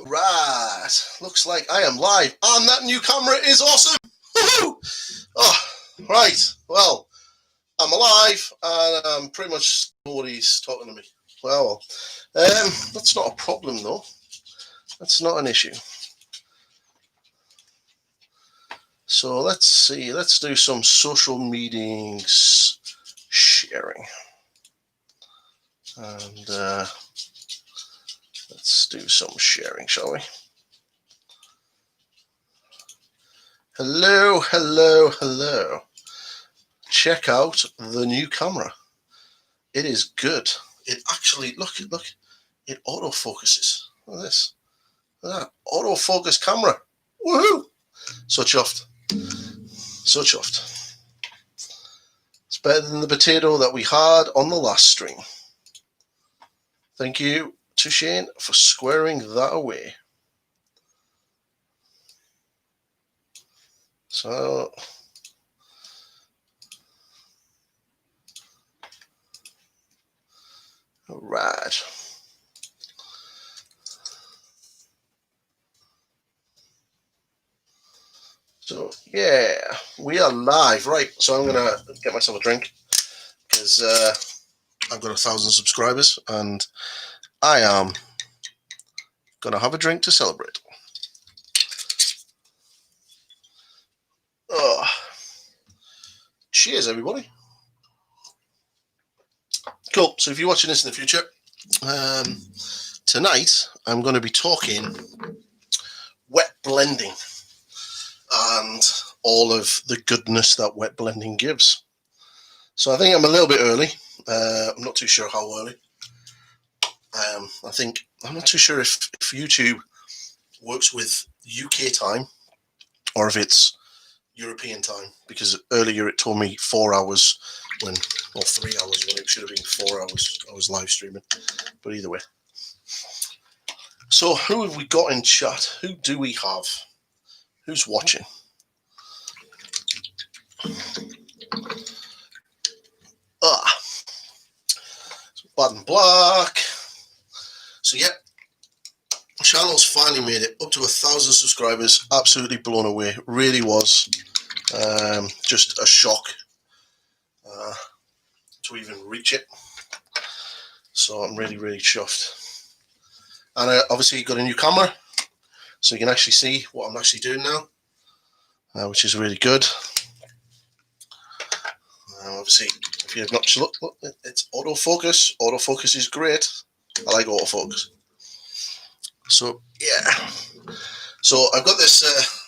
Right, looks like I am live, and that new camera is awesome. Woohoo! Oh, right. Well, I'm alive, and pretty much nobody's talking to me. Well, that's not a problem though. That's not an issue. So let's see. Let's do some social meetings sharing, and let's do some sharing, shall we? Hello, hello, hello. Check out the new camera. It is good. It actually, look, it autofocuses. Look at this. Look at that. Autofocus camera. Woohoo! So chuffed. So chuffed. It's better than the potato that we had on the last stream. Thank you to Shane for squaring that away. So, all right. So, yeah, we are live. Right, so I'm going to get myself a drink because I've got 1,000 subscribers and I am going to have a drink to celebrate. Oh, cheers, everybody. Cool. So if you're watching this in the future, tonight I'm going to be talking wet blending and all of the goodness that wet blending gives. So I think I'm a little bit early. I'm not too sure how early. I'm not too sure if YouTube works with UK time or if it's European time, because earlier it told me 4 hours or 3 hours when it should have been 4 hours. I was live streaming, but either way. So who have we got in chat? Who do we have? Who's watching? Bad and Black. So yeah, channel's finally made it up to 1,000 subscribers. Absolutely blown away. Really was. Just a shock to even reach it. So I'm really, really chuffed. And I obviously got a new camera, so you can actually see what I'm actually doing now, which is really good. Obviously, if you have not look, it's autofocus. Autofocus is great. I like autofocus. So yeah. So I've got this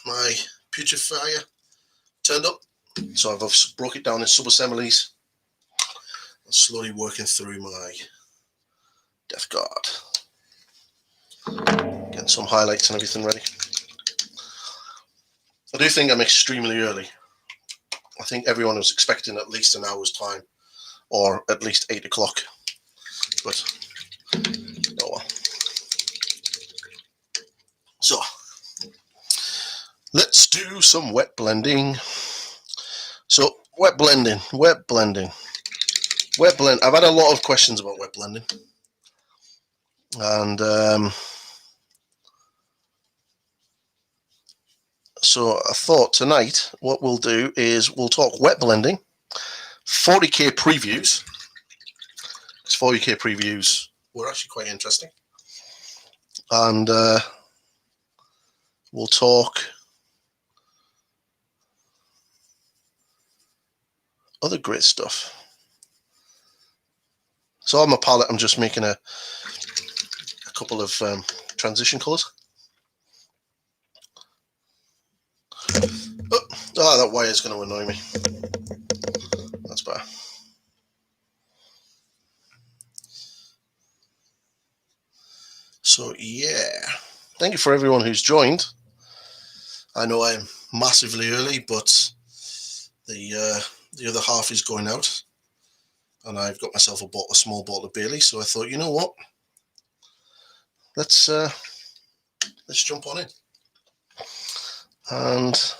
my purifier turned up. So I've broke it down in sub-assemblies. I'm slowly working through my Death Guard. Getting some highlights and everything ready. I do think I'm extremely early. I think everyone was expecting at least an hour's time, or at least 8 o'clock. But oh well. So let's do some wet blending. So wet blending. I've had a lot of questions about wet blending, and so I thought tonight what we'll do is we'll talk wet blending, 40k previews. Because 40k previews were actually quite interesting, and we'll talk other great stuff. So on my palette, I'm just making a couple of transition colors. Oh, that wire is going to annoy me. That's better. So yeah, thank you for everyone who's joined. I know I'm massively early, but the other half is going out, and I've got myself a small bottle of Bailey. So I thought, you know what? Let's jump on in and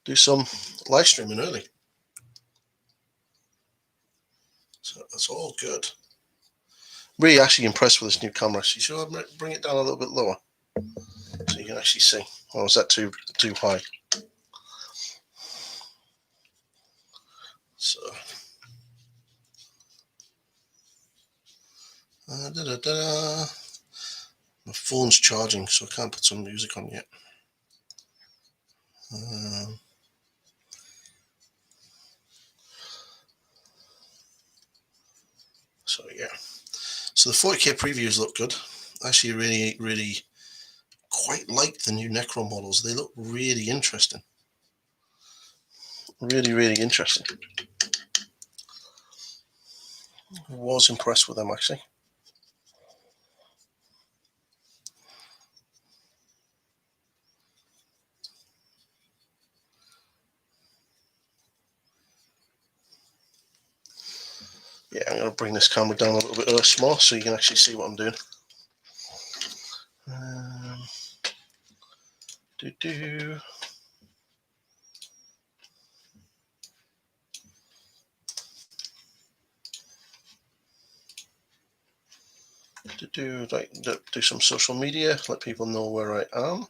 do some live streaming early. So that's all good. Really actually impressed with this new camera. So should I bring it down a little bit lower so you can actually see? Or is that too high? So my phone's charging, so I can't put some music on yet. So yeah, so the 40K previews look good. Actually, really quite like the new Necron models. They look really interesting. Really interesting. I was impressed with them actually. Yeah, I'm going to bring this camera down a little bit more so you can actually see what I'm doing. Do some social media, let people know where I am.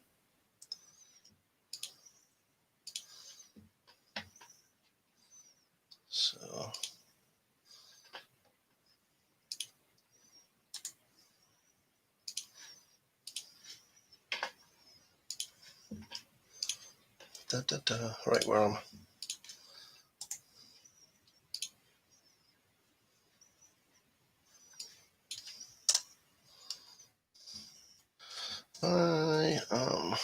So right, where am I? I am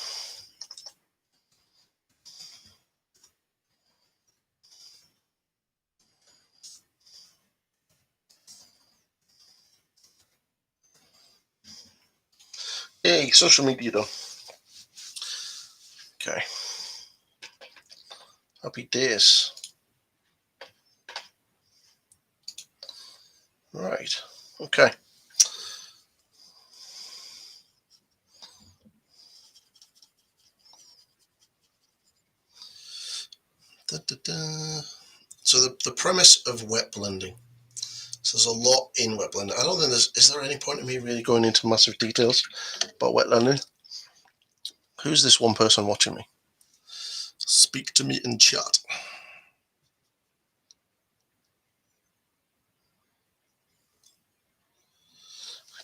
Hey, social media done. Okay. Happy days. Right. Okay. So the premise of wet blending. So there's a lot in wet blending. I don't think is there any point in me really going into massive details about wet blending? Who's this one person watching me? Speak to me in chat.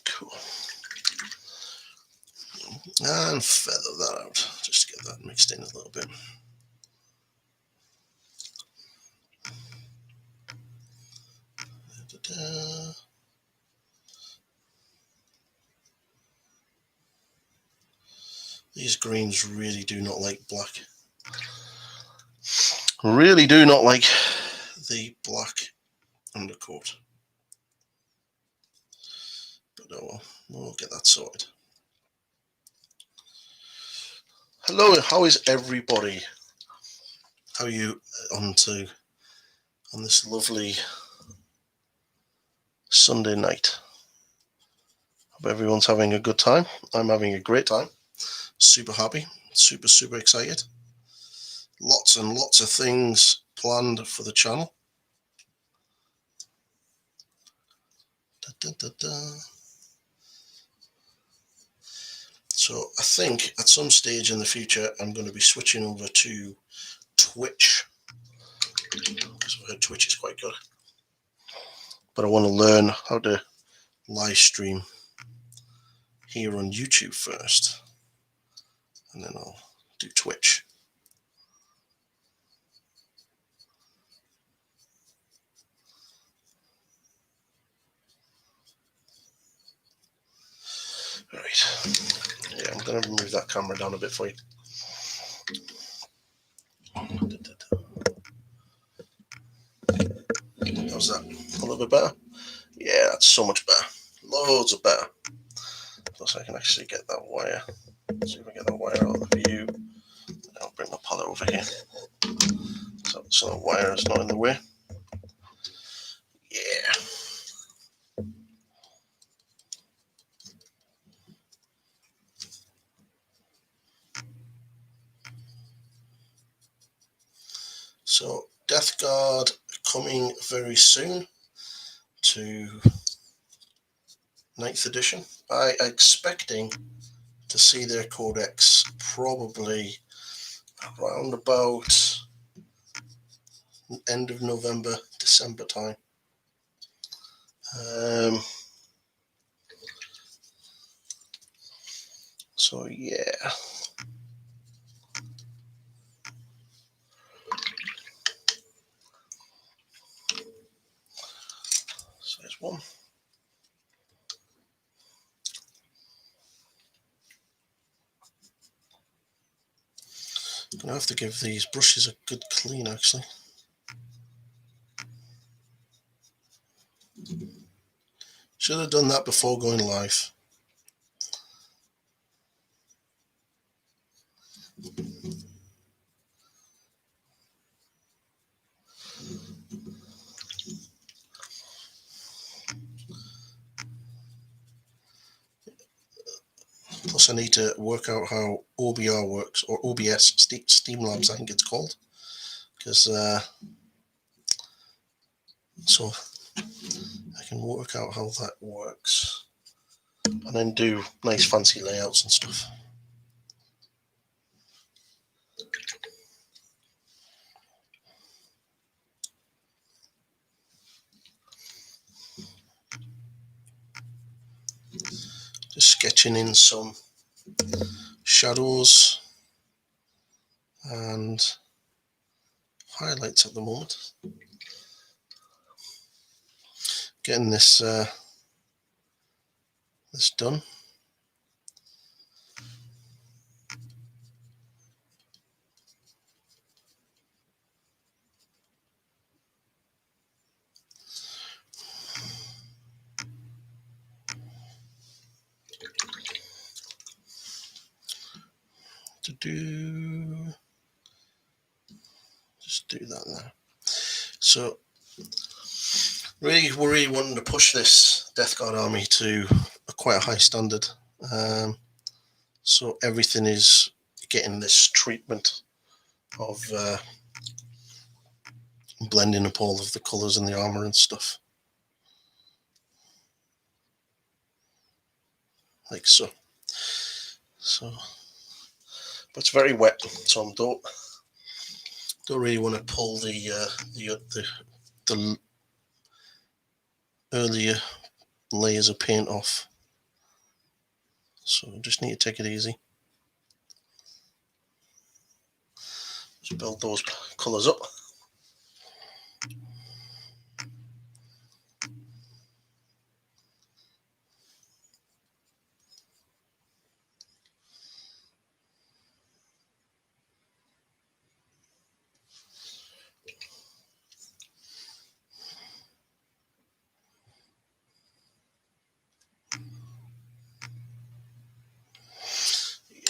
Cool. And feather that out, just to get that mixed in a little bit. These greens really do not like black. Really do not like the black undercoat. But oh well, we'll get that sorted. Hello, how is everybody? How are you on this lovely Sunday night? Hope everyone's having a good time. I'm having a great time. Super happy, super excited. Lots and lots of things planned for the channel. So I think at some stage in the future I'm going to be switching over to Twitch, because I've heard Twitch is quite good. But I want to learn how to live stream here on YouTube first, and then I'll do Twitch. Right. Yeah, I'm going to move that camera down a bit for you. How's that? A little bit better? Yeah, that's so much better. Loads of better. Plus I can actually get that wire. See if I get that wire out of the view. I'll bring my palette over here. So the wire is not in the way. Yeah. So Death Guard coming very soon to 9th edition. I'm expecting to see their codex probably around about end of November, December time. So yeah. So there's one. I'm gonna have to give these brushes a good clean, actually. Should have done that before going live. Plus, I need to work out how OBR works, or OBS, Streamlabs, I think it's called. Because so I can work out how that works, and then do nice fancy layouts and stuff. Just sketching in some shadows and highlights at the moment. Getting this this done. Just do that now. So really wanting to push this Death Guard army to quite a high standard. So everything is getting this treatment of blending up all of the colours and the armour and stuff. Like so. But it's very wet, so I don't really want to pull the earlier layers of paint off. So I just need to take it easy. Just build those colours up.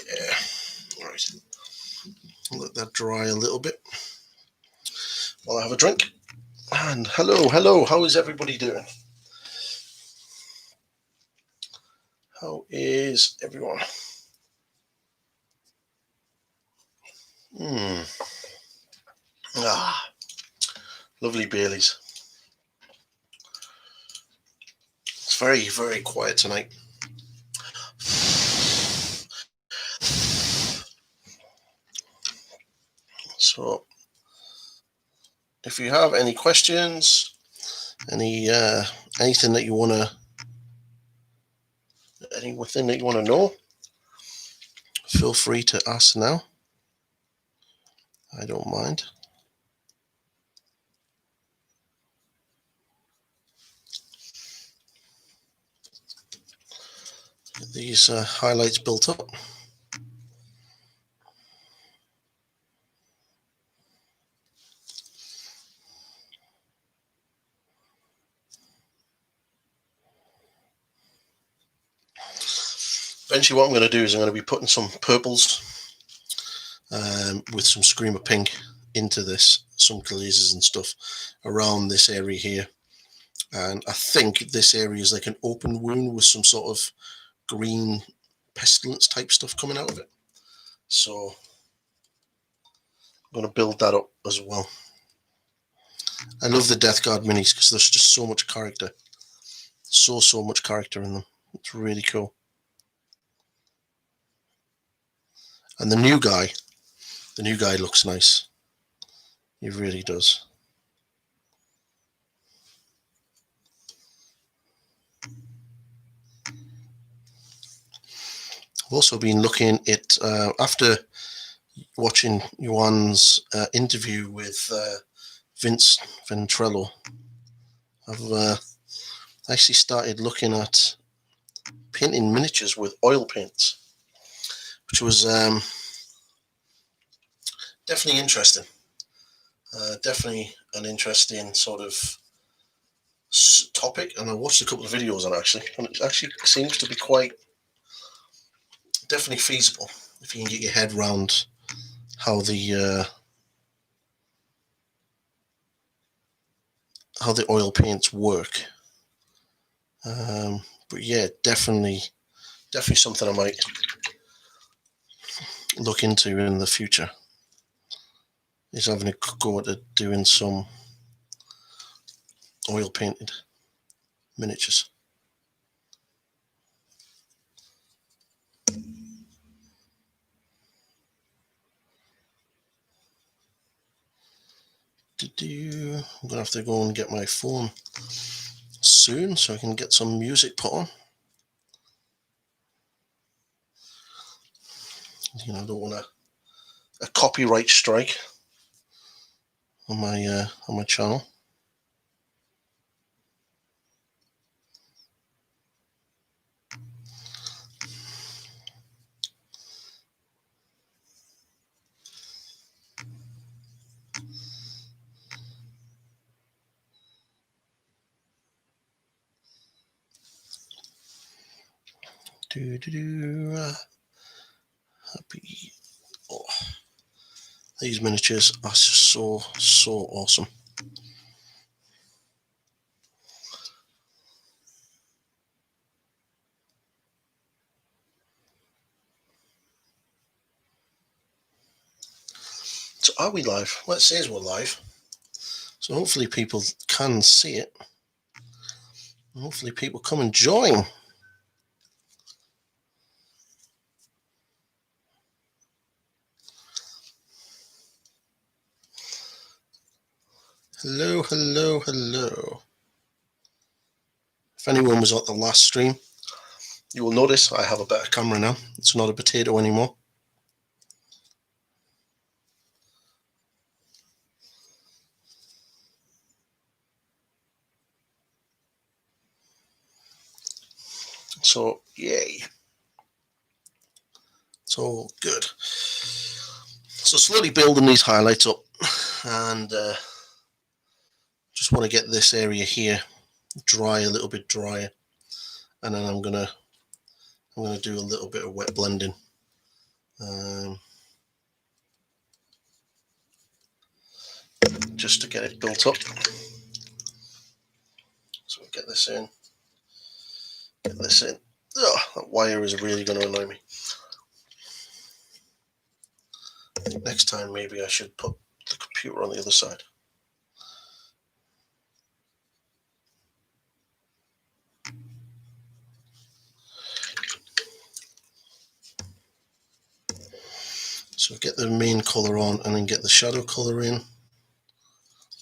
Yeah, right. Let that dry a little bit while I have a drink. And hello, how is everybody doing? How is everyone? Lovely Baileys. It's very, very quiet tonight. So if you have any questions, anything that you want to, anything that you want to know, feel free to ask now. I don't mind. Get these highlights built up. Eventually what I'm going to do is I'm going to be putting some purples with some Screamer Pink into this, some glazes and stuff around this area here. And I think this area is like an open wound with some sort of green pestilence type stuff coming out of it. So I'm going to build that up as well. I love the Death Guard minis because there's just so much character. So much character in them. It's really cool. And the new guy looks nice. He really does. I've also been looking at, after watching Johan's interview with Vince Ventrello, I've actually started looking at painting miniatures with oil paints, which was definitely interesting. Definitely an interesting sort of topic, and I watched a couple of videos on it actually, and it actually seems to be quite definitely feasible if you can get your head around how the oil paints work. But yeah, definitely something I might look into in the future, is having a go at doing some oil painted miniatures. I'm gonna have to go and get my phone soon so I can get some music put on. You know, I don't want a copyright strike on my channel. Happy. Oh, these miniatures are so awesome. So are we live? Let's say we're live. So hopefully people can see it. Hopefully people come and join. Hello. If anyone was at the last stream, you will notice I have a better camera now. It's not a potato anymore. So, yay. It's all good. So slowly building these highlights up, and just want to get this area here dry, a little bit drier, and then I'm gonna do a little bit of wet blending. Just to get it built up. So we'll get this in. Oh, that wire is really going to annoy me. I think next time maybe I should put the computer on the other side. So get the main colour on and then get the shadow colour in,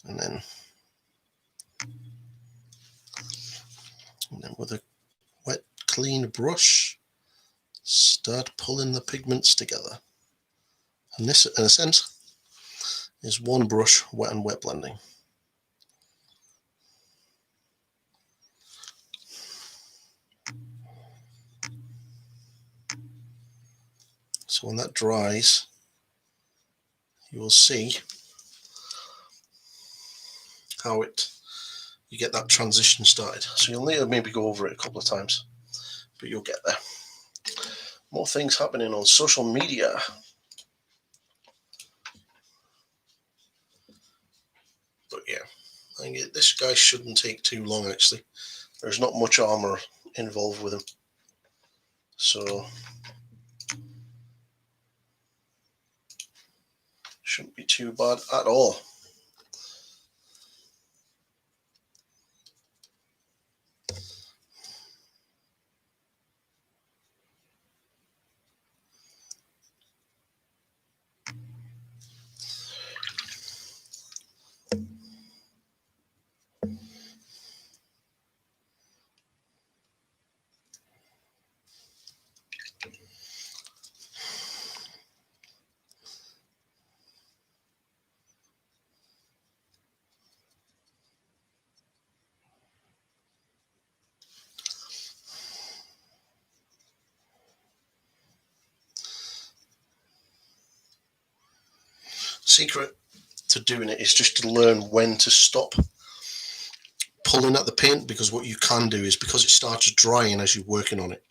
and then with a wet clean brush start pulling the pigments together. And this in a sense is one brush wet and wet blending. So when that dries, you will see how you get that transition started. So you'll need to maybe go over it a couple of times, but you'll get there. More things happening on social media. But yeah, I think this guy shouldn't take too long actually. There's not much armor involved with him. So shouldn't be too bad at all. secret to doing it is just to learn when to stop pulling at the paint, because what you can do is, because it starts drying as you're working on it,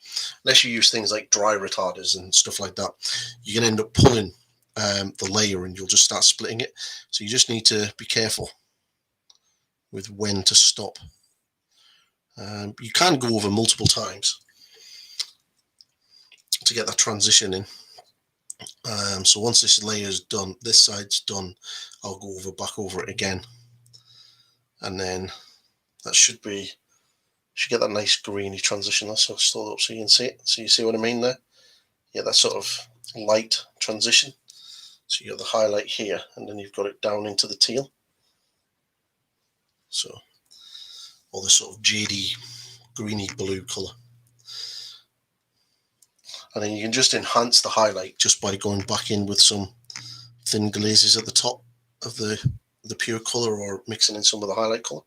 unless you use things like dry retarders and stuff like that, you're going to end up pulling the layer and you'll just start splitting it. So you just need to be careful with when to stop. You can go over multiple times to get that transition in. So once this layer is done, this side's done, I'll go back over it again, and then that should get that nice greeny transition. That's sort of stored up so you can see it. So you see what I mean there? Yeah, that sort of light transition. So you got the highlight here, and then you've got it down into the teal. So all this sort of jadey, greeny blue colour. And then you can just enhance the highlight just by going back in with some thin glazes at the top of the pure colour, or mixing in some of the highlight colour.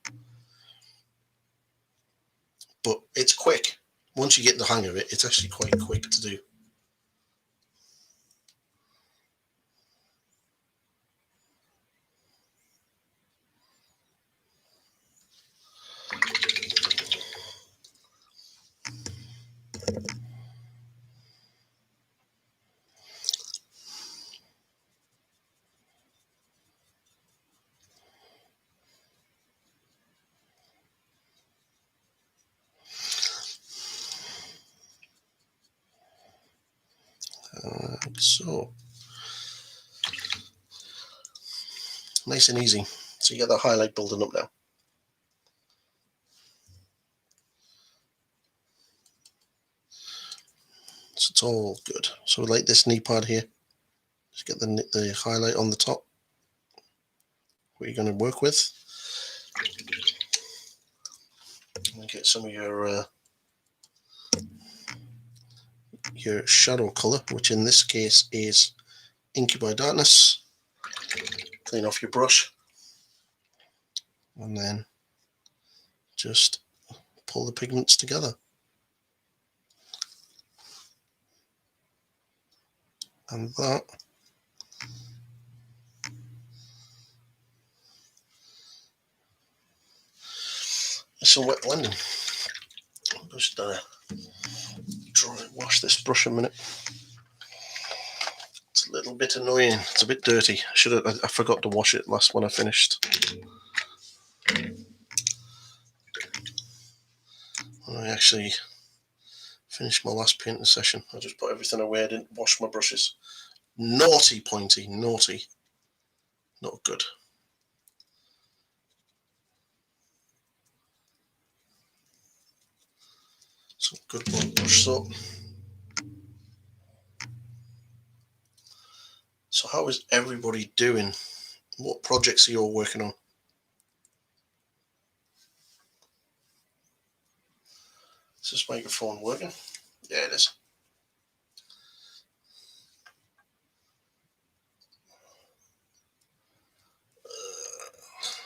But it's quick. Once you get the hang of it, it's actually quite quick to do. So nice and easy. So you get that highlight building up now. So it's all good. So like this knee pad here, just get the highlight on the top, what you're going to work with, and get some of your shadow color, which in this case is Incubi Darkness. Clean off your brush, and then just pull the pigments together. And that is some wet blending. I'm just dry and wash this brush a minute. It's a little bit annoying. It's a bit dirty. I forgot to wash it last when I finished. When I actually finished my last painting session, I just put everything away. I didn't wash my brushes. Naughty, Pointy, naughty. Not good. Some good brush soap. So how is everybody doing? What projects are you all working on? Is this microphone working? Yeah, it is.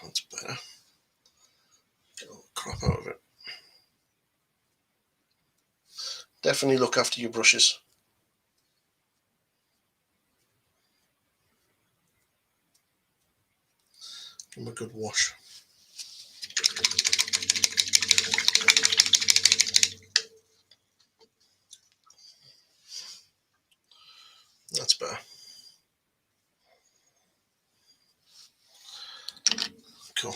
That's better. Get all the crap out of it. Definitely look after your brushes. Give them a good wash. That's better. Cool.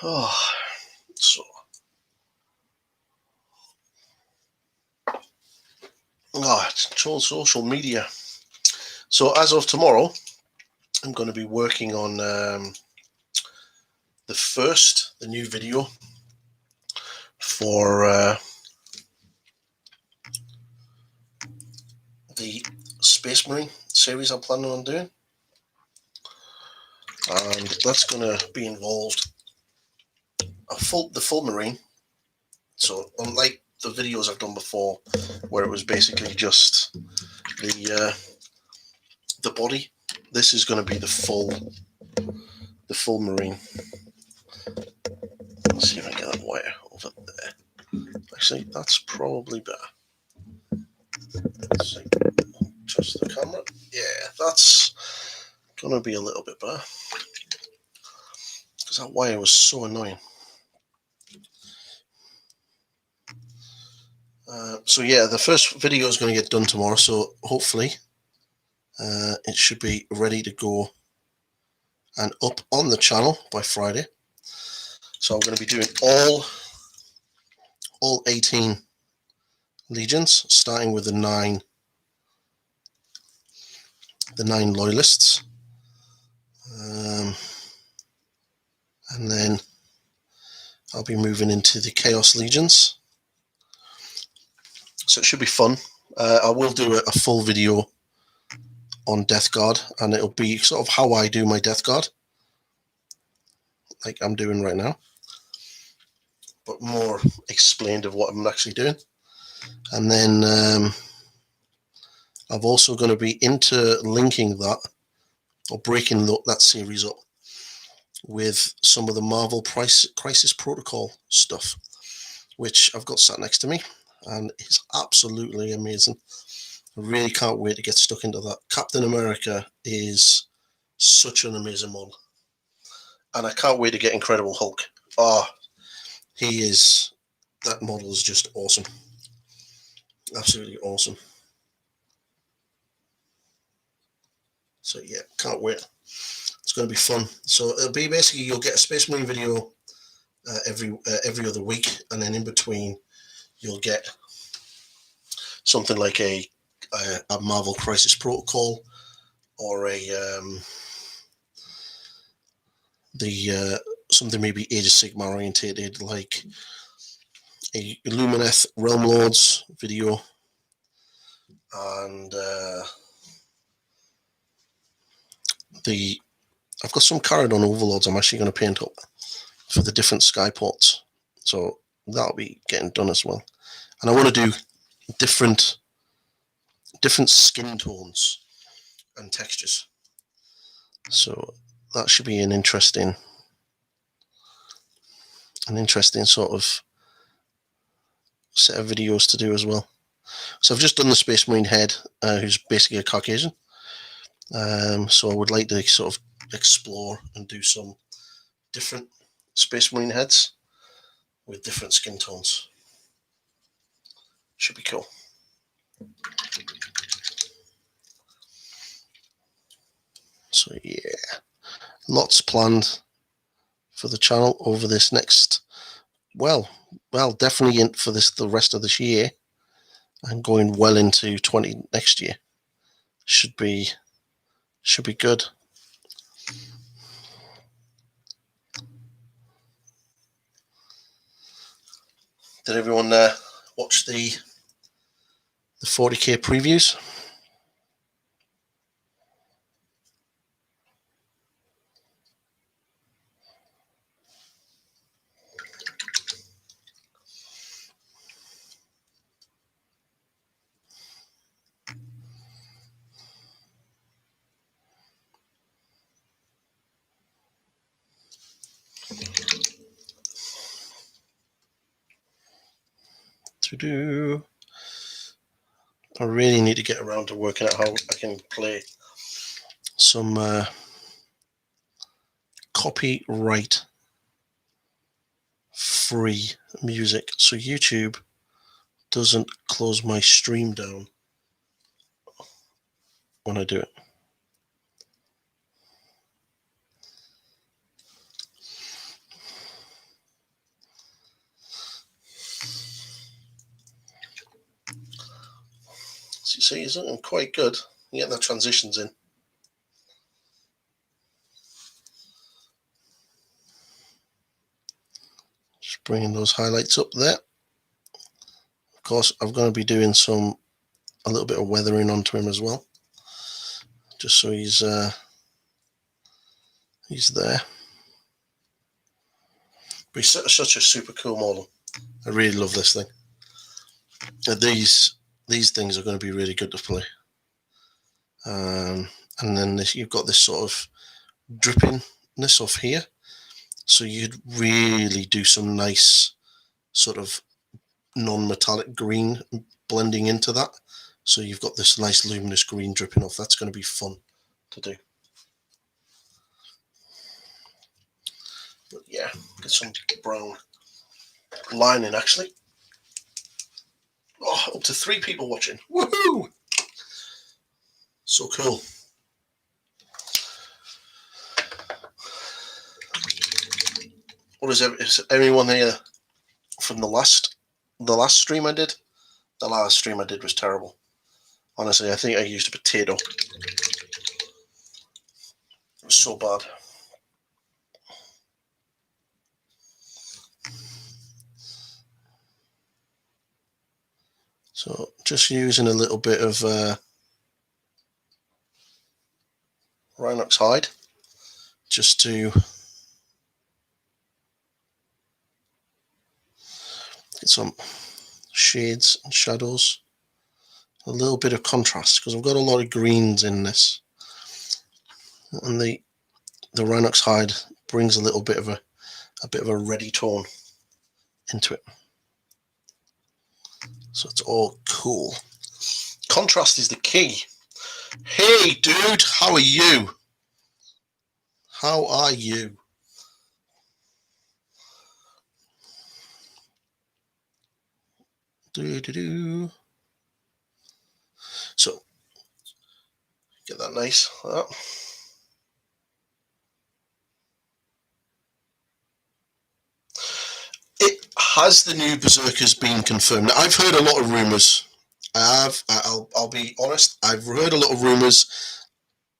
Oh, so it's all social media. So as of tomorrow, I'm going to be working on the new video for the Space Marine series I'm planning on doing, and that's going to be involved the full Marine. So unlike the videos I've done before, where it was basically just the body, this is going to be the full Marine. Let's see if I can get that wire over there. Actually, that's probably better. Let's see. Adjust the camera. Yeah, that's gonna be a little bit better because that wire was so annoying. So yeah, the first video is going to get done tomorrow, so hopefully it should be ready to go and up on the channel by Friday. So I'm going to be doing all 18 legions, starting with the nine loyalists, and then I'll be moving into the Chaos Legions. So it should be fun. I will do a full video on Death Guard, and it'll be sort of how I do my Death Guard, like I'm doing right now, but more explained of what I'm actually doing. And then I'm also going to be interlinking that, or breaking that series up with some of the Marvel Crisis Protocol stuff, which I've got sat next to me, and it's absolutely amazing. I really can't wait to get stuck into that. Captain America is such an amazing model, and I can't wait to get Incredible Hulk. That model is just awesome. Absolutely awesome. So yeah, can't wait. It's going to be fun. So it'll be basically, you'll get a Space Marine video every other week, and then in between you'll get something like a Marvel Crisis Protocol, or something maybe Age of Sigmar orientated, like a Lumineth Realm Lords video, and I've got some Caradon Overlords I'm actually going to paint up for the different skyports, so that'll be getting done as well. And I want to do different skin tones and textures, so that should be an interesting sort of set of videos to do as well. So I've just done the Space Marine head, who's basically a Caucasian. So I would like to sort of explore and do some different Space Marine heads with different skin tones. Should be cool. So yeah, lots planned for the channel over this next, well, definitely for the rest of this year, and going well into next year. Should be good. Did everyone watch the 40k previews? I really need to get around to working out how I can play some copyright free music, so YouTube doesn't close my stream down when I do it. So you see, it's looking quite good. You get the transitions in. Just bringing those highlights up there. Of course, I'm going to be doing a little bit of weathering onto him as well, just so he's there. But he's such a super cool model. I really love this thing. These things are going to be really good to play. And then you've got this sort of drippingness off here, so you could really do some nice sort of non-metallic green blending into that. So you've got this nice luminous green dripping off. That's going to be fun to do. But yeah, get some brown lining actually. Oh, up to 3 people watching. Woohoo! So cool. What is anyone here from the last stream I did? The last stream I did was terrible. Honestly, I think I used a potato. It was so bad. So just using a little bit of Rhinox hide just to get some shades and shadows, a little bit of contrast, because I've got a lot of greens in this, and the Rhinox hide brings a little bit of a reddy tone into it, so it's all cool. Contrast is the key. Hey dude, how are you? How are you? So get that nice like that. Has the new Berserkers been confirmed? Now, I've heard a lot of rumours. I'll be honest, I've heard a lot of rumours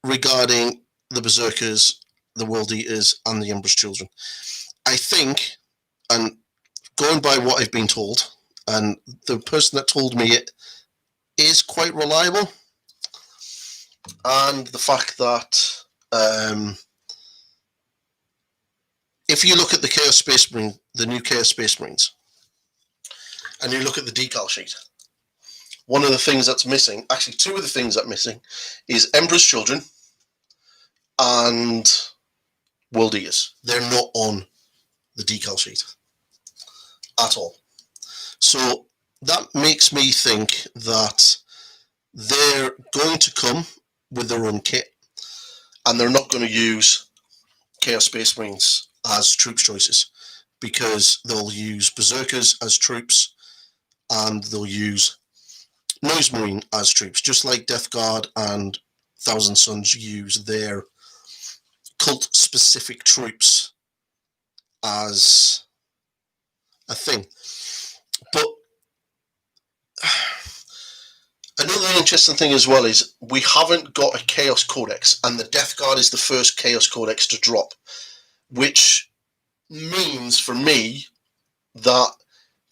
regarding the Berserkers, the World Eaters, and the Emperor's Children. I think, and going by what I've been told, and the person that told me it is quite reliable, and the fact that if you look at the Chaos Space Marine, the new Chaos Space Marines, and you look at the decal sheet, one of the things that's missing, actually 2 of the things that are missing, is Emperor's Children and World Eaters. They're not on the decal sheet at all. So that makes me think that they're going to come with their own kit, and they're not going to use Chaos Space Marines as troops choices, because they'll use Berserkers as troops and they'll use Noise Marine as troops, just like Death Guard and Thousand Sons use their cult specific troops as a thing. But another interesting thing as well is we haven't got a Chaos Codex, and the Death Guard is the first Chaos Codex to drop, which means for me that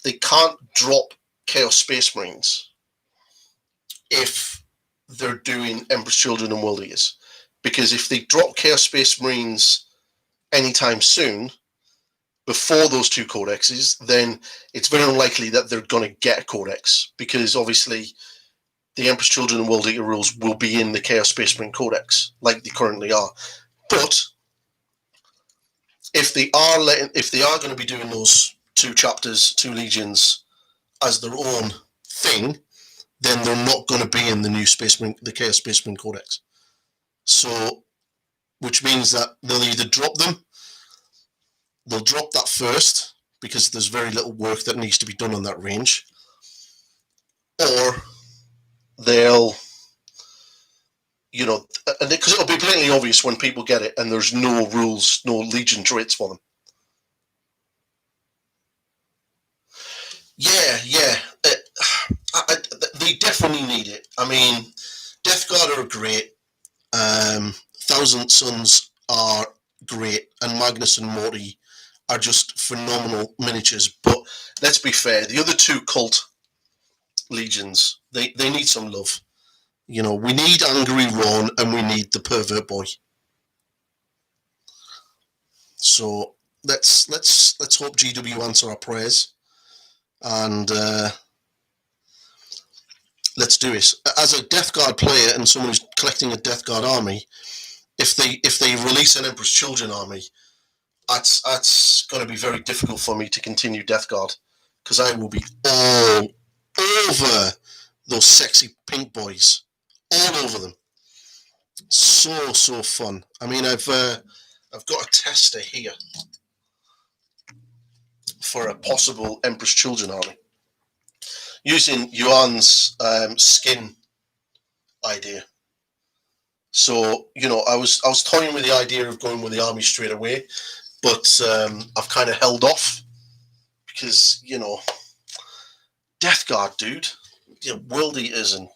they can't drop Chaos Space Marines if they're doing Emperor's Children and World Eaters, because if they drop Chaos Space Marines anytime soon before those 2 codexes, then it's very unlikely that they're going to get a codex, because obviously the Emperor's Children and World Eater rules will be in the Chaos Space Marine Codex like they currently are. But if they are going to be doing those 2 chapters, 2 legions as their own thing, then they're not going to be in the new the Chaos Space Marine Codex. So, which means that they'll either drop them, they'll drop that first, because there's very little work that needs to be done on that range, or they'll, and because it'll be blatantly obvious when people get it and there's no rules, no legion traits for them. Yeah. They definitely need it. I mean, Death Guard are great. Thousand Sons are great, and Magnus and Morty are just phenomenal miniatures. But let's be fair, the other 2 cult legions, they need some love. We need Angry Ron and we need the Pervert Boy. So let's hope GW answer our prayers, and let's do it. As a Death Guard player and someone who's collecting a Death Guard army, if they release an Emperor's Children army, that's going to be very difficult for me to continue Death Guard, because I will be all over those sexy pink boys, all over them. So fun. I mean, I've got a tester here for a possible Emperor's Children army using Yuan's skin idea. So, you know, I was toying with the idea of going with the army straight away, but I've kind of held off because, you know, Death Guard, dude, you know, World Eaters and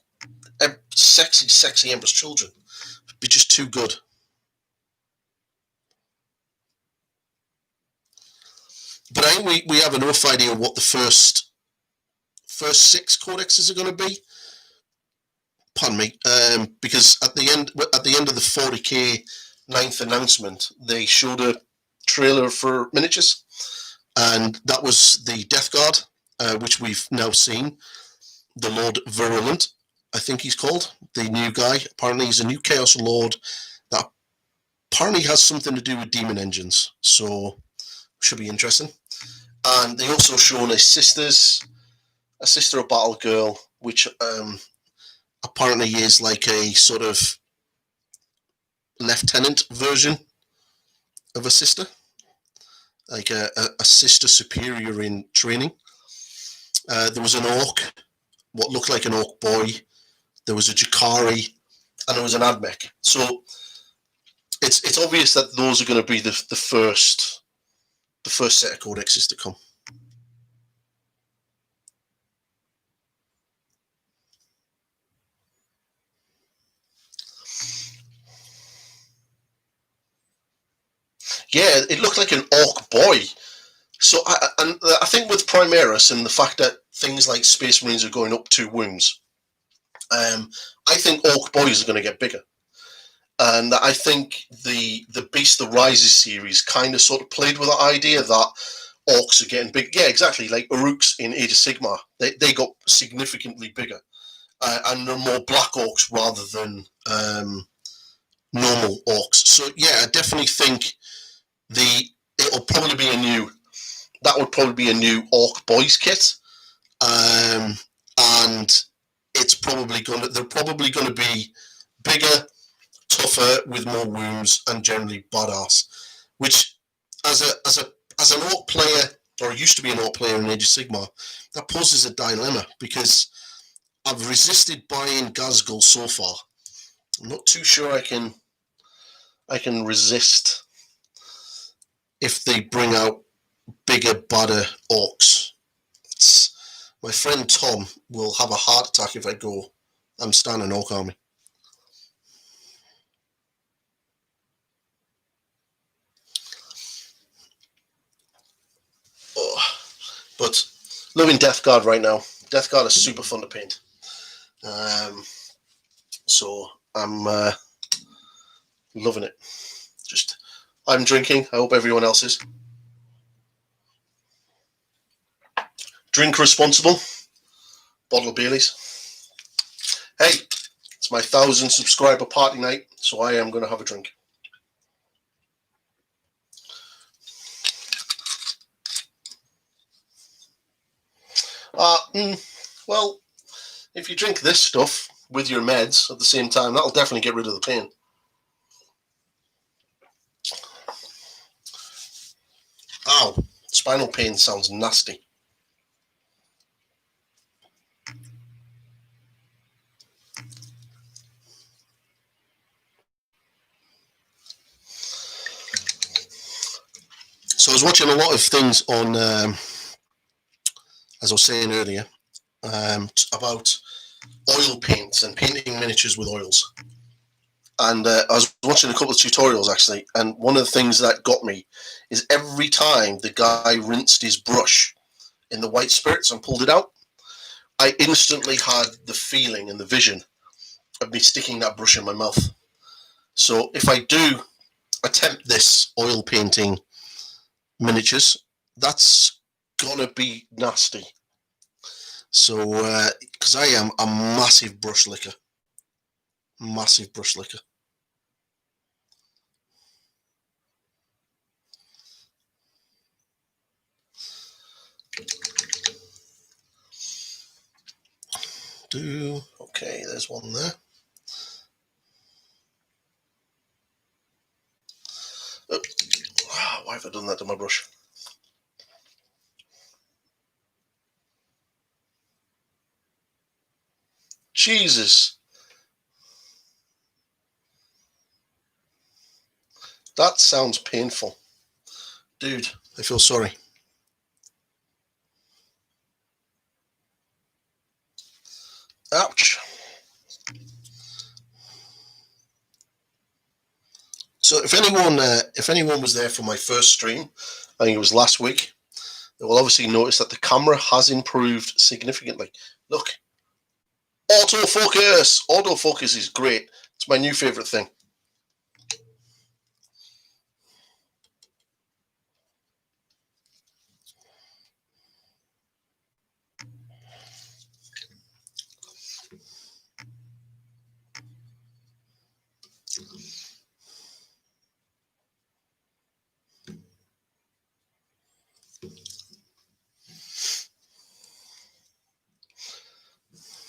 sexy Emperor's Children would be just too good. But I think we have enough idea what the first 6 codexes are going to be. Pardon me, because at the end of the 40k 9th announcement, they showed a trailer for miniatures, and that was the Death Guard, which we've now seen. The Lord Virulent, I think he's called, the new guy. Apparently he's a new Chaos Lord that apparently has something to do with demon engines, so should be interesting. And they also shown a sister of Battle Girl, which apparently is like a sort of lieutenant version of a sister, like a sister superior in training. There was an orc, what looked like an orc boy. There was a Jakari, and there was an Admech. So it's obvious that those are going to be the first set of codexes to come. Yeah, it looked like an orc boy. So I think with Primaris and the fact that things like Space Marines are going up 2 wounds, I think orc boys are going to get bigger. And I think the Beast That Rises series kind of sort of played with the idea that orcs are getting big. Yeah, exactly. Like Uruks in Age of Sigmar, they got significantly bigger. And they're more black orcs rather than normal orcs. So yeah, I definitely think it'll probably be that would probably be a new Orc Boys kit, and they're probably going to be bigger, tougher, with more wounds, and generally badass. Which, as an Orc player, or used to be an Orc player in Age of Sigmar, that poses a dilemma because I've resisted buying Ghazghkull so far. I'm not too sure I can resist if they bring out bigger, badder orcs. My friend Tom will have a heart attack if I go, I'm starting an orc army. Oh, but loving Death Guard right now. Death Guard is super fun to paint. So I'm loving it. I'm drinking. I hope everyone else is. Drink responsible. Bottle of Baileys. Hey, it's my 1,000 subscriber party night, so I am going to have a drink. Well, if you drink this stuff with your meds at the same time, that'll definitely get rid of the pain. Ow, spinal pain sounds nasty. So I was watching a lot of things on, as I was saying earlier, about oil paints and painting miniatures with oils. And I was watching a couple of tutorials, actually, and one of the things that got me is every time the guy rinsed his brush in the white spirits and pulled it out, I instantly had the feeling and the vision of me sticking that brush in my mouth. So if I do attempt this oil painting miniatures, that's gonna be nasty. So, because I am a massive brush licker. Okay, there's one there. Oh, why have I done that to my brush? Jesus. That sounds painful. Dude, I feel sorry. Ouch. So if anyone was there for my first stream, I think it was last week, they will obviously notice that the camera has improved significantly. Look, autofocus. Autofocus is great. It's my new favorite thing.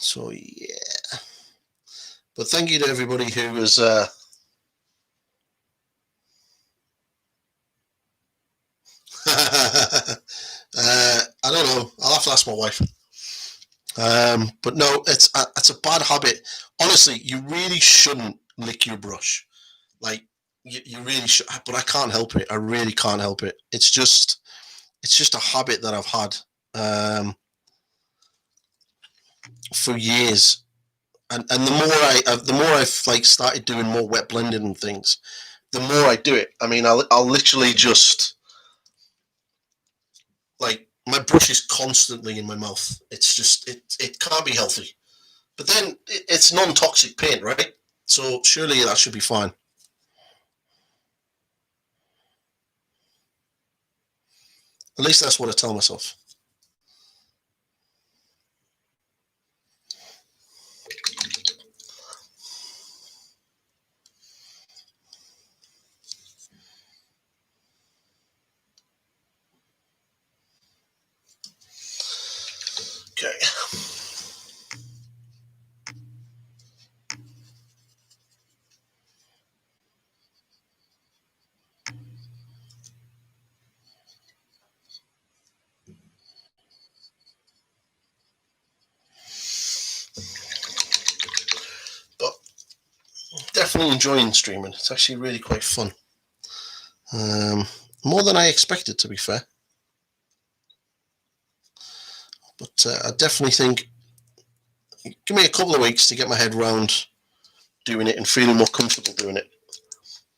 So yeah, but thank you to everybody who was I don't know, I'll have to ask my wife. But no, it's a bad habit. Honestly, you really shouldn't lick your brush. Like you really should, but I can't help it. I really can't help it. It's just a habit that I've had for years. And the more I've like started doing more wet blending and things, the more I do it. I mean, I'll literally just like my brush is constantly in my mouth. It's just it can't be healthy. But then it's non-toxic paint, right? So surely that should be fine. At least that's what I tell myself. Okay. But definitely enjoying streaming. It's actually really quite fun. More than I expected, to be fair. But I definitely think give me a couple of weeks to get my head round doing it and feeling more comfortable doing it,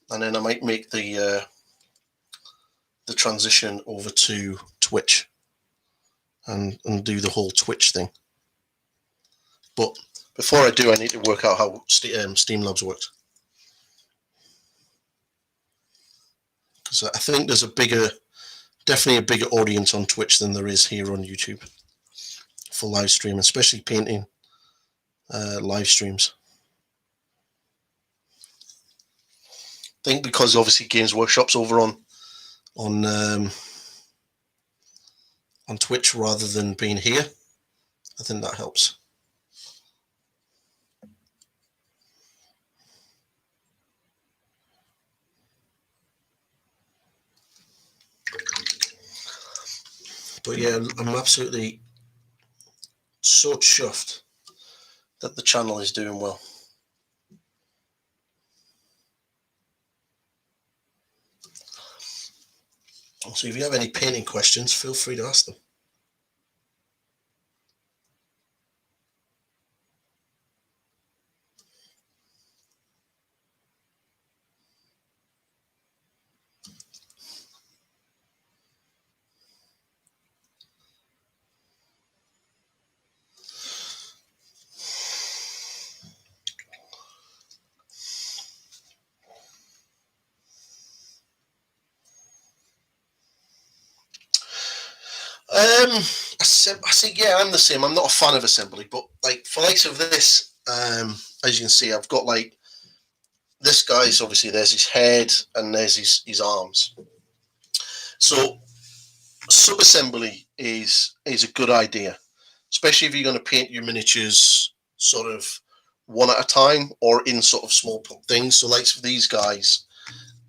and then I might make the transition over to Twitch and do the whole Twitch thing. But before I do, I need to work out how Streamlabs works, because I think there's definitely a bigger audience on Twitch than there is here on YouTube for live stream, especially painting live streams. I think because obviously Games Workshop's over on Twitch rather than being here, I think that helps. But yeah, I'm absolutely so chuffed that the channel is doing well. So if you have any painting questions, feel free to ask them. I see. Yeah, I'm the same. I'm not a fan of assembly, but like for likes of this, as you can see, I've got like this guy's obviously there's his head and there's his arms. So sub-assembly is a good idea, especially if you're going to paint your miniatures sort of one at a time or in sort of small things. So like for these guys,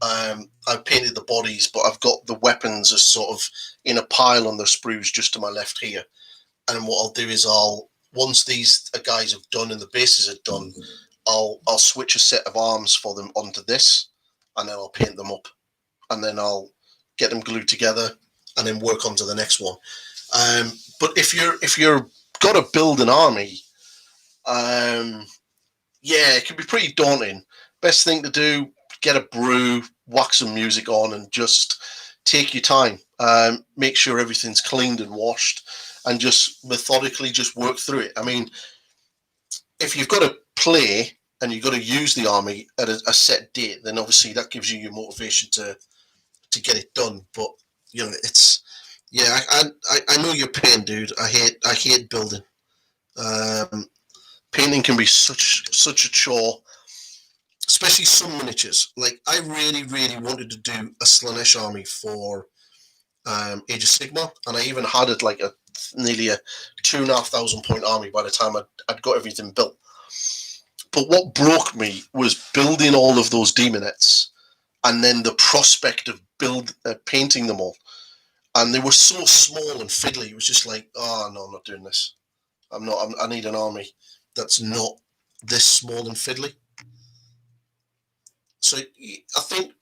I've painted the bodies, but I've got the weapons as sort of in a pile on the sprues just to my left here. And what I'll do is once these guys have done and the bases are done, I'll switch a set of arms for them onto this, and then I'll paint them up, and then I'll get them glued together, and then work on to the next one. But if you're got to build an army, yeah, it can be pretty daunting. Best thing to do: get a brew, whack some music on, and just take your time. Make sure everything's cleaned and washed, and just methodically just work through it. I mean, if you've got to play and you've got to use the army at a set date, then obviously that gives you your motivation to get it done. But you know, I know your pain, dude. I hate building. Painting can be such a chore, especially some miniatures. Like I really wanted to do a Slaanesh army for Age of Sigmar, and I even had it like nearly a 2,500 point army by the time I'd got everything built. But what broke me was building all of those demonettes, and then the prospect of painting them all. And they were so small and fiddly. It was just like, oh no, I'm not doing this. I need an army that's not this small and fiddly. So I think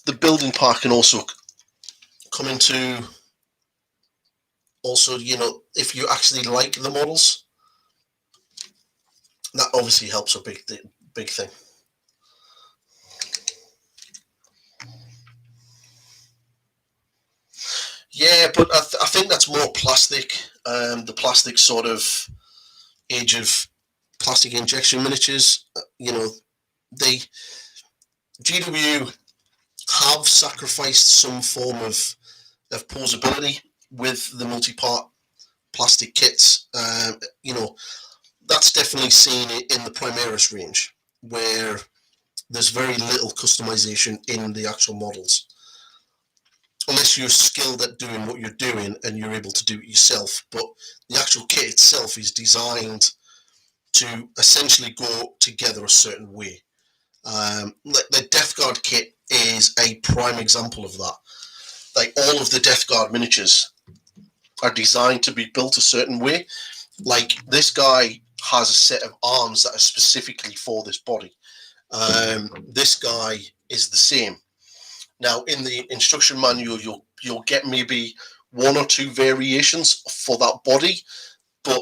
the building part can also come into also, you know, if you actually like the models, that obviously helps a big thing. Yeah, but I think that's more plastic. The plastic sort of age of plastic injection miniatures. You know, GW have sacrificed some form of posability with the multi-part plastic kits. You know, that's definitely seen in the Primaris range, where there's very little customization in the actual models. Unless you're skilled at doing what you're doing and you're able to do it yourself. But the actual kit itself is designed to essentially go together a certain way. The Death Guard kit is a prime example of that. Like all of the Death Guard miniatures are designed to be built a certain way. Like this guy has a set of arms that are specifically for this body. This guy is the same. Now, in the instruction manual, you'll get maybe one or two variations for that body, but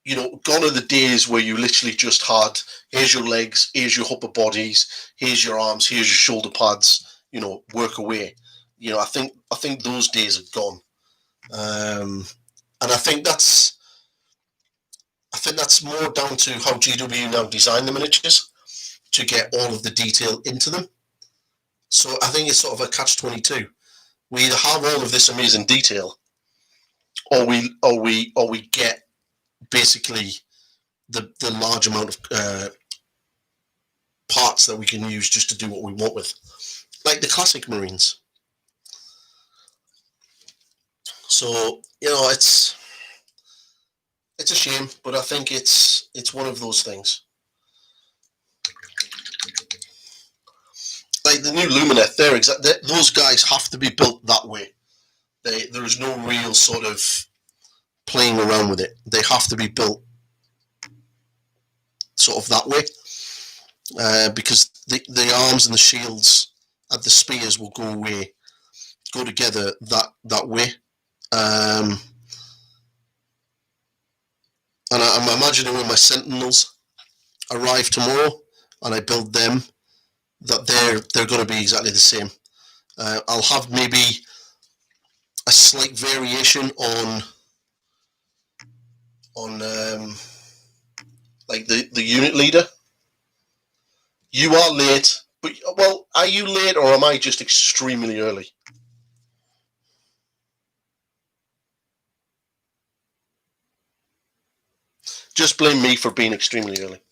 you know, gone are the days where you literally just had here's your legs, here's your upper bodies, here's your arms, here's your shoulder pads. You know, work away. You know, I think those days are gone, and I think that's more down to how GW now design the miniatures to get all of the detail into them. So I think it's sort of a catch-22. We either have all of this amazing detail, or we get basically the large amount of parts that we can use just to do what we want with, like the classic Marines. So you know, it's a shame, but I think it's one of those things. Like the new Lumineth, those guys have to be built that way. There is no real sort of playing around with it. They have to be built sort of that way, because the arms and the shields and the spears will go together that way. And I'm imagining when my Sentinels arrive tomorrow and I build them, that they're going to be exactly the same. I'll have maybe a slight variation on like the unit leader. You are late, but well, are you late or am I just extremely early? Just blame me for being extremely early.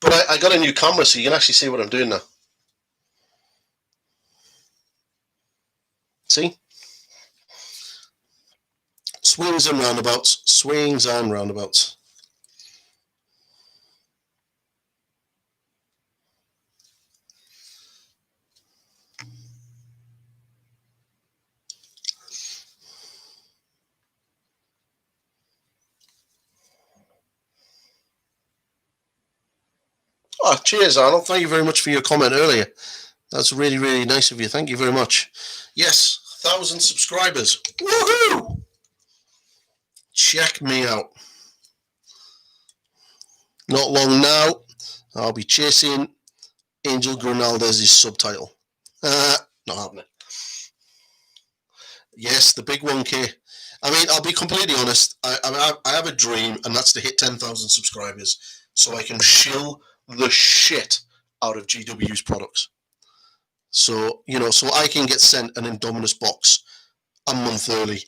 But I got a new camera, so you can actually see what I'm doing now. See? Swings and roundabouts. Swings and roundabouts. Oh, cheers, Arnold. Thank you very much for your comment earlier. That's really, really nice of you. Thank you very much. Yes, 1,000 subscribers. Woohoo! Check me out. Not long now, I'll be chasing Angel Grinaldes' subtitle. Not happening. Yes, the big 1K. I mean, I'll be completely honest. I have a dream, and that's to hit 10,000 subscribers so I can shill the shit out of GW's products. So, so I can get sent an Indominus box a month early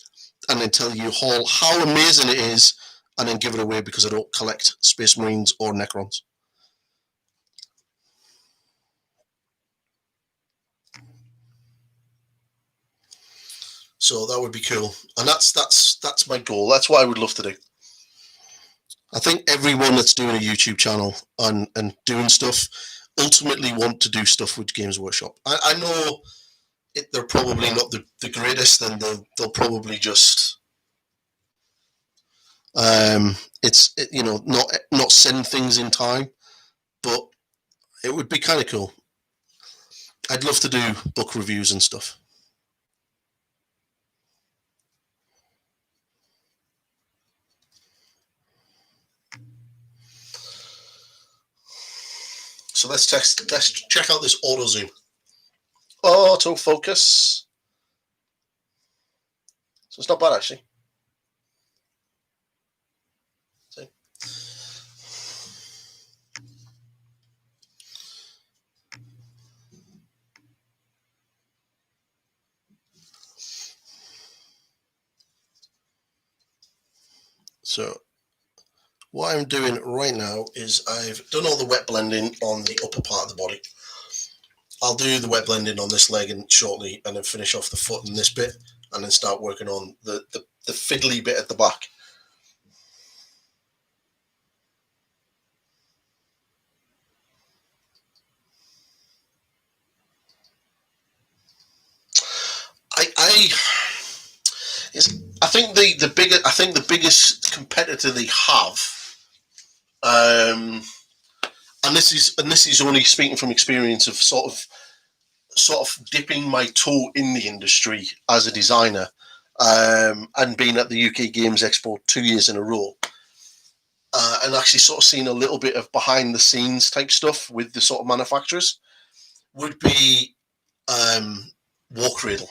and then tell you all how amazing it is and then give it away because I don't collect Space Marines or Necrons. So that would be cool. And that's my goal. That's what I would love to do. I think everyone that's doing a YouTube channel and doing stuff ultimately want to do stuff with Games Workshop. I know they're probably not the greatest, and they'll probably just not send things in time, but it would be kind of cool. I'd love to do book reviews and stuff. So let's check out this auto zoom. Auto focus. So it's not bad actually. See? So what I'm doing right now is I've done all the wet blending on the upper part of the body. I'll do the wet blending on this leg shortly, and then finish off the foot and this bit, and then start working on the fiddly bit at the back. I think the biggest competitor they have, and this is only speaking from experience of sort of dipping my toe in the industry as a designer, and being at the UK Games Expo 2 years in a row, and actually sort of seeing a little bit of behind the scenes type stuff with the sort of manufacturers, would be Warcradle.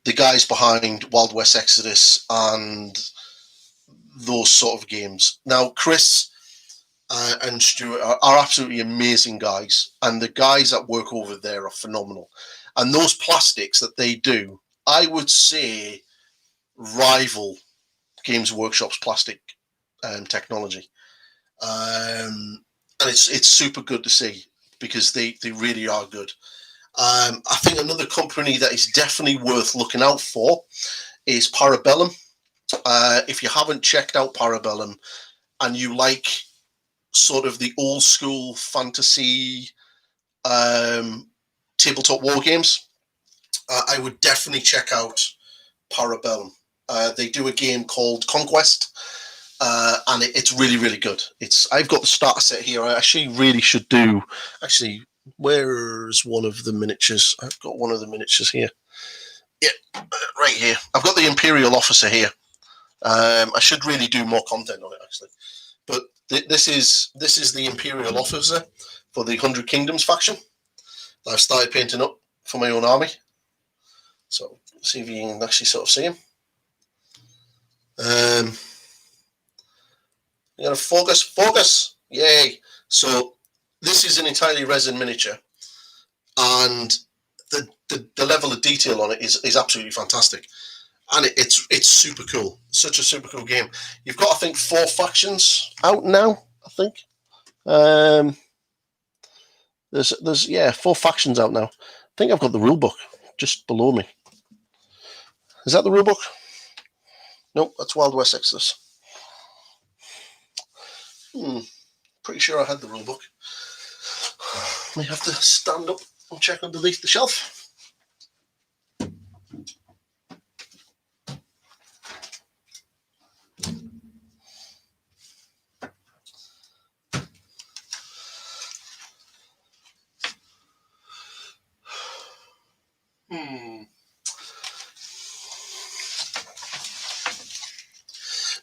The guys behind Wild West Exodus and those sort of games. Now, Chris and Stuart are absolutely amazing guys, and the guys that work over there are phenomenal. And those plastics that they do, I would say, rival Games Workshop's plastic technology. And it's super good to see, because they really are good. I think another company that is definitely worth looking out for is Parabellum. If you haven't checked out Parabellum and you like sort of the old school fantasy tabletop war games, I would definitely check out Parabellum. They do a game called Conquest, and it's really, really good. I've got the starter set here. I actually really should do. Actually, where's one of the miniatures? I've got one of the miniatures here. Yeah, right here. I've got the Imperial Officer here. I should really do more content on it, actually. But this is the Imperial Officer for the 100 Kingdoms faction that I've started painting up for my own army. So see if you can actually sort of see him. You gotta focus. Yay! So this is an entirely resin miniature, and the level of detail on it is absolutely fantastic, and it's super cool. Such a super cool game. You've got, I think, 4 factions out now. think. There's 4 factions out now. I think I've got the rule book just below me. Is that the rule book? Nope, that's Wild West Exodus. Pretty sure I had the rule book. I have to stand up and check underneath the shelf.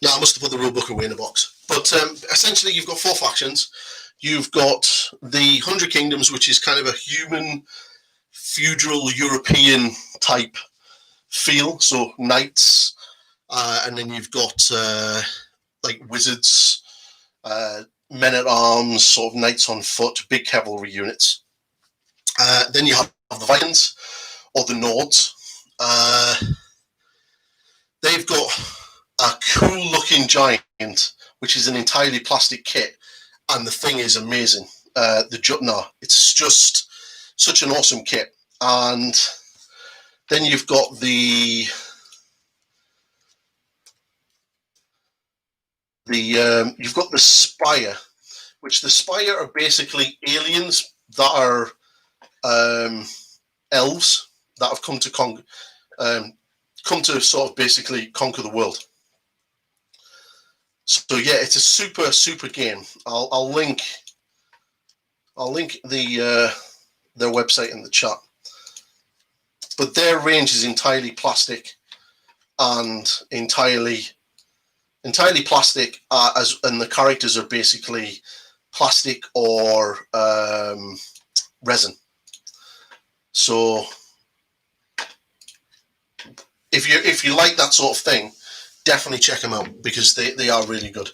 No, I must have put the rule book away in a box. But essentially, you've got 4 factions. You've got the 100 Kingdoms, which is kind of a human, feudal, European type feel. So knights, and then you've got like wizards, men at arms, sort of knights on foot, big cavalry units. Then you have the Vikings or the Nords. They've got a cool looking giant, which is an entirely plastic kit, and the thing is amazing. It's just such an awesome kit. And then you've got the Spire, which the Spire are basically aliens that are elves that have come to sort of basically conquer the world. So yeah, it's a super game. I'll link their website in the chat. But their range is entirely plastic and entirely plastic, and the characters are basically plastic or resin. So if you like that sort of thing, definitely check them out because they are really good.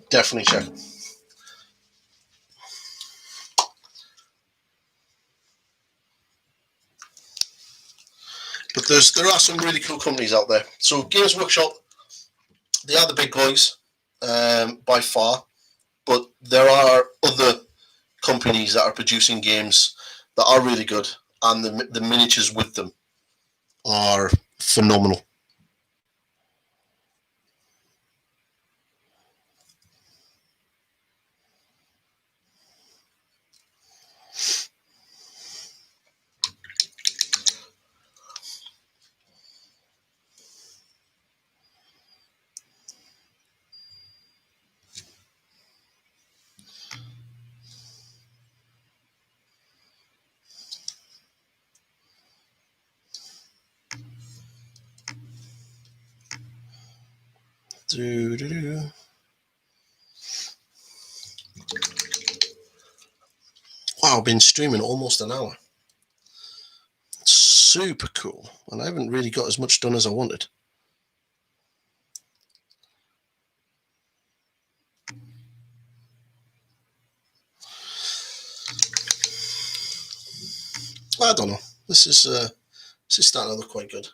Definitely check them. But there are some really cool companies out there. So Games Workshop, they are the big boys by far, but there are other companies that are producing games that are really good, and the miniatures with them are phenomenal. Wow, I've been streaming almost an hour. Super cool. And I haven't really got as much done as I wanted. I don't know. This is starting to look quite good.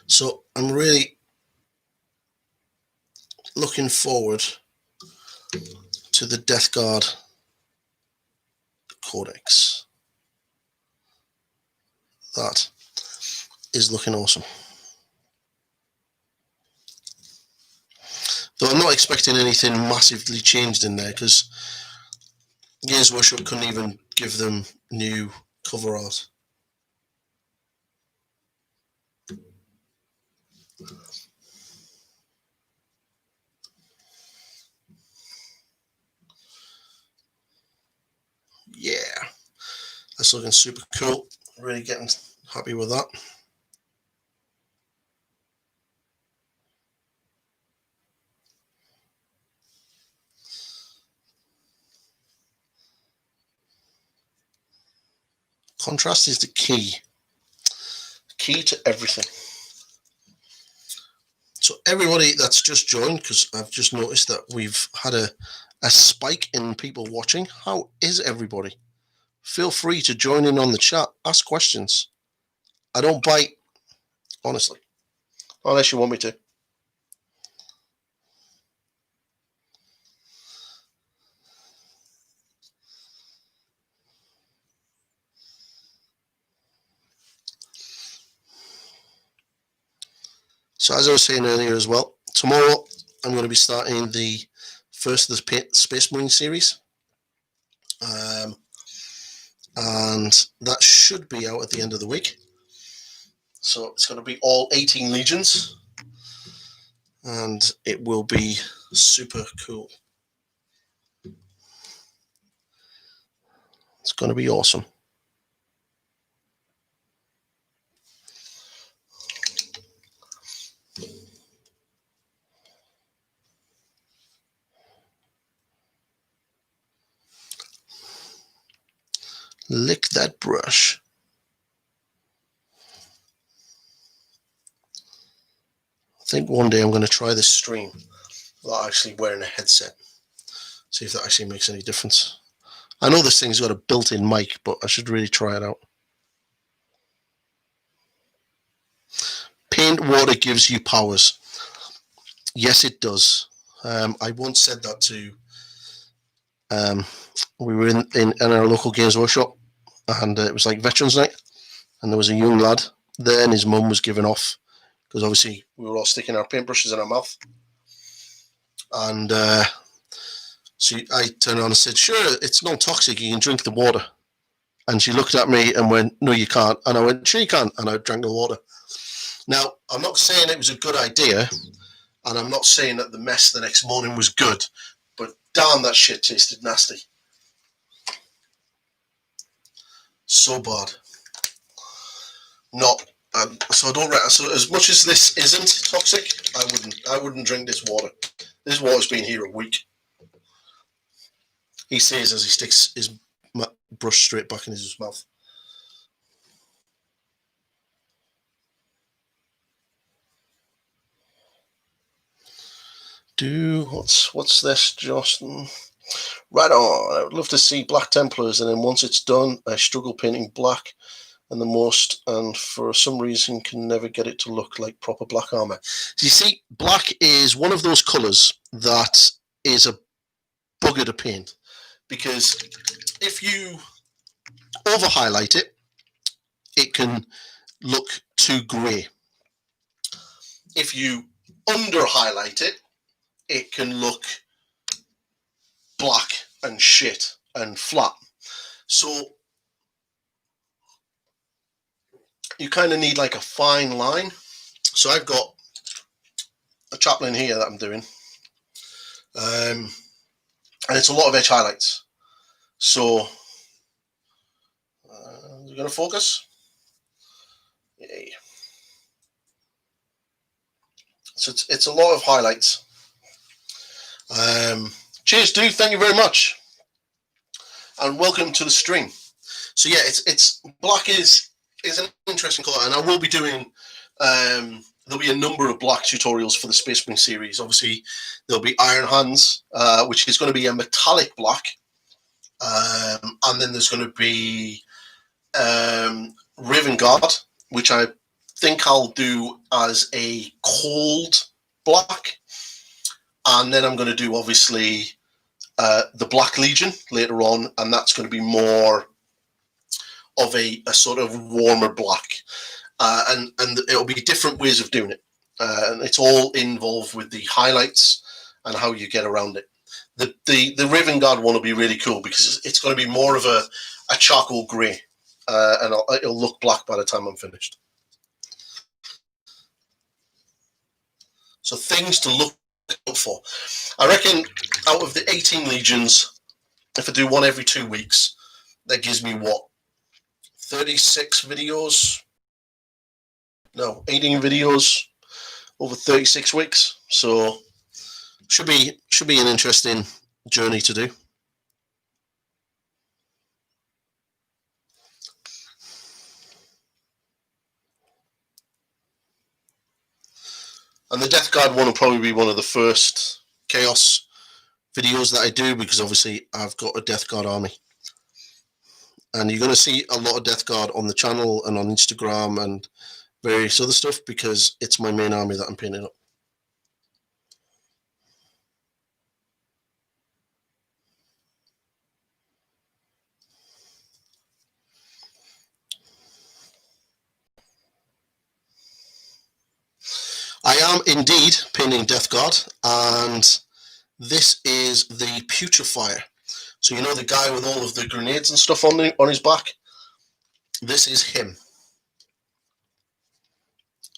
So I'm really looking forward to the Death Guard Codex. That is looking awesome. Though I'm not expecting anything massively changed in there because Games Workshop couldn't even give them new cover art. Yeah, that's looking super cool. Really getting happy with that. Contrast is the key to everything. So everybody that's just joined, because I've just noticed that we've had a spike in people watching. How is everybody? Feel free to join in on the chat, ask questions. I don't bite, honestly, unless you want me to. So as I was saying earlier as well, tomorrow I'm going to be starting the first of the Space Marine series. And that should be out at the end of the week. So it's going to be all 18 legions. And it will be super cool. It's going to be awesome. Lick that brush. I think one day I'm going to try this stream without actually wearing a headset. See if that actually makes any difference. I know this thing's got a built-in mic, but I should really try it out. Paint water gives you powers. Yes, it does. I once said that to... we were in our local Games Workshop, and it was like Veterans Night, and there was a young lad there, and his mum was giving off, because obviously we were all sticking our paintbrushes in our mouth. And so I turned around and said, "Sure, it's non-toxic, you can drink the water." And she looked at me and went, "No, you can't." And I went, "Sure you can." And I drank the water. Now, I'm not saying it was a good idea, and I'm not saying that the mess the next morning was good, but damn, that shit tasted nasty. So bad. Not. So I don't. So as much as this isn't toxic, I wouldn't drink this water. This water's been here a week. He says as he sticks his brush straight back in his mouth. What's this, Justin? Right on. I would love to see Black Templars, and then once it's done, I struggle painting black and the most, and for some reason can never get it to look like proper black armor. So you see, black is one of those colors that is a bugger to paint, because if you over highlight it, it can look too grey. If you under highlight it, it can look black and shit and flat. So you kind of need like a fine line. So I've got a chaplain here that I'm doing, and it's a lot of edge highlights. So is it going to focus? Yay. So it's a lot of highlights. Cheers, dude. Thank you very much, and welcome to the stream. So yeah, it's black is an interesting color, and I will be doing. There'll be a number of black tutorials for the Space Marine series. Obviously, there'll be Iron Hands, which is going to be a metallic black, and then there's going to be Raven Guard, which I think I'll do as a cold black, and then I'm going to do obviously the Black Legion later on, and that's going to be more of a sort of warmer black, and it'll be different ways of doing it, and it's all involved with the highlights and how you get around it. The Raven Guard one will be really cool because it's going to be more of a charcoal grey, and it'll look black by the time I'm finished. So things to look out for. I reckon out of the 18 legions, if I do one every 2 weeks, that gives me what? 36 videos? No, 18 videos over 36 weeks. So should be an interesting journey to do. And the Death Guard one will probably be one of the first Chaos videos that I do, because obviously I've got a Death Guard army. And you're going to see a lot of Death Guard on the channel and on Instagram and various other stuff, because it's my main army that I'm painting up. I am indeed painting Death Guard, and this is the Putrefier. So you know the guy with all of the grenades and stuff on his back? This is him.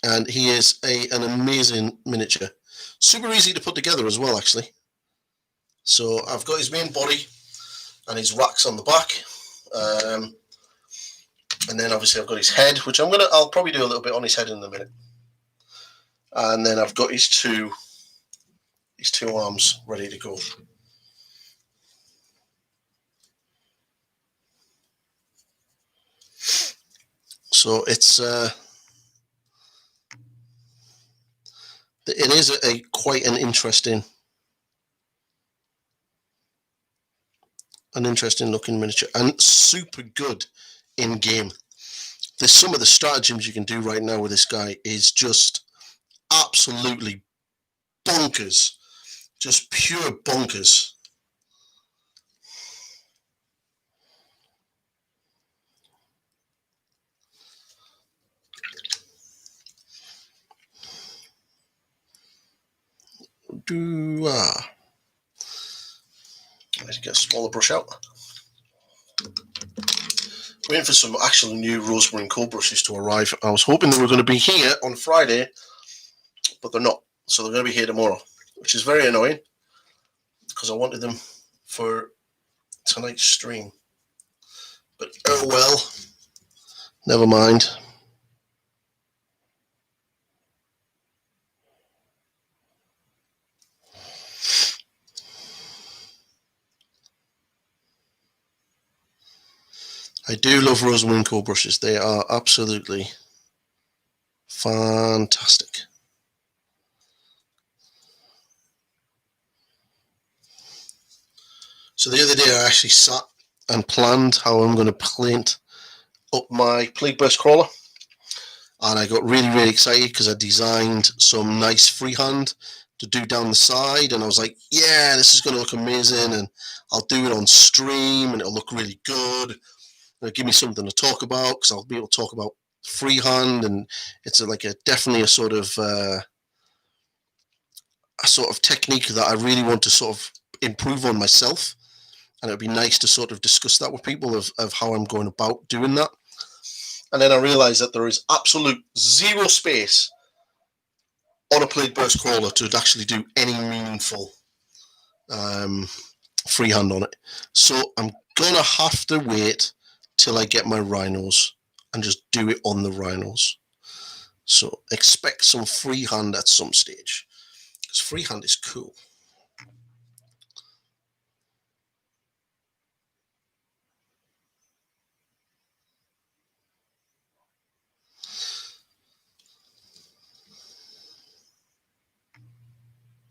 And he is an amazing miniature. Super easy to put together as well, actually. So I've got his main body and his racks on the back. And then obviously I've got his head, which I'll probably do a little bit on his head in a minute. And then I've got his two arms ready to go. So it is a quite an interesting looking miniature, and super good in game. There's some of the stratagems you can do right now with this guy is just absolutely bonkers, just pure bonkers. Let's get a smaller brush out. Waiting for some actual new Rosemary and Co brushes to arrive. I was hoping they were going to be here on Friday, but they're not. So they're going to be here tomorrow, which is very annoying because I wanted them for tonight's stream. But oh well, never mind. I do love Rosemary and Co brushes. They are absolutely fantastic. So the other day I actually sat and planned how I'm going to paint up my Plague Burst Crawler. And I got really, really excited because I designed some nice freehand to do down the side. And I was like, yeah, this is going to look amazing. And I'll do it on stream and it'll look really good. It'll give me something to talk about because I'll be able to talk about freehand. And it's definitely a sort of technique that I really want to sort of improve on myself. And it'd be nice to sort of discuss that with people of how I'm going about doing that. And then I realised that there is absolute zero space on a Plague Burst Crawler to actually do any meaningful freehand on it. So I'm going to have to wait till I get my rhinos and just do it on the rhinos. So expect some freehand at some stage, because freehand is cool.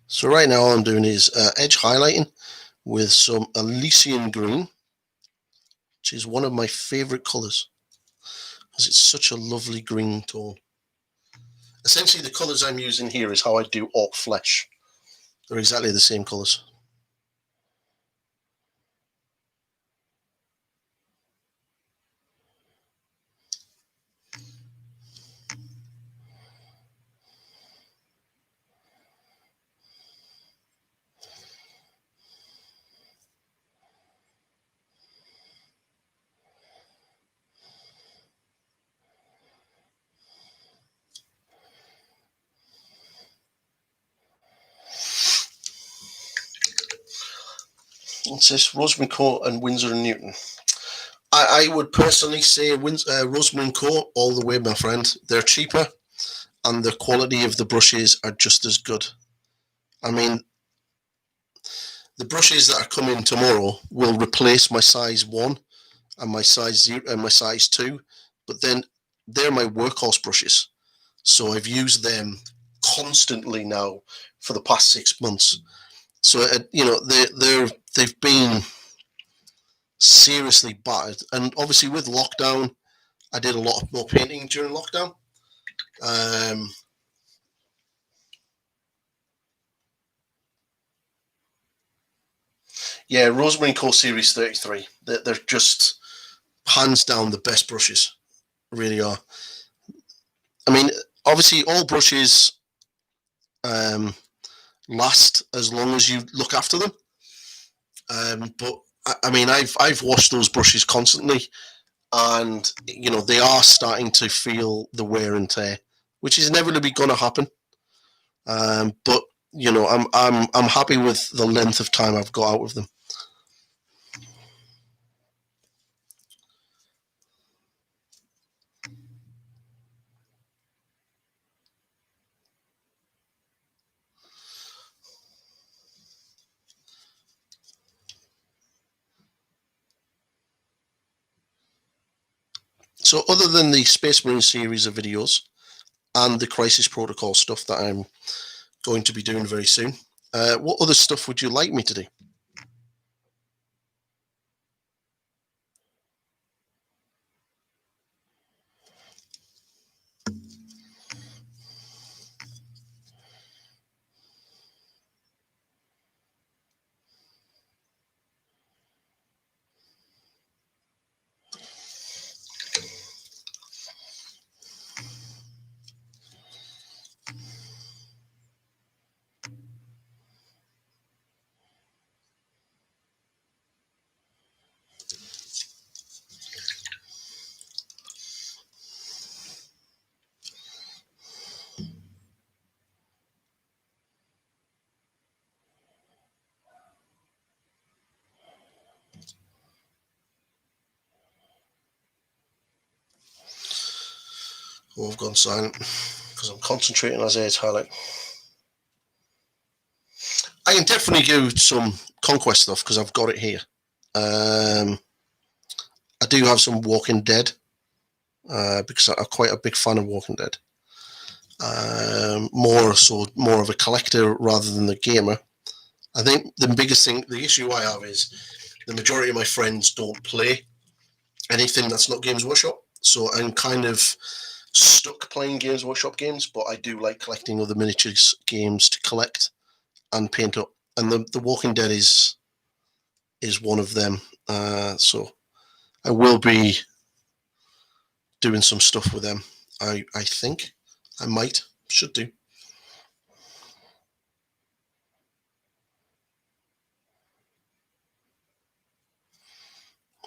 So right now all I'm doing is edge highlighting with some Elysian green, which is one of my favorite colors because it's such a lovely green tone. Essentially the colors I'm using here is how I do Orc Flesh. They're exactly the same colors. What's this? Rosemary Co and Winsor & Newton. I would personally say Rosemary & Co all the way, my friend. They're cheaper and the quality of the brushes are just as good. I mean, the brushes that are coming tomorrow will replace my size 1 and my size 0 and my size 2, but then they're my workhorse brushes. So I've used them constantly now for the past 6 months. So you know, they've been seriously battered, and obviously with lockdown, I did a lot more painting during lockdown. Yeah, Rosemary & Co Series 33. They're just hands down the best brushes, really are. I mean, obviously all brushes last as long as you look after them. But I mean, I've washed those brushes constantly, and you know they are starting to feel the wear and tear, which is inevitably going to happen. But you know, I'm happy with the length of time I've got out of them. So, other than the Space Marine series of videos and the Crisis Protocol stuff that I'm going to be doing very soon, what other stuff would you like me to do? Oh, I've gone silent because I'm concentrating as I highlight. I can definitely do some Conquest stuff because I've got it here. I do have some Walking Dead because I'm quite a big fan of Walking Dead. More of a collector rather than the gamer. I think the biggest thing, the issue I have is the majority of my friends don't play anything that's not Games Workshop. So I'm kind of stuck playing Games Workshop games, but I do like collecting other miniatures games to collect and paint up. And the Walking Dead is one of them. So I will be doing some stuff with them. I think I should do.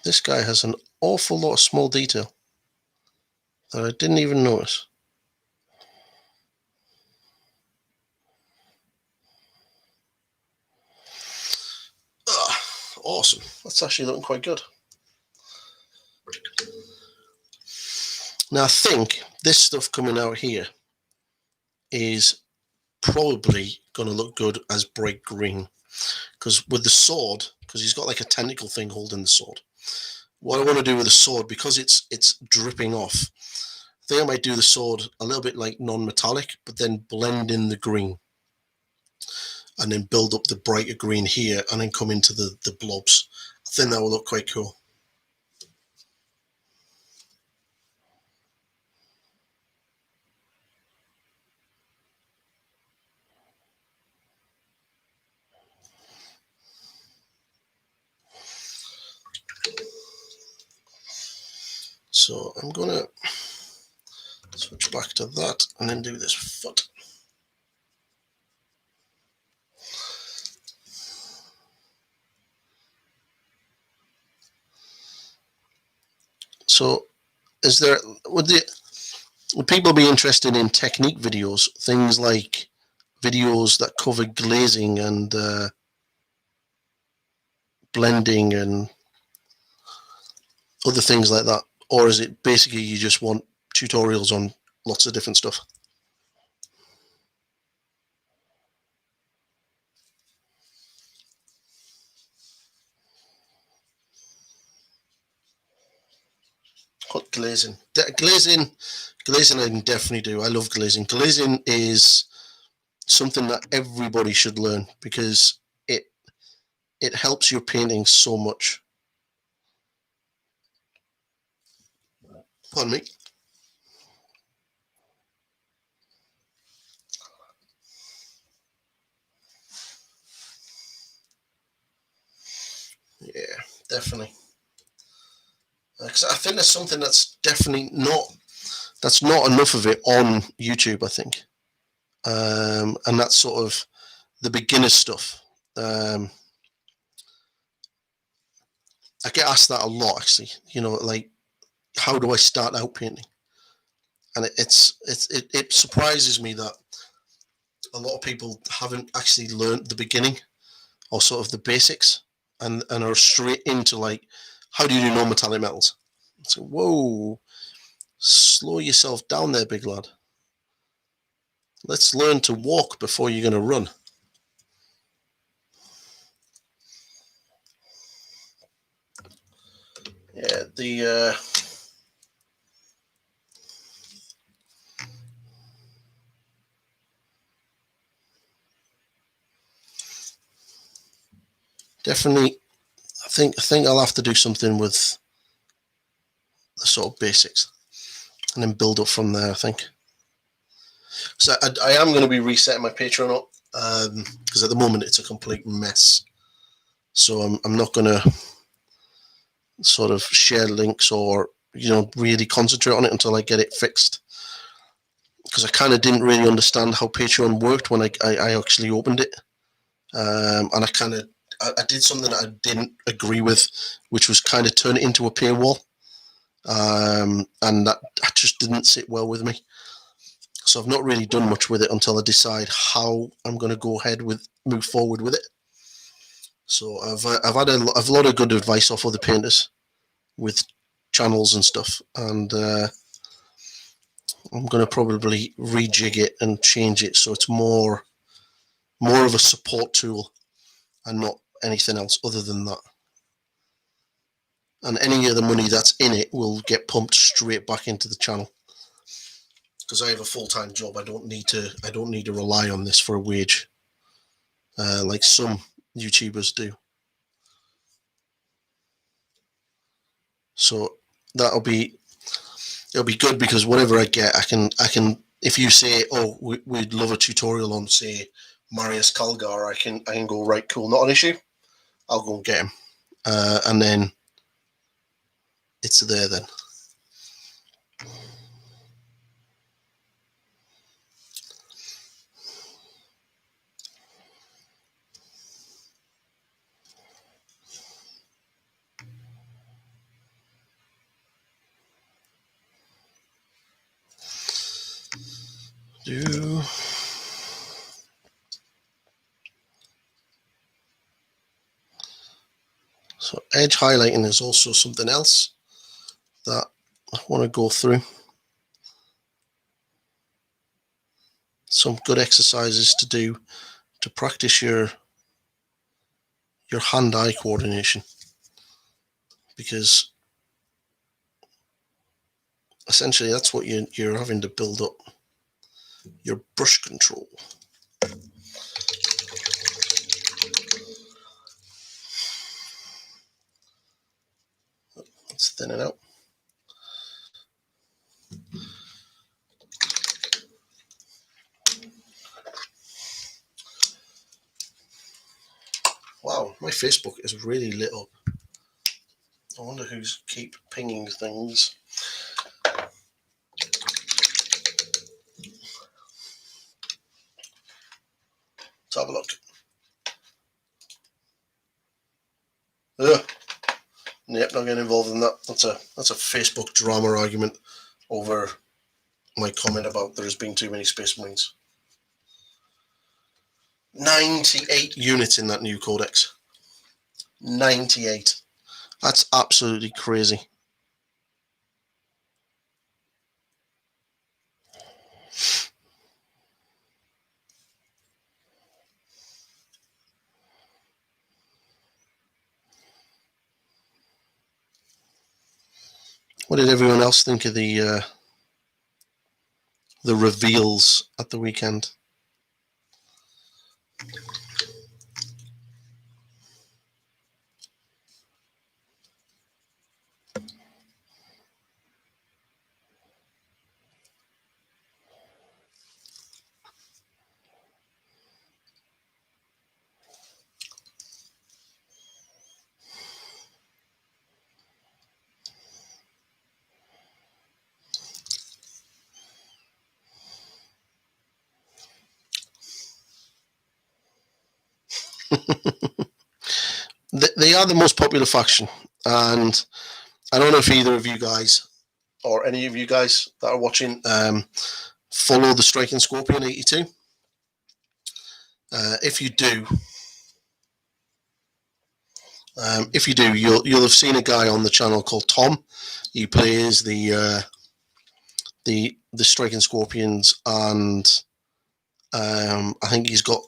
This guy has an awful lot of small detail that I didn't even notice. Awesome. That's actually looking quite good. Now I think this stuff coming out here is probably going to look good as bright green, because with the sword, because he's got like a tentacle thing holding the sword. What I want to do with the sword, because it's dripping off, I think I might do the sword a little bit like non-metallic, but then blend in the green, and then build up the brighter green here, and then come into the blobs. I think that will look quite cool. So I'm going to switch back to that and then do this foot. So would people be interested in technique videos, things like videos that cover glazing and blending and other things like that? Or is it basically you just want tutorials on lots of different stuff? What glazing? Glazing I can definitely do. I love glazing. Glazing is something that everybody should learn because it helps your painting so much. Pardon me. Yeah, definitely. Because I think there's something that's definitely that's not enough of it on YouTube, I think. And that's sort of the beginner stuff. I get asked that a lot, actually. You know, like, how do I start out painting? And it surprises me that a lot of people haven't actually learned the beginning or sort of the basics and are straight into like, how do you do non-metallic metals? So, whoa, slow yourself down there, big lad. Let's learn to walk before you're going to run. Yeah, definitely. I think I'll have to do something with the sort of basics, and then build up from there. I think. So I am going to be resetting my Patreon up because at the moment it's a complete mess. So I'm not going to sort of share links or really concentrate on it until I get it fixed. Because I kind of didn't really understand how Patreon worked when I actually opened it, and I did something that I didn't agree with, which was kind of turn it into a paywall, and that just didn't sit well with me. So I've not really done much with it until I decide how I'm going to go ahead move forward with it. So I've had a lot of good advice off other painters with channels and stuff, and I'm going to probably rejig it and change it so it's more of a support tool and not anything else other than that. And any of the money that's in it will get pumped straight back into the channel because I have a full-time job. I don't need to rely on this for a wage like some YouTubers do. So it'll be good because whatever I get, I can. If you say, oh, we'd love a tutorial on, say, Marius Kalgar, I can go, right, cool, not an issue. I'll go and get him, and then it's there then. So edge highlighting is also something else that I want to go through. Some good exercises to do to practice your hand-eye coordination, because essentially that's what you're having to build up, your brush control. Let's thin it out. Wow, my Facebook is really lit up. I wonder who's keep pinging things. Let's have a look. Ugh. Yep, not getting involved in that. That's a Facebook drama argument over my comment about there's been too many Space Marines. 98 units in that new codex. 98. That's absolutely crazy. What did everyone else think of the reveals at the weekend? They are the most popular faction, and I don't know if either of you guys or any of you guys that are watching follow the Striking Scorpion 82. If you do, you'll have seen a guy on the channel called Tom. He plays the Striking Scorpions, and I think he's got.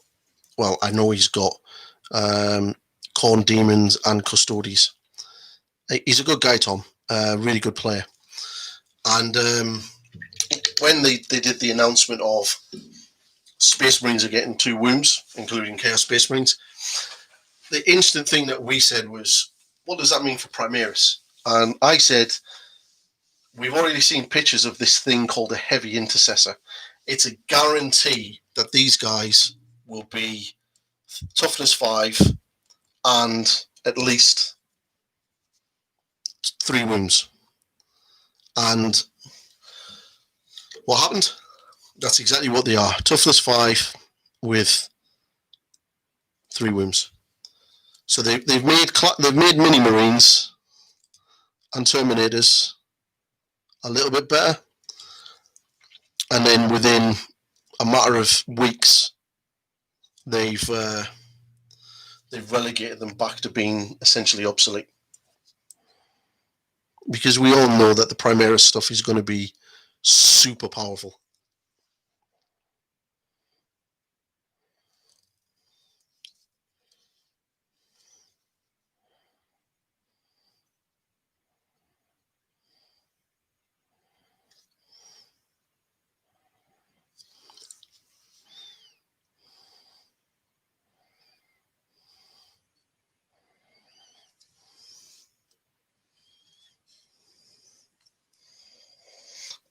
Well, I know he's got Corn Demons and Custodes. He's a good guy, Tom. Really good player. And when they did the announcement of Space Marines are getting 2 wombs, including Chaos Space Marines, the instant thing that we said was, what does that mean for Primaris? And I said, we've already seen pictures of this thing called a Heavy Intercessor. It's a guarantee that these guys will be toughness 5 and at least 3 wounds. And what happened? That's exactly what they are. Toughness 5 with 3 wounds. So they've made mini Marines and Terminators a little bit better, and then within a matter of weeks, they've relegated them back to being essentially obsolete. Because we all know that the Primaris stuff is going to be super powerful.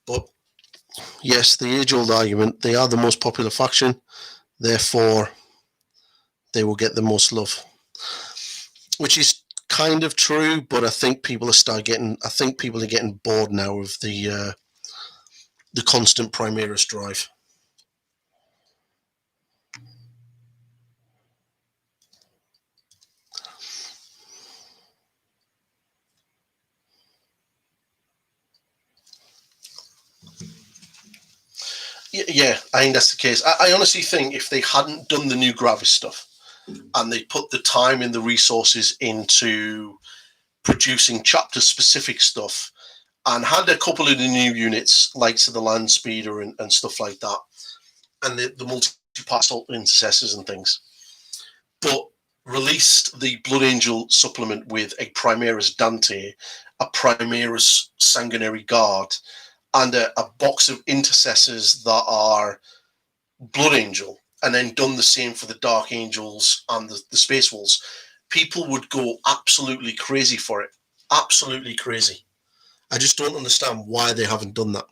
But yes, the age-old argument, they are the most popular faction, therefore they will get the most love. Which is kind of true, but I think people are getting bored now of the constant Primaris drive. Yeah, I think that's the case. I honestly think if they hadn't done the new Gravis stuff and they put the time and the resources into producing chapter-specific stuff and had a couple of the new units, like the Land Speeder and stuff like that, and the multi-part intercessors and things, but released the Blood Angel supplement with a Primaris Dante, a Primaris Sanguinary Guard, and a box of intercessors that are Blood Angel, and then done the same for the Dark Angels and the Space Wolves, people would go absolutely crazy for it. Absolutely crazy. I just don't understand why they haven't done that.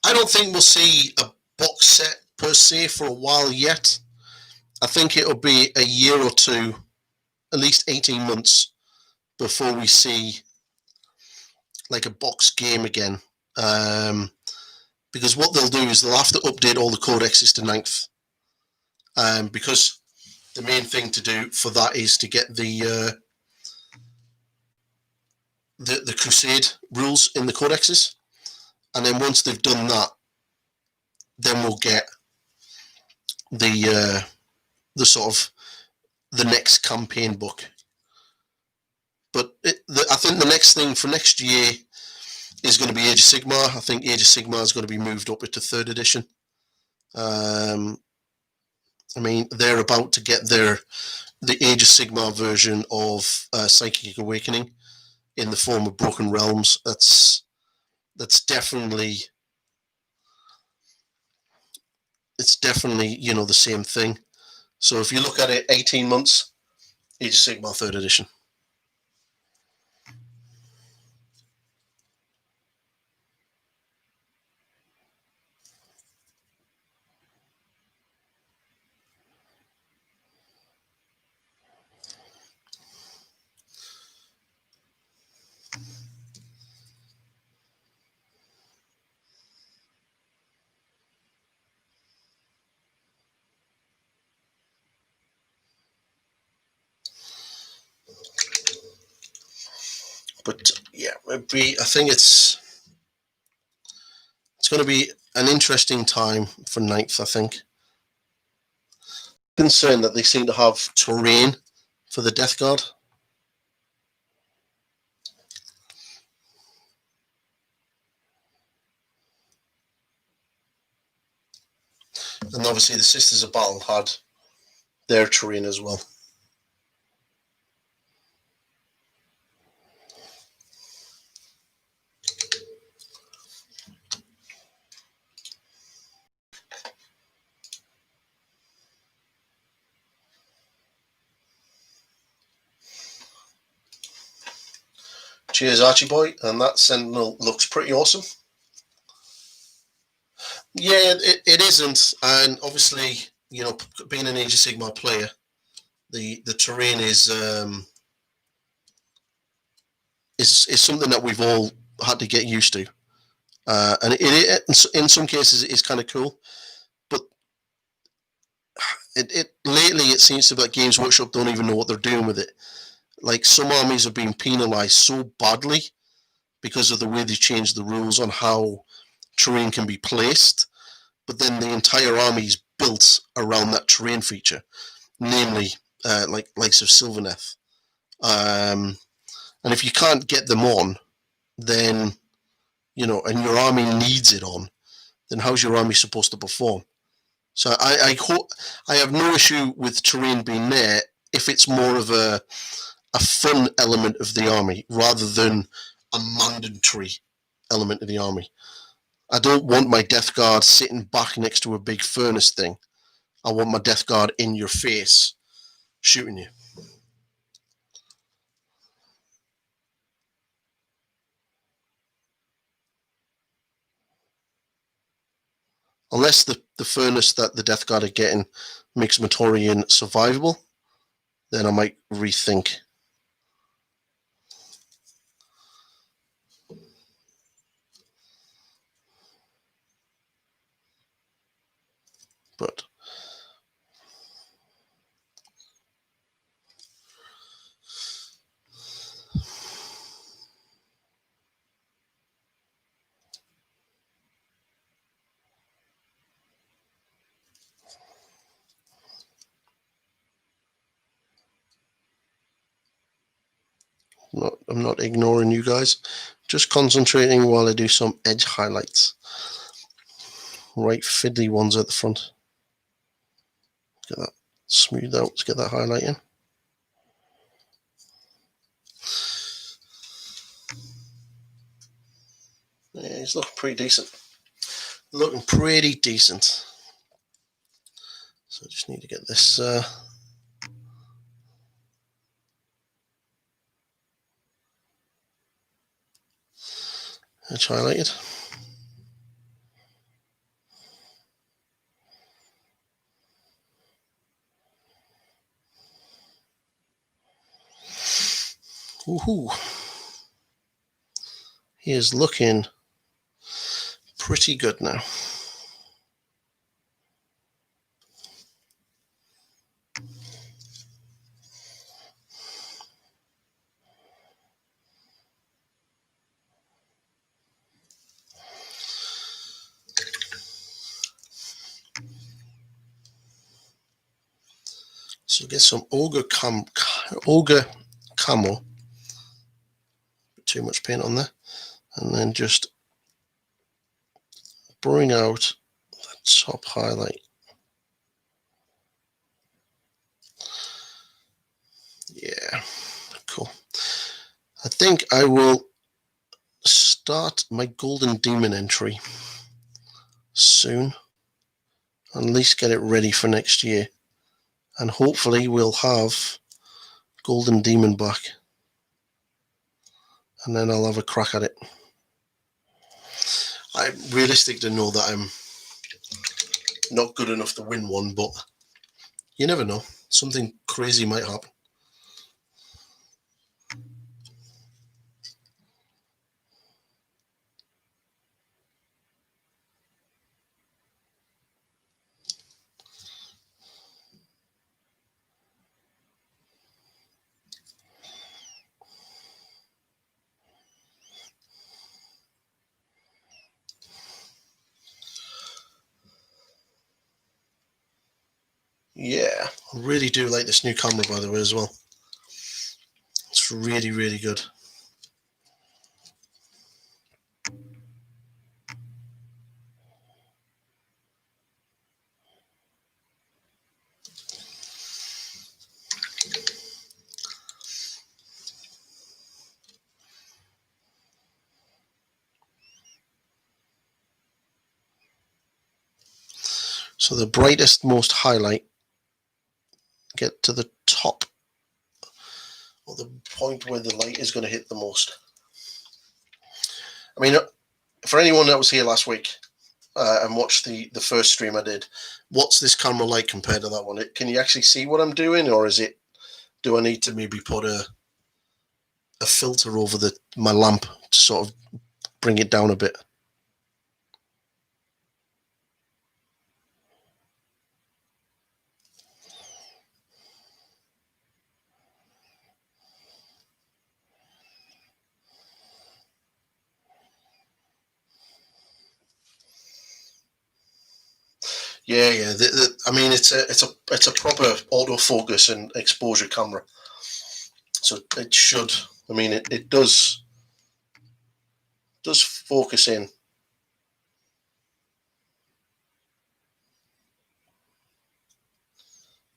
I don't think we'll see a box set per se for a while yet. I think it'll be a year or two, at least 18 months, before we see like a box game again. Because what they'll do is they'll have to update all the codexes to 9th. Because the main thing to do for that is to get the Crusade rules in the codexes. And then once they've done that, then we'll get the sort of the next campaign book. But I think the next thing for next year is going to be Age of Sigmar. I think Age of Sigmar is going to be moved up into 3rd edition. I mean, they're about to get the Age of Sigmar version of Psychic Awakening in the form of Broken Realms. That's definitely, it's definitely, you know, the same thing. So if you look at it, 18 months, Age of Sigmar 3rd edition. But yeah, I think it's going to be an interesting time for 9th, I think. Concerned that they seem to have terrain for the Death Guard. And obviously the Sisters of Battle had their terrain as well. Cheers, Archie boy, and that Sentinel looks pretty awesome. Yeah, it isn't, and obviously, you know, being an Age of Sigmar player, the terrain is something that we've all had to get used to, and it in some cases it is kind of cool, but it lately it seems to be like Games Workshop don't even know what they're doing with it. Like, some armies are being penalized so badly because of the way they changed the rules on how terrain can be placed, but then the entire army is built around that terrain feature, namely likes of Sylvaneth. And if you can't get them on, then, you know, and your army needs it on, then how's your army supposed to perform? So I have no issue with terrain being there if it's more of a fun element of the army rather than a mandatory element of the army. I don't want my Death Guard sitting back next to a big furnace thing. I want my Death Guard in your face, shooting you. Unless the furnace that the Death Guard are getting makes Mortarion survivable, then I might rethink. But I'm not ignoring you guys, just concentrating while I do some edge highlights. Right fiddly ones at the front. Get that smoothed out, let's get that highlight in. Yeah, he's looking pretty decent. Looking pretty decent. So I just need to get this edge highlighted. Woohoo! He is looking pretty good now. So get some Ogre Camo. Too much paint on there. And then just bring out the top highlight. Yeah, cool. I think I will start my Golden Demon entry soon. At least get it ready for next year. And hopefully we'll have Golden Demon back. And then I'll have a crack at it. I'm realistic to know that I'm not good enough to win one, but you never know. Something crazy might happen. Yeah, I really do like this new camera, by the way, as well. It's really, really good. So the brightest, most highlight, get to the top, or the point where the light is going to hit the most. I mean, for anyone that was here last week and watched the first stream I did, what's this camera like compared to that one? Can you actually see what I'm doing, or do I need to maybe put a filter over my lamp to sort of bring it down a bit? Yeah. I mean, it's a proper autofocus and exposure camera, so it should. I mean, it does focus in.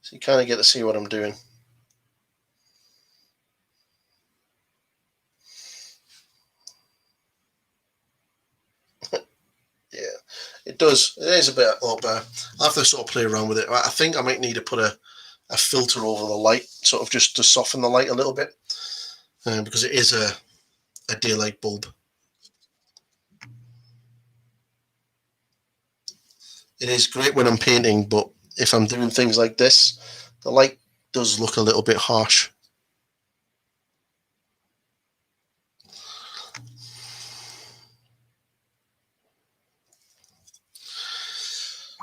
So you kind of get to see what I'm doing. Yeah, it does. It is a bit up there. I'll have to sort of play around with it. I think I might need to put a filter over the light, sort of just to soften the light a little bit, because it is a daylight bulb. It is great when I'm painting, but if I'm doing things like this, the light does look a little bit harsh.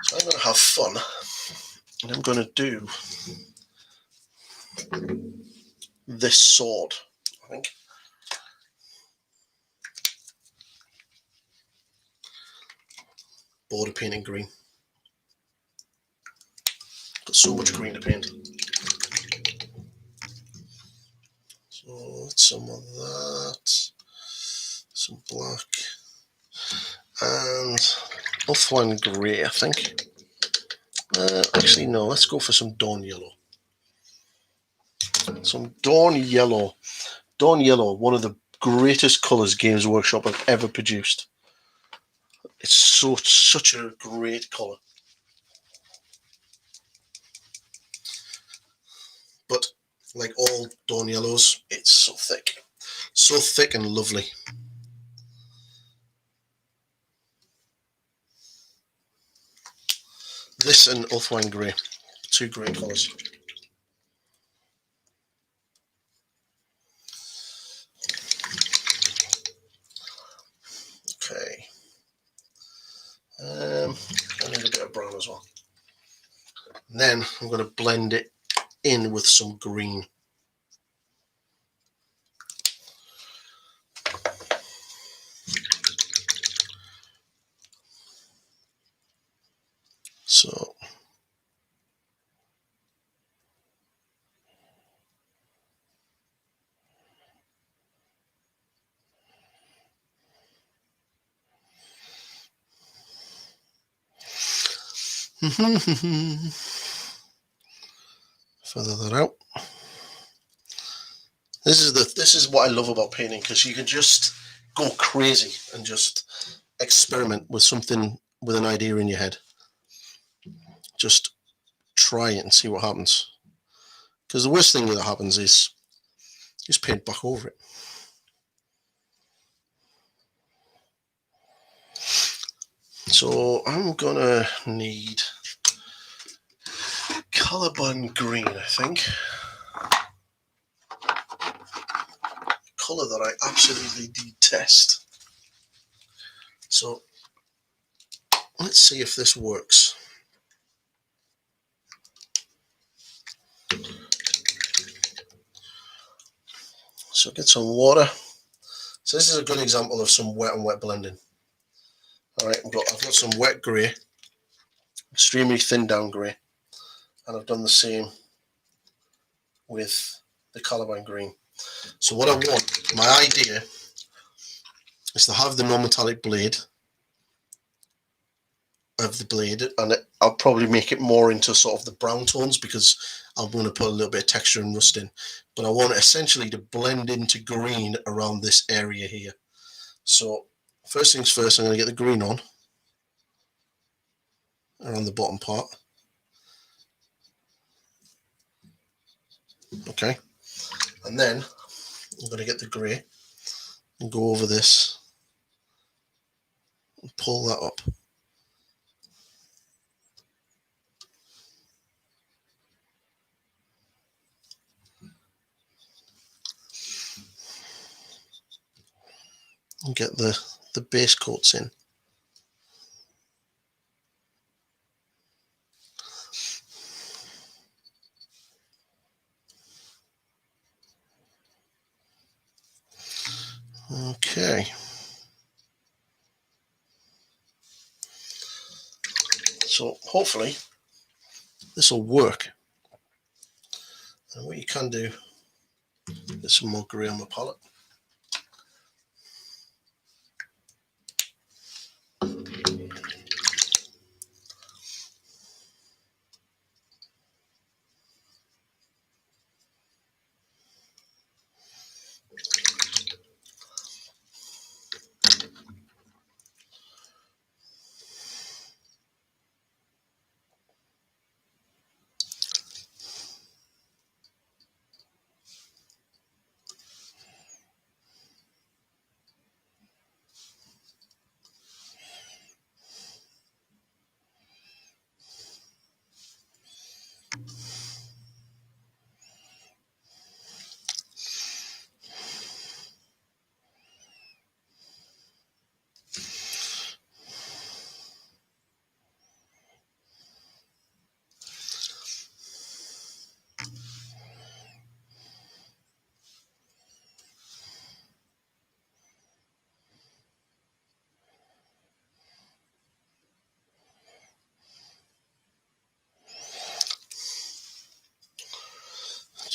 So I'm going to have fun, and I'm going to do this sword, I think. Border painting green. Got so much green to paint. So let's some of that, some black, and Ulthuan grey, I think. Actually, no, let's go for some Dawn Yellow. Some Dawn Yellow. Dawn Yellow, one of the greatest colours Games Workshop have ever produced. It's such a great colour. But like all Dawn Yellows, it's so thick. So thick and lovely. This and Ulthuan Grey, two great colours. Okay. I need a bit of brown as well. And then I'm going to blend it in with some green. So Feather that out. This is what I love about painting, because you can just go crazy and just experiment with something, with an idea in your head. Just try it and see what happens. Because the worst thing that happens is just paint back over it. So I'm gonna need Caliban green, I think. Colour that I absolutely detest. So let's see if this works. So get some water. So this is a good example of some wet and wet blending. All right, I've got some wet grey, extremely thin down grey, and I've done the same with the Caliban green. So what I want, my idea, is to have the non-metallic blade of the blade, and I'll probably make it more into sort of the brown tones, because I'm going to put a little bit of texture and rust in. But I want it essentially to blend into green around this area here. So first things first, I'm going to get the green on around the bottom part. Okay, and then I'm going to get the grey and go over this and pull that up. And get the base coats in. Okay. So hopefully this will work. And what you can do, get some more grey on my palette.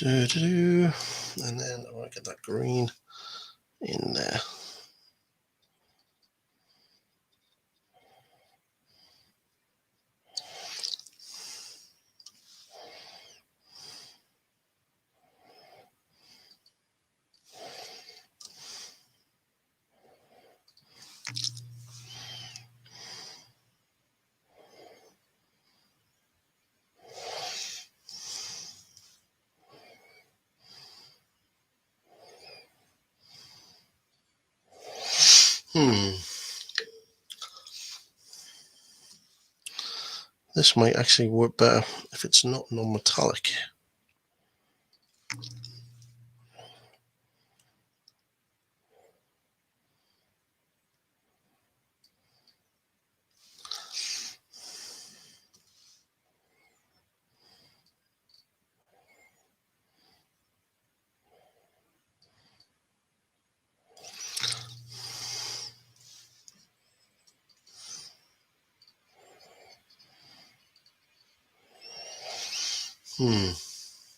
And then I want to get that green in there. This might actually work better if it's not non-metallic.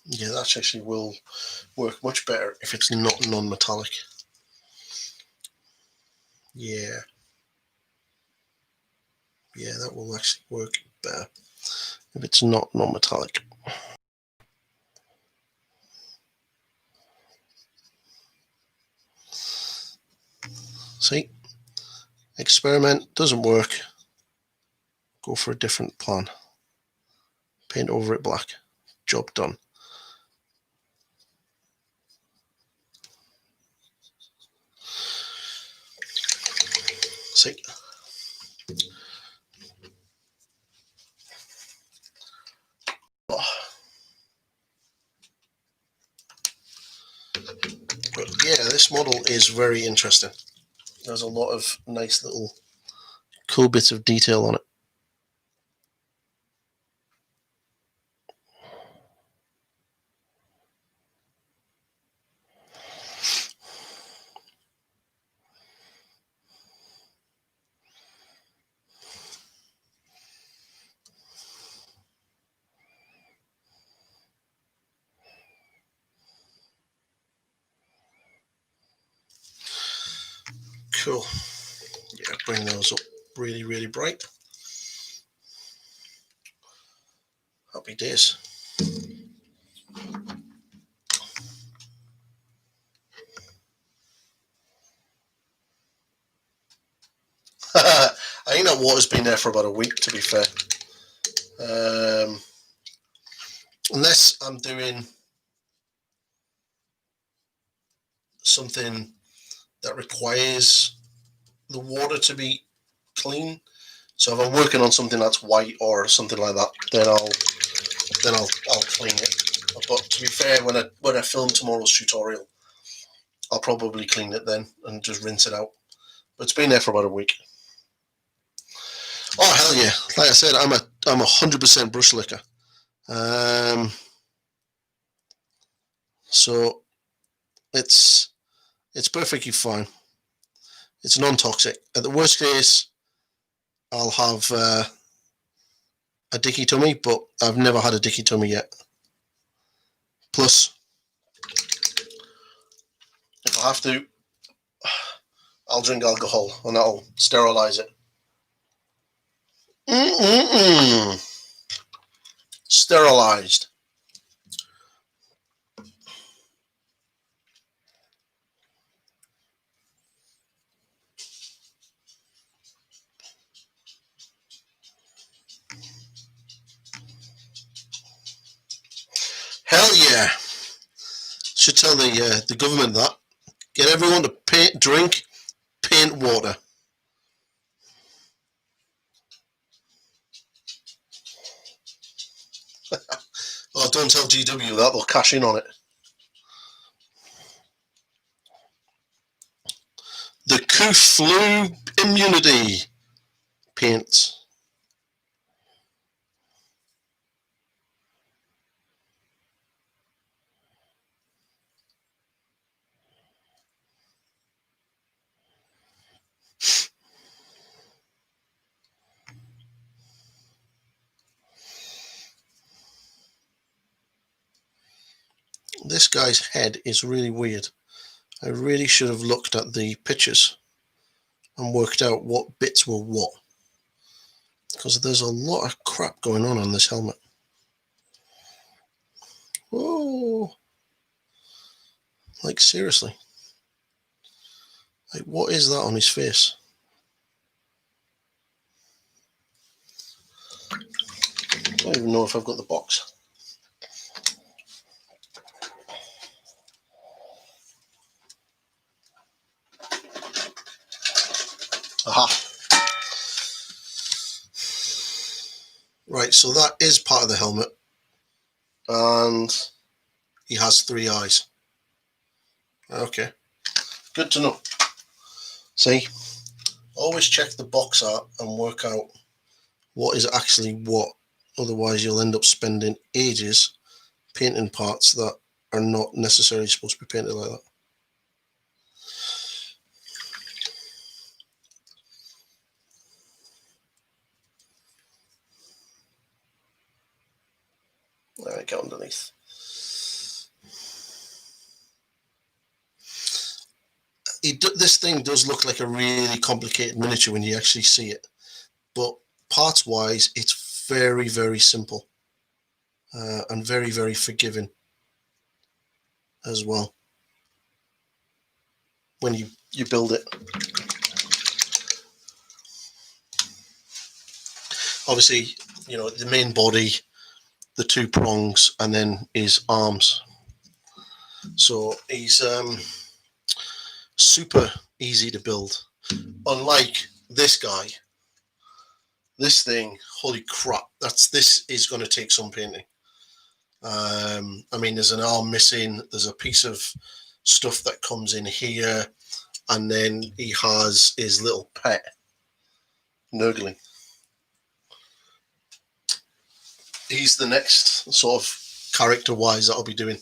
Yeah, that actually will work much better if it's not non-metallic. Yeah, that will actually work better. if it's not non-metallic. See? Experiment, doesn't work. Go for a different plan. Paint over it black. Job done. See? Oh. But yeah, this model is very interesting. There's a lot of nice little cool bits of detail on it. Cool. Yeah, bring those up really, really bright. Happy days. I think that water's been there for about a week, to be fair. Unless I'm doing something that requires the water to be clean. So if I'm working on something that's white or something like that, then I'll clean it. But to be fair, when I film tomorrow's tutorial, I'll probably clean it then and just rinse it out. But it's been there for about a week. Oh hell yeah! Like I said, I'm 100% brush licker. So it's perfectly fine. It's non-toxic. At the worst case, I'll have a dicky tummy, but I've never had a dicky tummy yet. Plus, if I have to, I'll drink alcohol and that'll sterilize it. Sterilized. Hell yeah! Should tell the government that. Get everyone to drink paint water. Oh, don't tell GW that, they'll cash in on it. The Kuflu Immunity paint. This guy's head is really weird. I really should have looked at the pictures and worked out what bits were what, because there's a lot of crap going on this helmet. Oh, like seriously, like what is that on his face? I don't even know if I've got the box. Aha. Right, so that is part of the helmet. And he has 3 eyes. Okay. Good to know. See? Always check the box art and work out what is actually what. Otherwise you'll end up spending ages painting parts that are not necessarily supposed to be painted like that. There we go, underneath. This thing does look like a really complicated miniature when you actually see it, but parts wise it's very, very simple and very, very forgiving as well when you build it. Obviously, you know, the main body, the two prongs, and then his arms. So he's super easy to build. Unlike this guy, this thing, holy crap, this is going to take some painting. I mean, there's an arm missing, there's a piece of stuff that comes in here, and then he has his little pet, Nurgling. He's the next sort of character-wise that I'll be doing.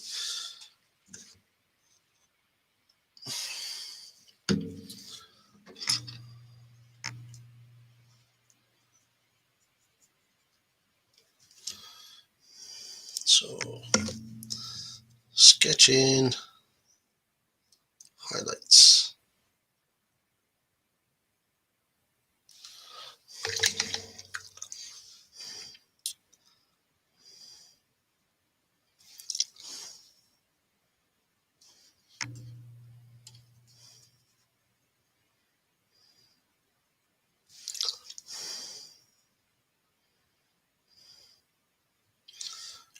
So, sketching, highlights.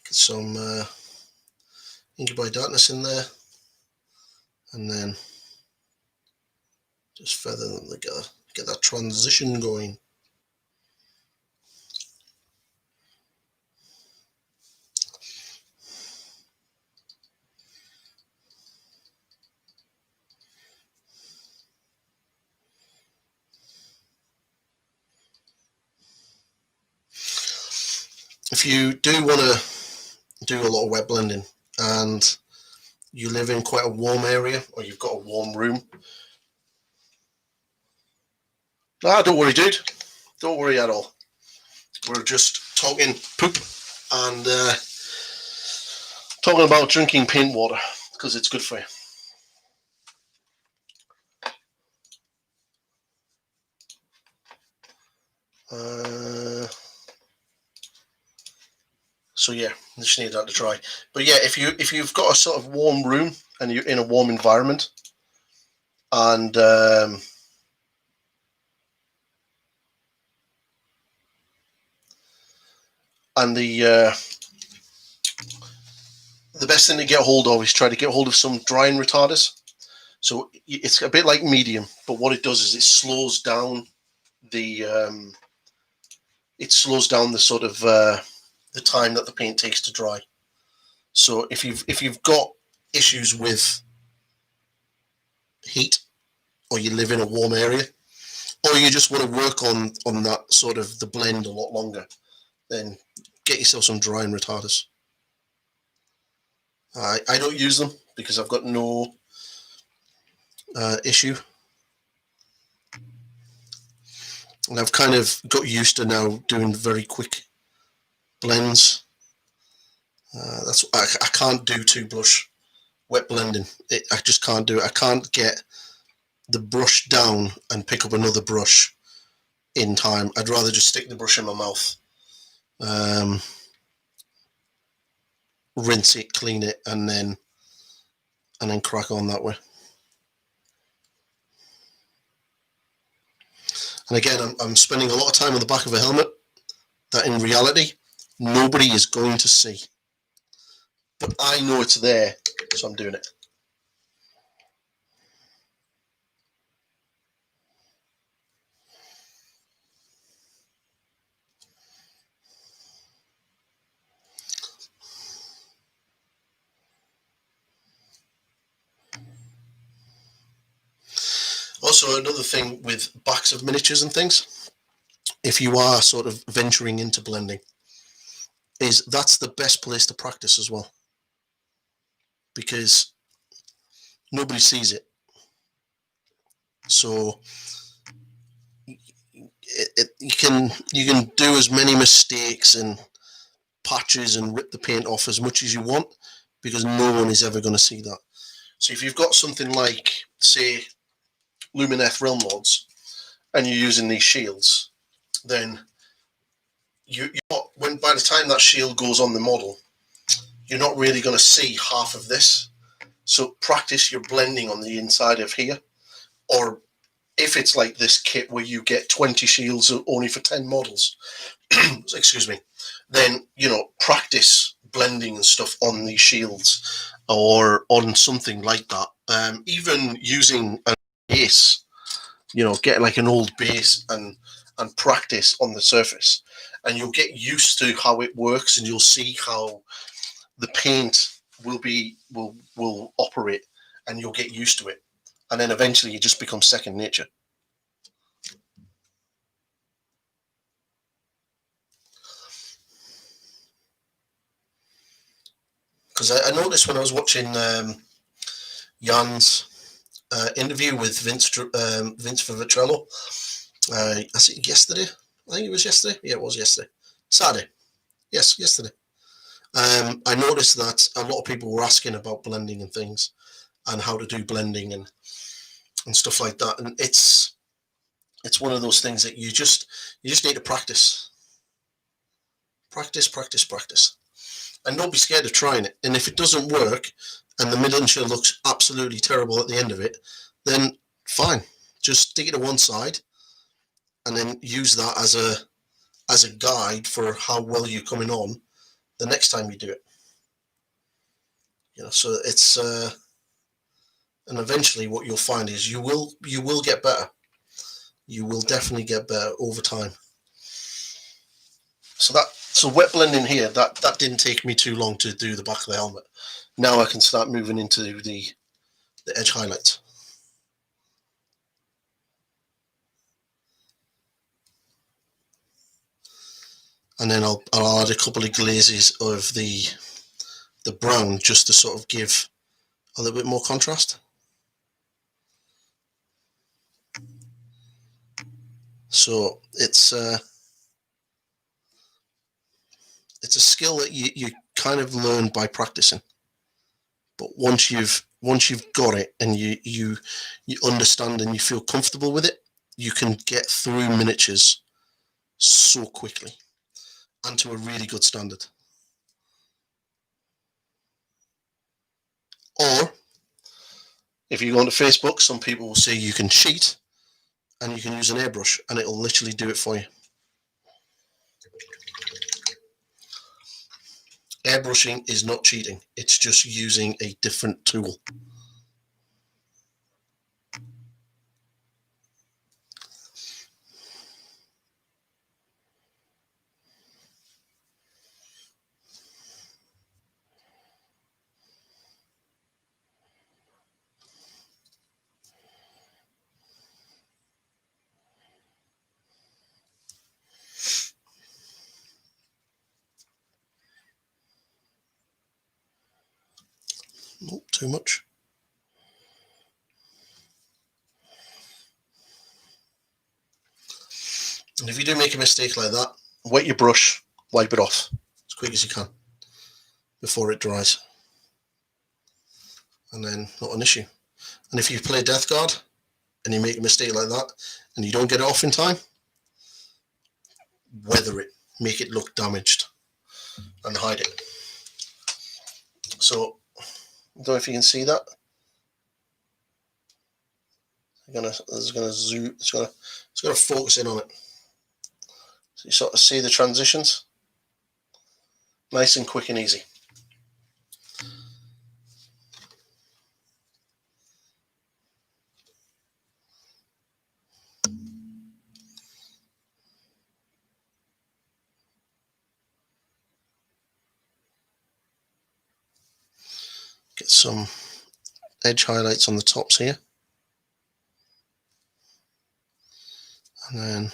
Get some Inky by Darkness in there, and then just feather them together, get that transition going. If you do want to do a lot of wet blending and you live in quite a warm area, or you've got a warm room, don't worry, dude. Don't worry at all. We're just talking poop and talking about drinking paint water because it's good for you. So yeah, just need that to dry. But yeah, if you've got a sort of warm room and you're in a warm environment, and the best thing to get hold of is try to get hold of some drying retarders. So it's a bit like medium, but what it does is it slows down the sort of the time that the paint takes to dry. So if you've got issues with heat, or you live in a warm area, or you just want to work on that sort of the blend a lot longer, then get yourself some drying retarders. I don't use them because I've got no issue, and I've kind of got used to now doing very quick blends. That's I can't do two brush wet blending. I just can't do it. I can't get the brush down and pick up another brush in time. I'd rather just stick the brush in my mouth, rinse it, clean it, and then crack on that way. And again, I'm spending a lot of time on the back of a helmet that in reality nobody is going to see, but I know it's there, so I'm doing it. Also, another thing with backs of miniatures and things, if you are sort of venturing into blending, is that's the best place to practice as well, because nobody sees it. So you can do as many mistakes and patches and rip the paint off as much as you want, because no one is ever going to see that. So if you've got something like, say, Lumineth Realm Lords, and you're using these shields, then when by the time that shield goes on the model, you're not really going to see half of this. So practice your blending on the inside of here, or if it's like this kit where you get 20 shields only for 10 models, excuse me, then, practice blending and stuff on these shields or on something like that. Even using a base, get like an old base and practice on the surface, and you'll get used to how it works, and you'll see how the paint will operate, and you'll get used to it, and then eventually it just becomes second nature. Because I noticed when I was watching Jan's interview with Vince Vitrello, I think yesterday. I think it was yesterday. Yeah, it was yesterday. Saturday. Yes, yesterday. I noticed that a lot of people were asking about blending and things, and how to do blending and stuff like that. And it's one of those things that you just need to practice. Practice. And don't be scared of trying it. And if it doesn't work and the miniature looks absolutely terrible at the end of it, then fine. Just stick it to one side and then use that as a guide for how well you're coming on the next time you do it. So it's and eventually what you'll find is you will get better. You will definitely get better over time. So wet blending here, that didn't take me too long to do the back of the helmet. Now I can start moving into the edge highlights. And then I'll add a couple of glazes of the brown just to sort of give a little bit more contrast. So it's a skill that you kind of learn by practicing. But once you've got it and you understand and you feel comfortable with it, you can get through miniatures so quickly and to a really good standard. Or if you go onto Facebook, some people will say you can cheat and you can use an airbrush and it'll literally do it for you. Airbrushing is not cheating. It's just using a different tool. Not too much. And if you do make a mistake like that, wet your brush, wipe it off as quick as you can before it dries. And then not an issue. And if you play Death Guard and you make a mistake like that and you don't get it off in time, weather it, make it look damaged and hide it. So I don't know if you can see that. It's gonna focus in on it. So you sort of see the transitions. Nice and quick and easy. Get some edge highlights on the tops here. And then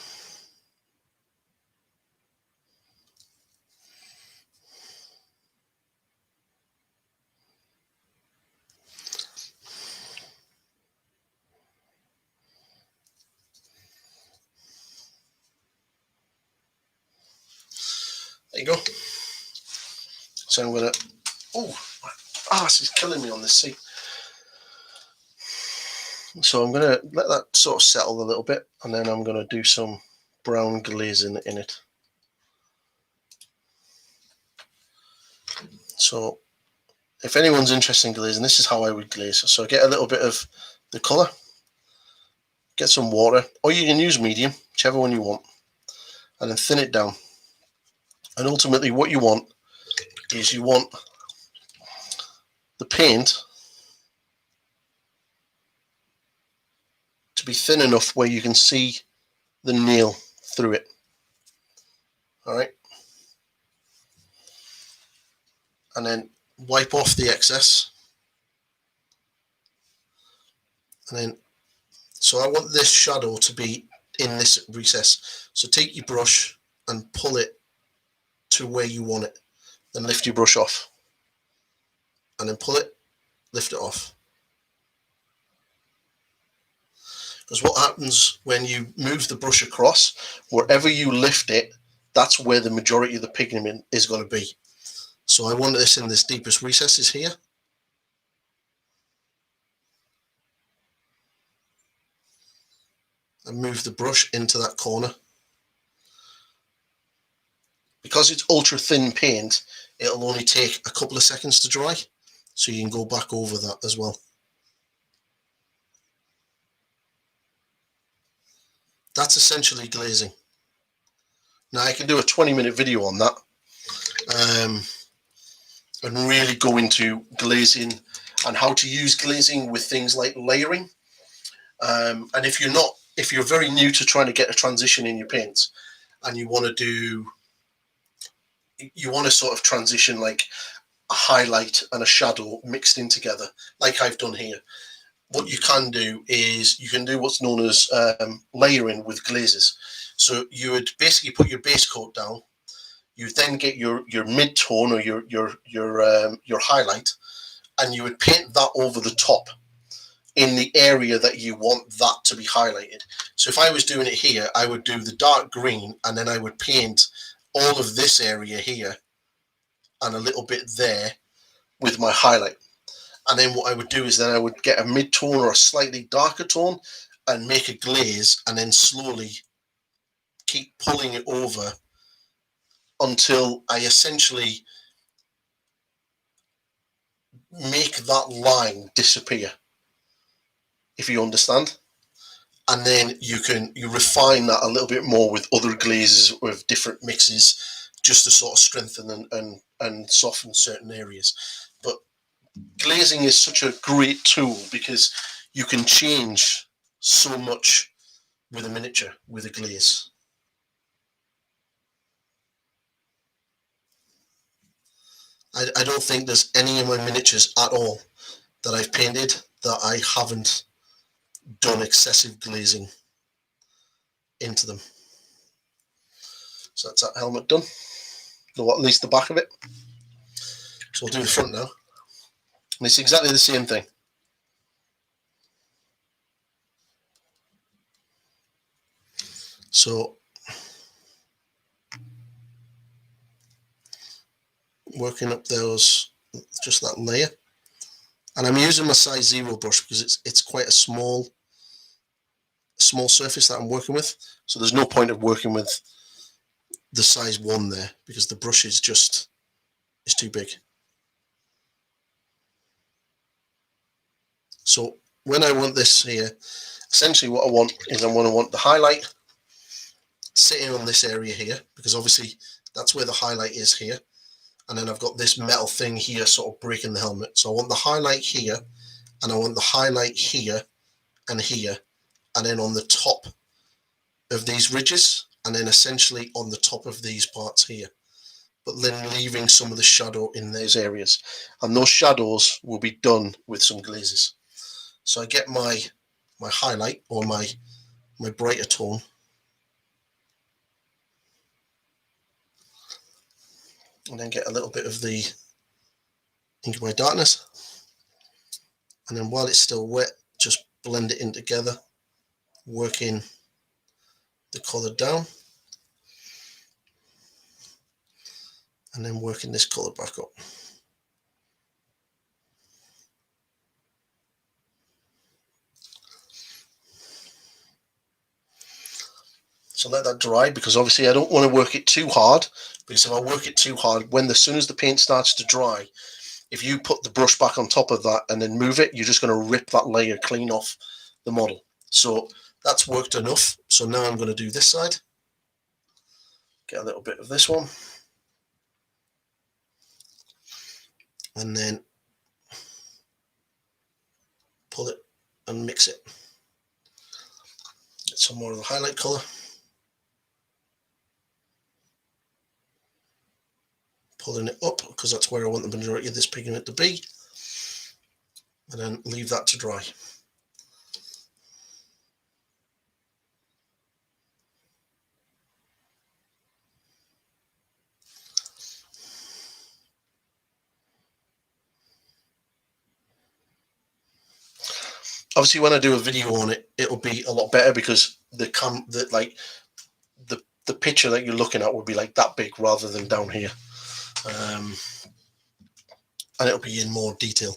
there you go. So I'm gonna, my ass is killing me on this seat. So I'm gonna let that sort of settle a little bit, and then I'm gonna do some brown glazing in it. So if anyone's interested in glazing, this is how I would glaze. So get a little bit of the colour, get some water, or you can use medium, whichever one you want, and then thin it down. And ultimately what you want is you want the paint to be thin enough where you can see the nail through it. All right. And then wipe off the excess. And then, so I want this shadow to be in this recess. So take your brush and pull it to where you want it. Then lift your brush off. And then pull it, lift it off. Because what happens when you move the brush across, wherever you lift it, that's where the majority of the pigment is going to be. So I want this in this deepest recesses here. And move the brush into that corner. Because it's ultra thin paint, it'll only take a couple of seconds to dry. So you can go back over that as well. That's essentially glazing. Now I can do a 20-minute video on that and really go into glazing and how to use glazing with things like layering. And if you're very new to trying to get a transition in your paints and you want to sort of transition like a highlight and a shadow mixed in together, like I've done here, what you can do is you can do what's known as layering with glazes. So you would basically put your base coat down. You then get your mid-tone or your highlight, and you would paint that over the top in the area that you want that to be highlighted. So if I was doing it here, I would do the dark green, and then I would paint all of this area here and a little bit there with my highlight. And then what I would do is then I would get a mid-tone or a slightly darker tone and make a glaze, and then slowly keep pulling it over until I essentially make that line disappear, if you understand. And then you refine that a little bit more with other glazes, with different mixes, just to sort of strengthen and soften certain areas. But glazing is such a great tool because you can change so much with a miniature, with a glaze. I don't think there's any of my miniatures at all that I've painted that I haven't done excessive glazing into them. So that's that helmet done, or at least the back of it. So we'll do the front now. And it's exactly the same thing. So working up those, just that layer. And I'm using my size 0 brush because it's quite a small surface that I'm working with. So there's no point of working with the size 1 there because the brush is too big. So when I want this here, essentially what I want is I want the highlight sitting on this area here, because obviously that's where the highlight is here. And then I've got this metal thing here sort of breaking the helmet. So I want the highlight here, and I want the highlight here and here, and then on the top of these ridges, and then essentially on the top of these parts here, but then leaving some of the shadow in those areas. And those shadows will be done with some glazes. So I get my highlight, or my brighter tone, and then get a little bit of the Ink by Darkness, and then while it's still wet, just blend it in together, working the colour down, and then working this colour back up. So let that dry, because obviously I don't want to work it too hard, because if I work it too hard, as soon as the paint starts to dry, if you put the brush back on top of that and then move it, you're just going to rip that layer clean off the model. So that's worked enough. So now I'm going to do this side. Get a little bit of this one. And then pull it and mix it. Get some more of the highlight colour. Pulling it up because that's where I want the majority of this pigment to be. And then leave that to dry. Obviously, when I do a video on it, it'll be a lot better because the picture that you're looking at will be like that big rather than down here, and it'll be in more detail.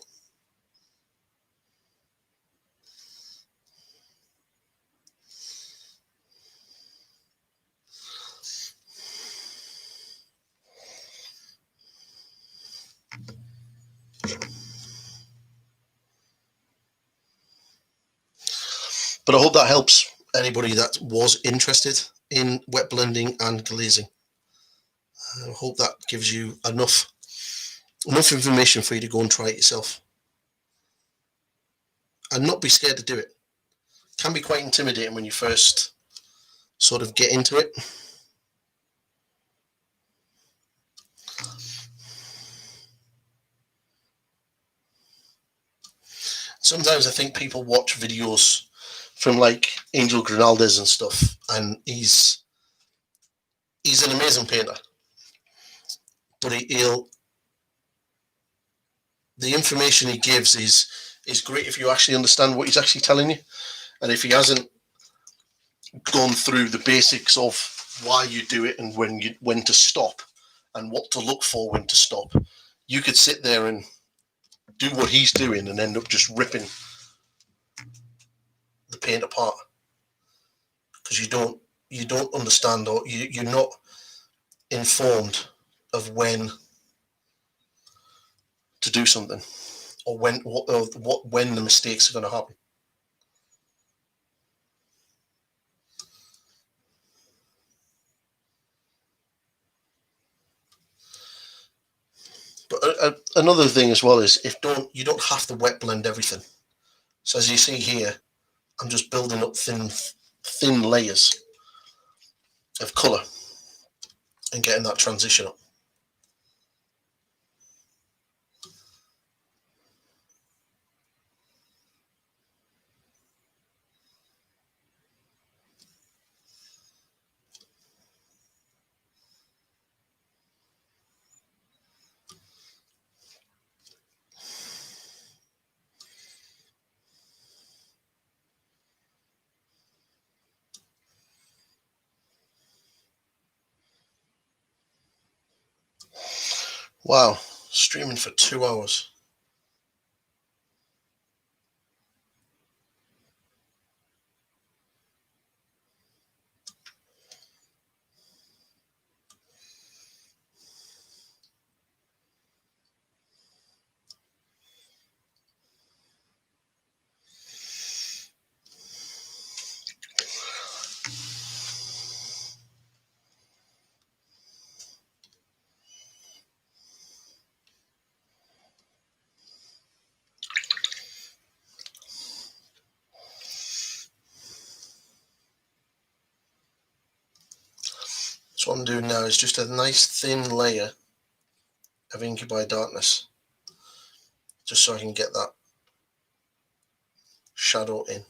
But I hope that helps anybody that was interested in wet blending and glazing. I hope that gives you enough information for you to go and try it yourself. And not be scared to do it. It can be quite intimidating when you first sort of get into it. Sometimes I think people watch videos from like Angel Grinaldes and stuff, and he's an amazing painter, but the information he gives is great if you actually understand what he's actually telling you, and if he hasn't gone through the basics of why you do it and when to stop and what to look for when to stop, you could sit there and do what he's doing and end up just ripping the paint apart because you don't understand, or you're not informed of when to do something, or when the mistakes are going to happen. But another thing as well is you don't have to wet blend everything. So as you see here, I'm just building up thin layers of colour and getting that transition up. Wow, streaming for 2 hours. So what I'm doing now is just a nice thin layer of Inky by Darkness, just so I can get that shadow in.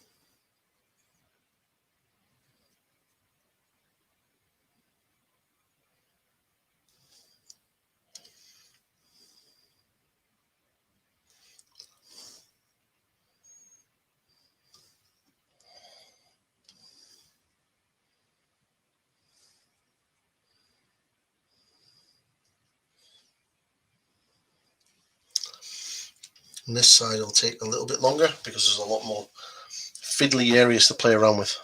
And this side will take a little bit longer because there's a lot more fiddly areas to play around with.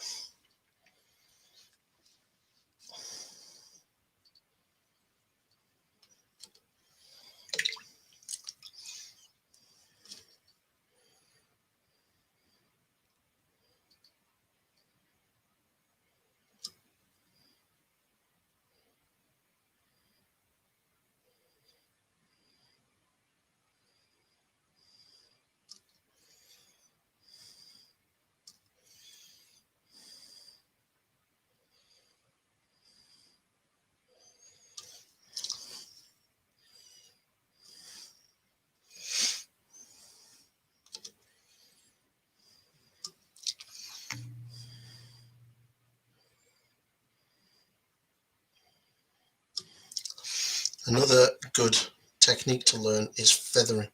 Another good technique to learn is feathering.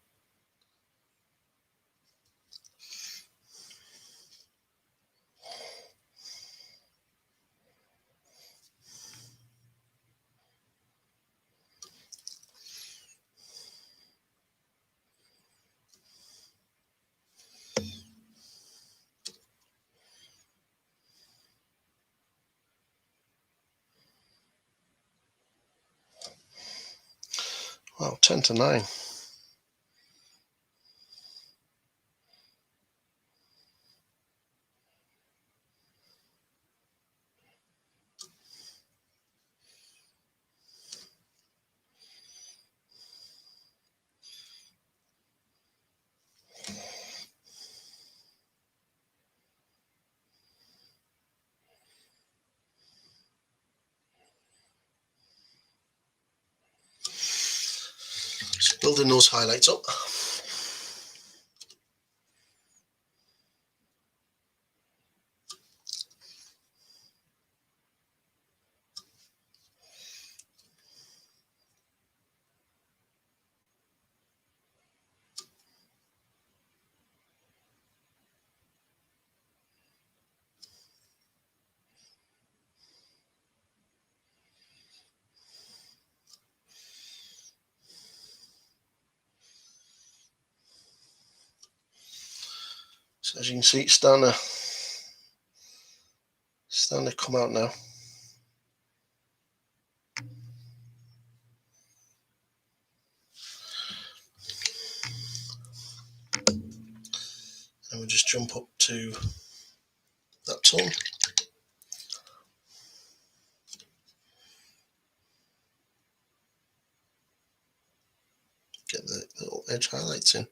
Wow, 10 to 9. Just building those highlights up. So as you can see, it's starting to come out now. And we'll just jump up to that tone. Get the little edge highlights in.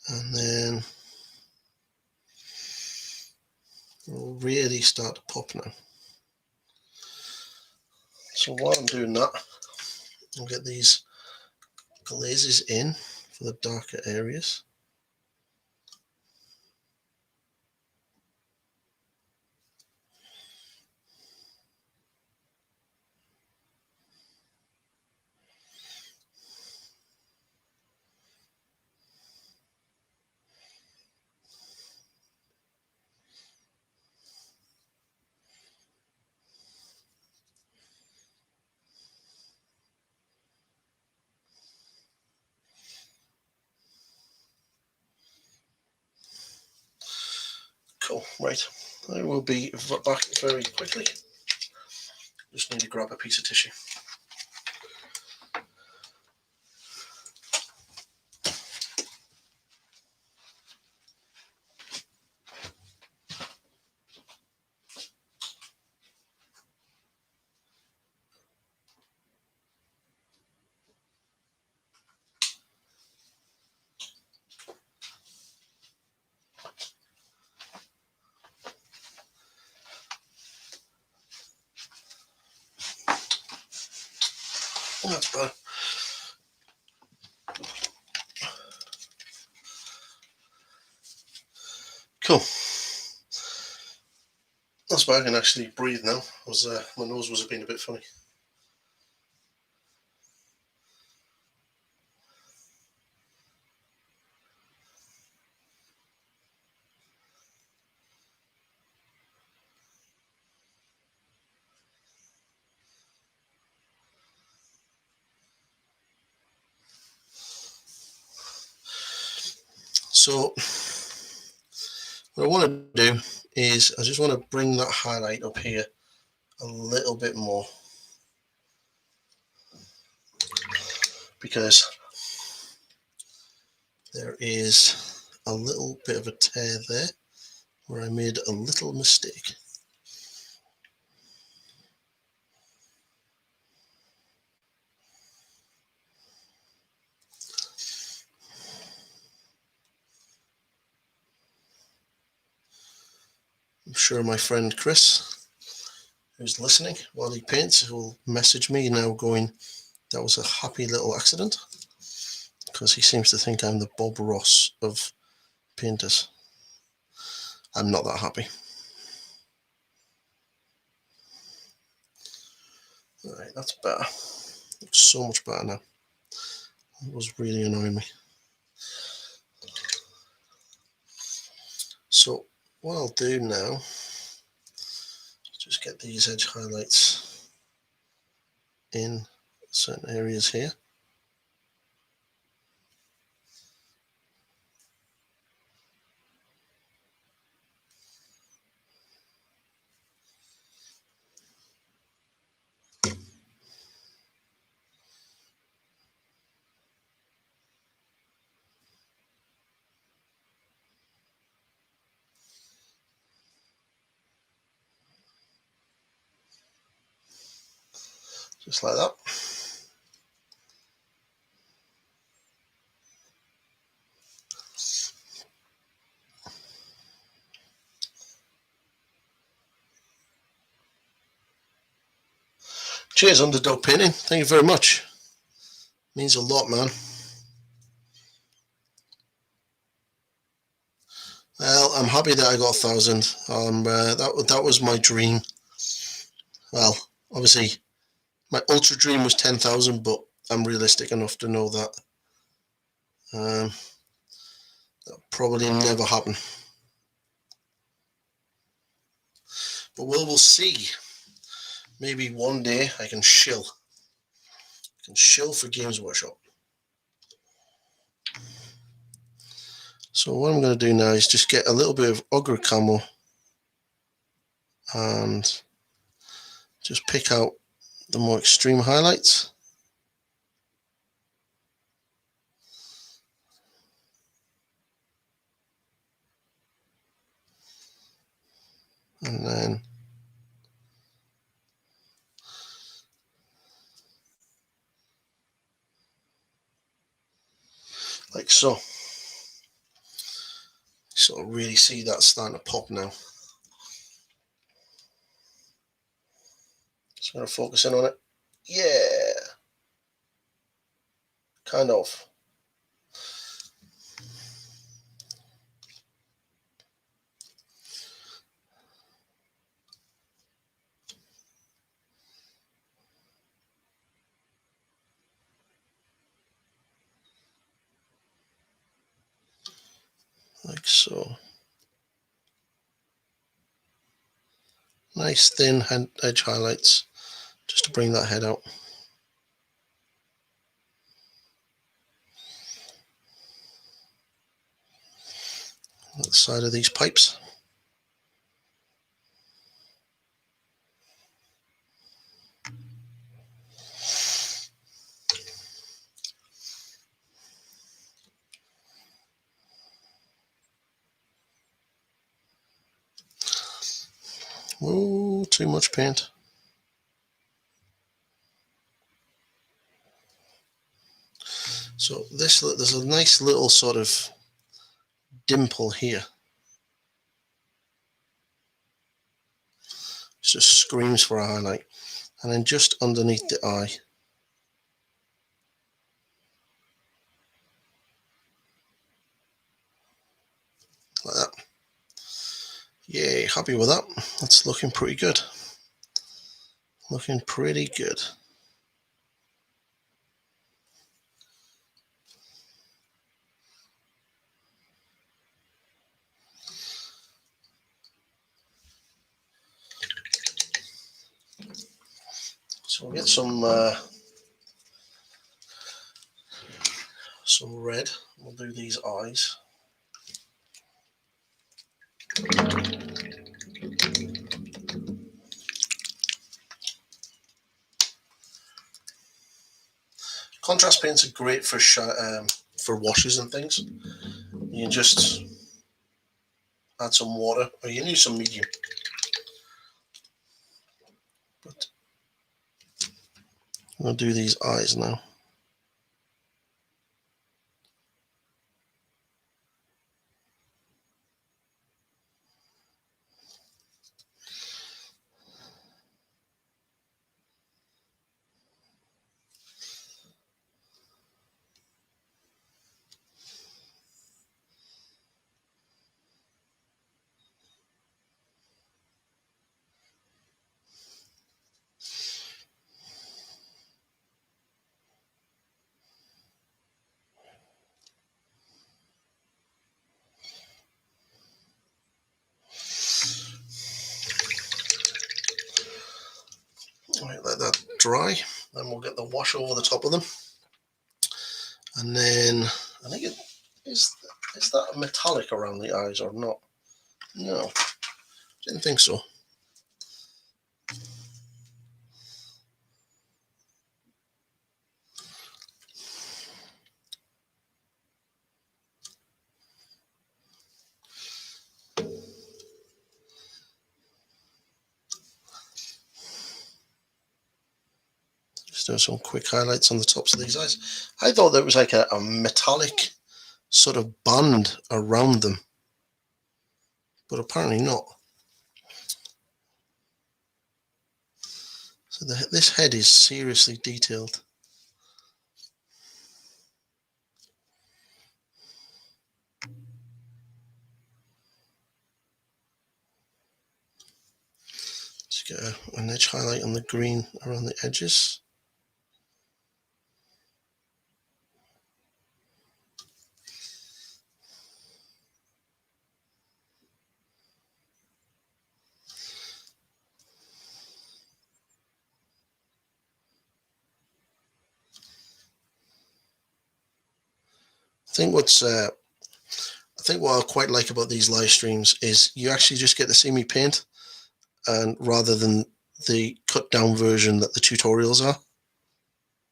And then we'll really start to pop now. So while I'm doing that, I'll get these glazes in for the darker areas. Cool, right. I will be back very quickly. Just need to grab a piece of tissue. Oh, that's better. Cool. That's why I can actually breathe now. My nose was being a bit funny. So what I want to do is I just want to bring that highlight up here a little bit more, because there is a little bit of a tear there where I made a little mistake. I'm sure my friend Chris, who's listening while he paints, will message me now going, that was a happy little accident, because he seems to think I'm the Bob Ross of painters. I'm not that happy. Alright, that's better. Looks so much better now. It was really annoying me. So what I'll do now is just get these edge highlights in certain areas here. Just like that. Cheers, Underdog Painting. Thank you very much. Means a lot, man. Well, I'm happy that I got 1,000. That was my dream. Well, obviously, my ultra dream was 10,000, but I'm realistic enough to know that that'll probably never happen. But we'll see. Maybe one day I can shill. I can shill for Games Workshop. So what I'm going to do now is just get a little bit of Ochre Camo and just pick out the more extreme highlights. And then like so. So really see that starting to pop now. Just going to focus in on it. Yeah. Kind of. Like so. Nice thin edge highlights just to bring that head out. At the side of these pipes. Oh, too much paint. So there's a nice little sort of dimple here. It just screams for a highlight. And then just underneath the eye. Like that. Yay, happy with that. That's looking pretty good. Looking pretty good. So we'll get some red. We'll do these eyes. Contrast paints are great for for washes and things. You just add some water, or you need some medium. But I'm going to do these eyes now. Right, let that dry. Then we'll get the wash over the top of them. And then I think is that metallic around the eyes or not? No, didn't think so. Just doing some quick highlights on the tops of these eyes. I thought there was like a metallic sort of band around them, but apparently not. So this head is seriously detailed. Just get an edge highlight on the green around the edges. I think what I quite like about these live streams is you actually just get to see me paint, and rather than the cut down version that the tutorials are.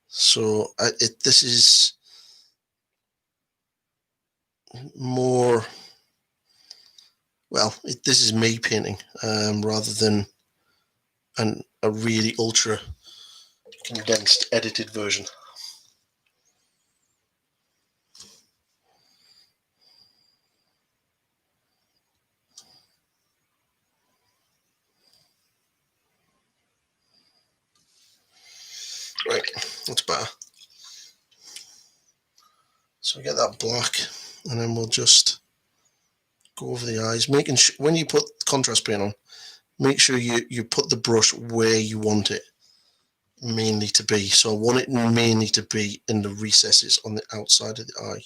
So this is more, well, this is me painting rather than a really ultra condensed edited version. Right, that's better. So we get that black, and then we'll just go over the eyes, making sure when you put contrast paint on, make sure you put the brush where you want it mainly to be. So I want it mainly to be in the recesses on the outside of the eye.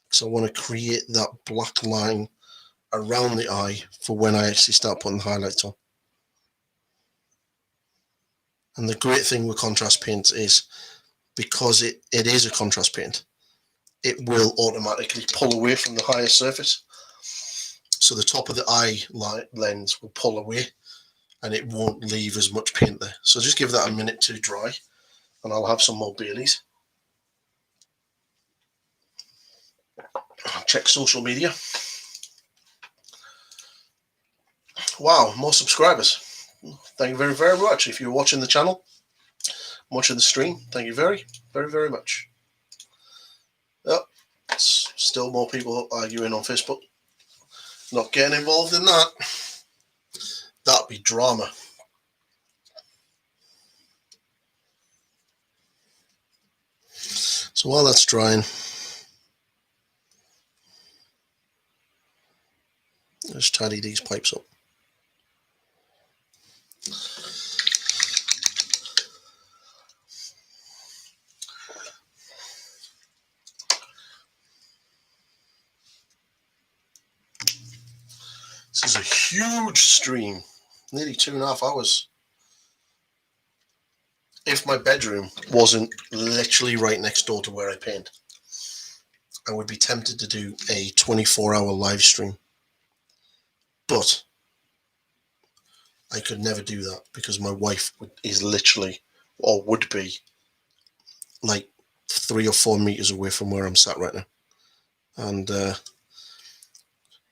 So I want to create that black line around the eye for when I actually start putting the highlights on. And the great thing with contrast paints is because it is a contrast paint, it will automatically pull away from the higher surface. So the top of the eye lens will pull away and it won't leave as much paint there. So just give that a minute to dry and I'll have some more Baileys. Check social media. Wow, more subscribers. Thank you very, very much. If you're watching the channel, watching the stream, thank you very, very, very much. Oh, still more people arguing on Facebook. Not getting involved in that. That'd be drama. So while that's drying, let's tidy these pipes up. This is a huge stream, nearly 2.5 hours. If my bedroom wasn't literally right next door to where I paint, I would be tempted to do a 24-hour live stream. But I could never do that because my wife is literally, or would be, like 3 or 4 meters away from where I'm sat right now. And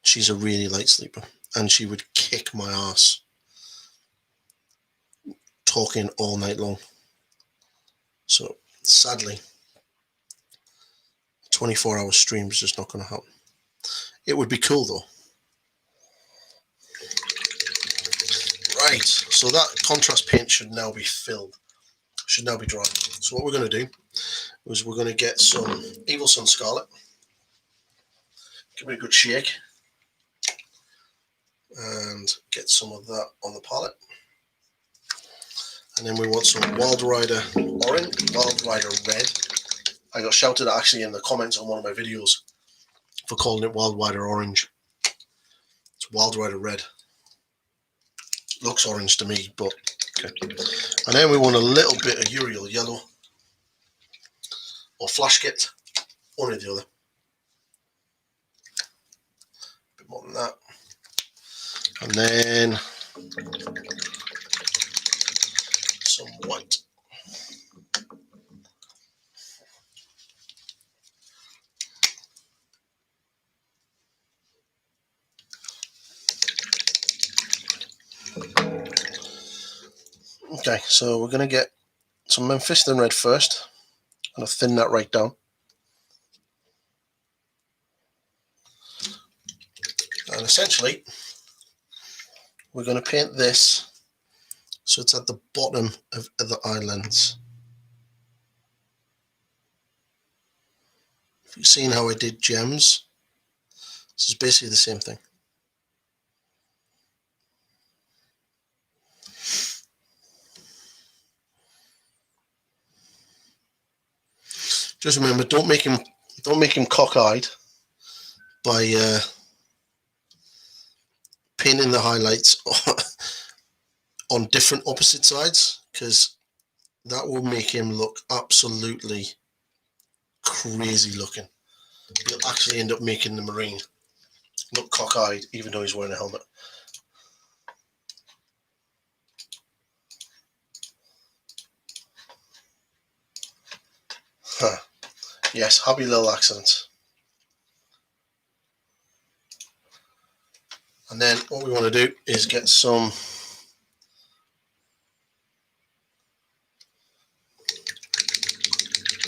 she's a really light sleeper, and she would kick my ass talking all night long. So sadly, 24-hour stream is just not going to happen. It would be cool though. Right, so that contrast paint should now be filled, should now be dry. So what we're going to do is we're going to get some Evil Sunz Scarlet, give it a good shake, and get some of that on the palette. And then we want some Wild Rider Orange, Wild Rider Red. I got shouted at actually in the comments on one of my videos for calling it Wild Rider Orange. It's Wild Rider Red. Looks orange to me, but okay. And then we want a little bit of Uriel Yellow or Flash Kit, one or the other. A bit more than that. And then some white. Okay, so we're going to get some Mephiston Red first. I'm going to thin that right down. And essentially, we're going to paint this so it's at the bottom of the eye lens. If you've seen how I did gems, this is basically the same thing. Just remember, don't make him cockeyed by painting the highlights on different opposite sides, because that will make him look absolutely crazy looking. You'll actually end up making the Marine look cockeyed even though he's wearing a helmet. Huh. Yes, happy little accidents. And then what we want to do is get some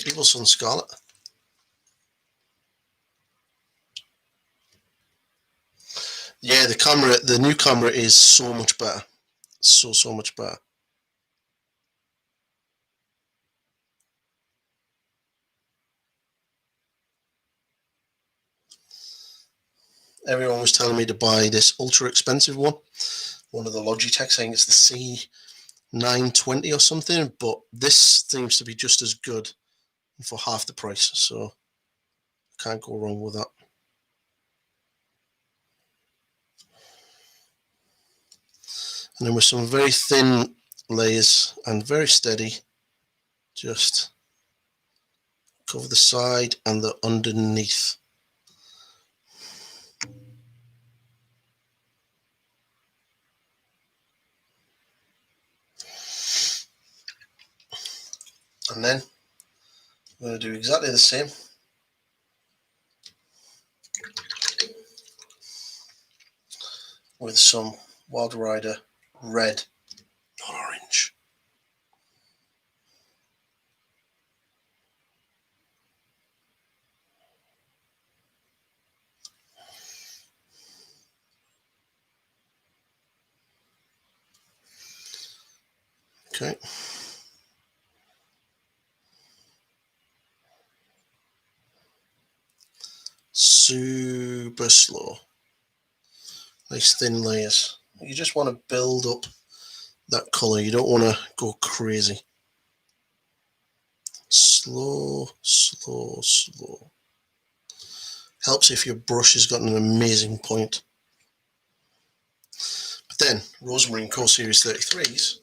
Evil Sunz Scarlet. Yeah, the new camera is so much better. So much better. Everyone was telling me to buy this ultra expensive one of the Logitech, saying it's the C920 or something, but this seems to be just as good for half the price, so can't go wrong with that. And then with some very thin layers and very steady, just cover the side and the underneath. And then I'm going to do exactly the same with some Wild Rider Red, not orange. Okay. Super slow. Nice thin layers. You just want to build up that color. You don't want to go crazy. Slow, slow, slow. Helps if your brush has got an amazing point. But then, Rosemarine Core Series 33s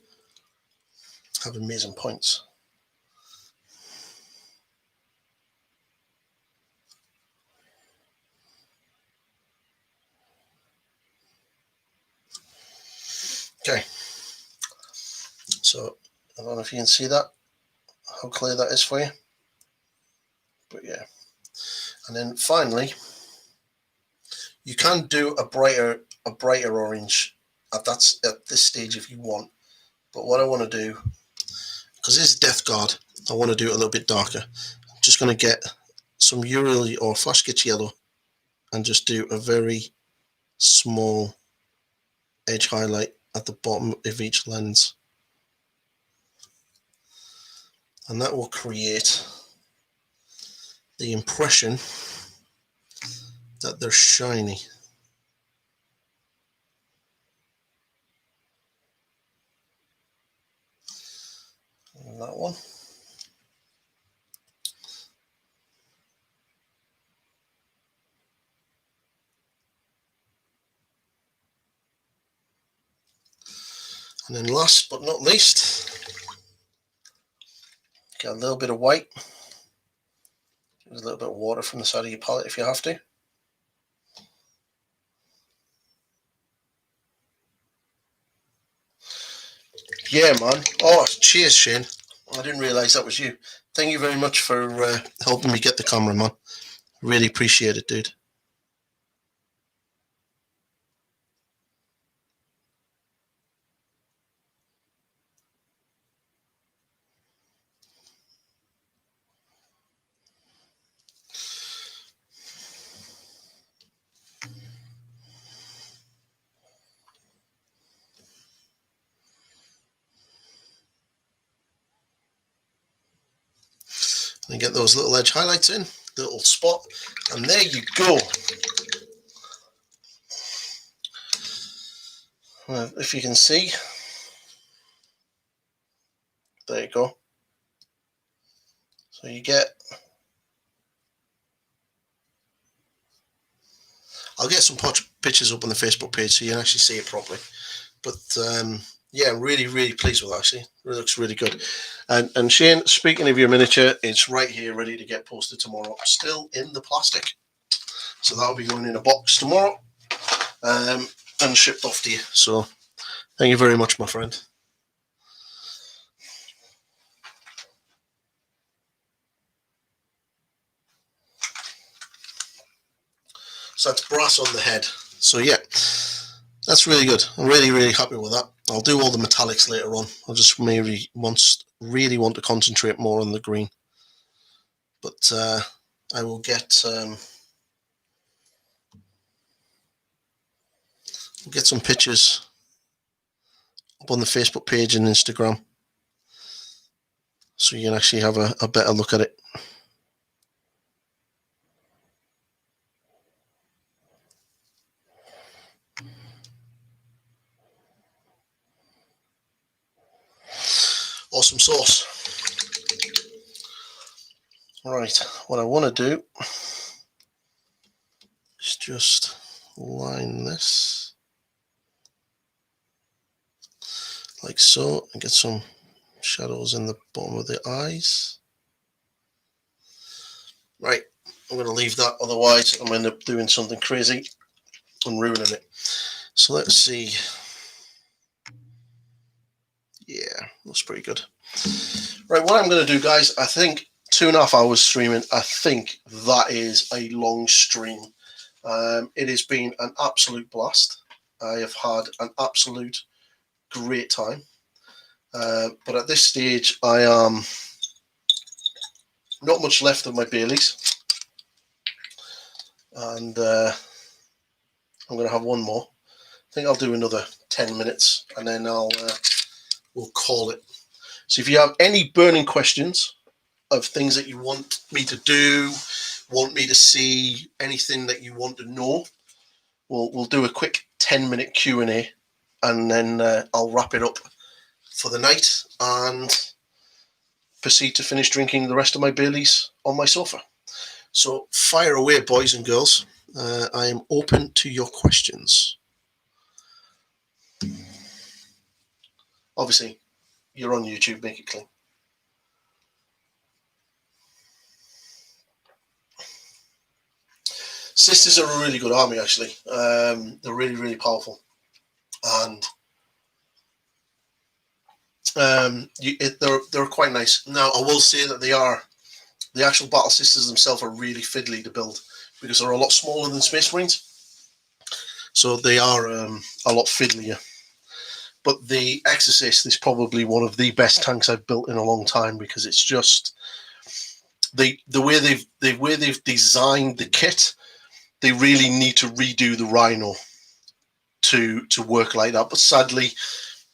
have amazing points. Okay, so I don't know if you can see that, how clear that is for you. But yeah. And then finally, you can do a brighter orange at this stage if you want. But what I want to do, because this is Death Guard, I want to do it a little bit darker. I'm just going to get some Ural or Flash Sketch Yellow and just do a very small edge highlight at the bottom of each lens. And that will create the impression that they're shiny. And that one. And then last but not least, get a little bit of white. Use a little bit of water from the side of your palette if you have to. Yeah, man. Oh, cheers, Shane. I didn't realise that was you. Thank you very much for helping me get the camera, man. Really appreciate it, dude. And get those little edge highlights in, little spot, and there you go. If you can see, there you go. So you get, I'll get some pictures up on the Facebook page so you can actually see it properly. But yeah, really, really pleased with it, actually. It looks really good. And Shane, speaking of your miniature, it's right here ready to get posted tomorrow, still in the plastic. So that'll be going in a box tomorrow and shipped off to you. So thank you very much, my friend. So that's brass on the head. So yeah, that's really good. I'm really, really happy with that. I'll do all the metallics later on. I just maybe really want to concentrate more on the green. But I will get some pictures up on the Facebook page and Instagram so you can actually have a better look at it. Awesome sauce. Right, what I want to do is just line this like so and get some shadows in the bottom of the eyes. Right, I'm going to leave that, otherwise I'm going to end up doing something crazy and ruining it. So let's see. Yeah, that's pretty good. Right, what I'm going to do, guys, I think 2.5 hours streaming, I think that is a long stream. It has been an absolute blast. I have had an absolute great time. But at this stage, I am not much left of my Baileys. And I'm going to have one more. I think I'll do another 10 minutes and then we'll call it. So if you have any burning questions of things that you want me to do, want me to see, anything that you want to know, we'll do a quick 10-minute Q&A and then I'll wrap it up for the night and proceed to finish drinking the rest of my Baileys on my sofa. So fire away, boys and girls. I am open to your questions. Obviously, you're on YouTube, make it clean. Sisters are a really good army, actually. They're really, really powerful. And they're quite nice. Now, I will say that they are the actual battle sisters themselves are really fiddly to build because they're a lot smaller than Space Marines. So they are a lot fiddlier. But the Exorcist is probably one of the best tanks I've built in a long time because it's just the way they've designed the kit. They really need to redo the Rhino to work like that. But sadly,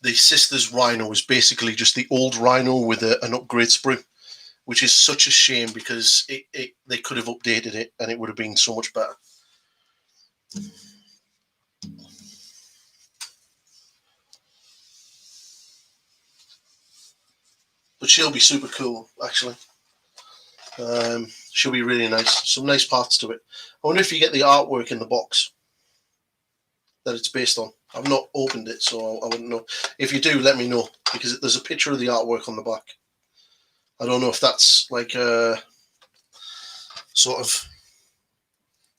the Sisters Rhino is basically just the old Rhino with an upgrade sprue, which is such a shame because they could have updated it and it would have been so much better. But she'll be super cool, actually. She'll be really nice. Some nice parts to it. I wonder if you get the artwork in the box that it's based on. I've not opened it, so I wouldn't know. If you do, let me know, because there's a picture of the artwork on the back. I don't know if that's like a sort of,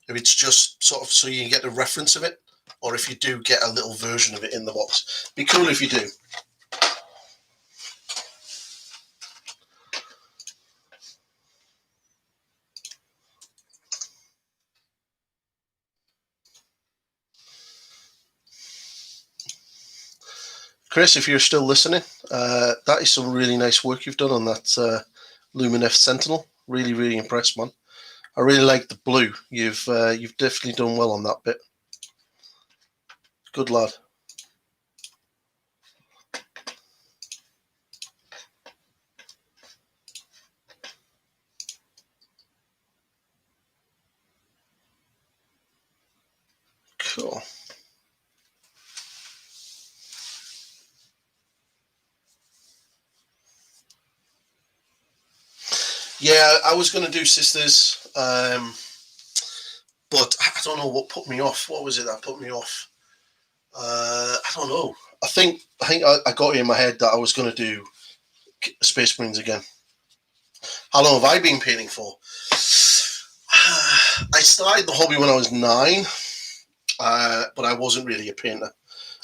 if it's just sort of so you can get a reference of it, or if you do get a little version of it in the box. Be cool if you do. Chris, if you're still listening, that is some really nice work you've done on that Lumineth Sentinel. Really, really impressed, man. I really like the blue. You've definitely done well on that bit. Good lad. Cool. Yeah, I was going to do Sisters, but I don't know what put me off. What was it that put me off? I don't know. I think I got it in my head that I was going to do Space Marines again. How long have I been painting for? I started the hobby when I was 9, but I wasn't really a painter.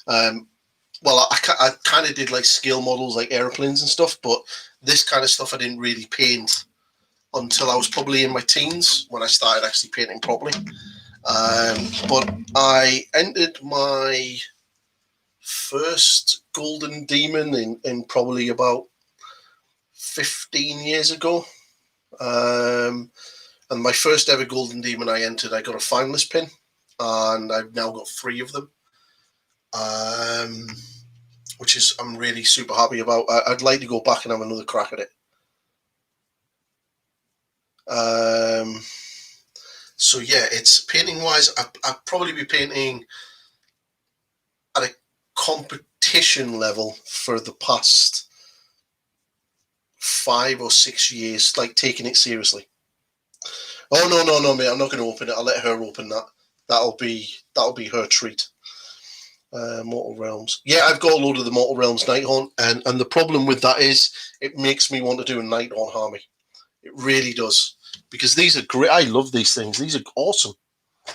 Well, I kind of did like scale models, like airplanes and stuff, but this kind of stuff I didn't really paint until I was probably in my teens when I started actually painting properly. But I entered my first Golden Demon in probably about 15 years ago. And my first ever Golden Demon I entered, I got a finalist pin, and I've now got 3 of them, which is I'm really super happy about. I'd like to go back and have another crack at it. So yeah, it's painting wise, I'd probably be painting at a competition level for the past 5 or 6 years, like taking it seriously. Oh no, mate! I'm not going to open it. I'll let her open that. That'll be her treat. Mortal Realms. Yeah, I've got a load of the Mortal Realms Nighthaunt, and the problem with that is it makes me want to do a Nighthaunt army. It really does, because these are great. I love these things. These are awesome. I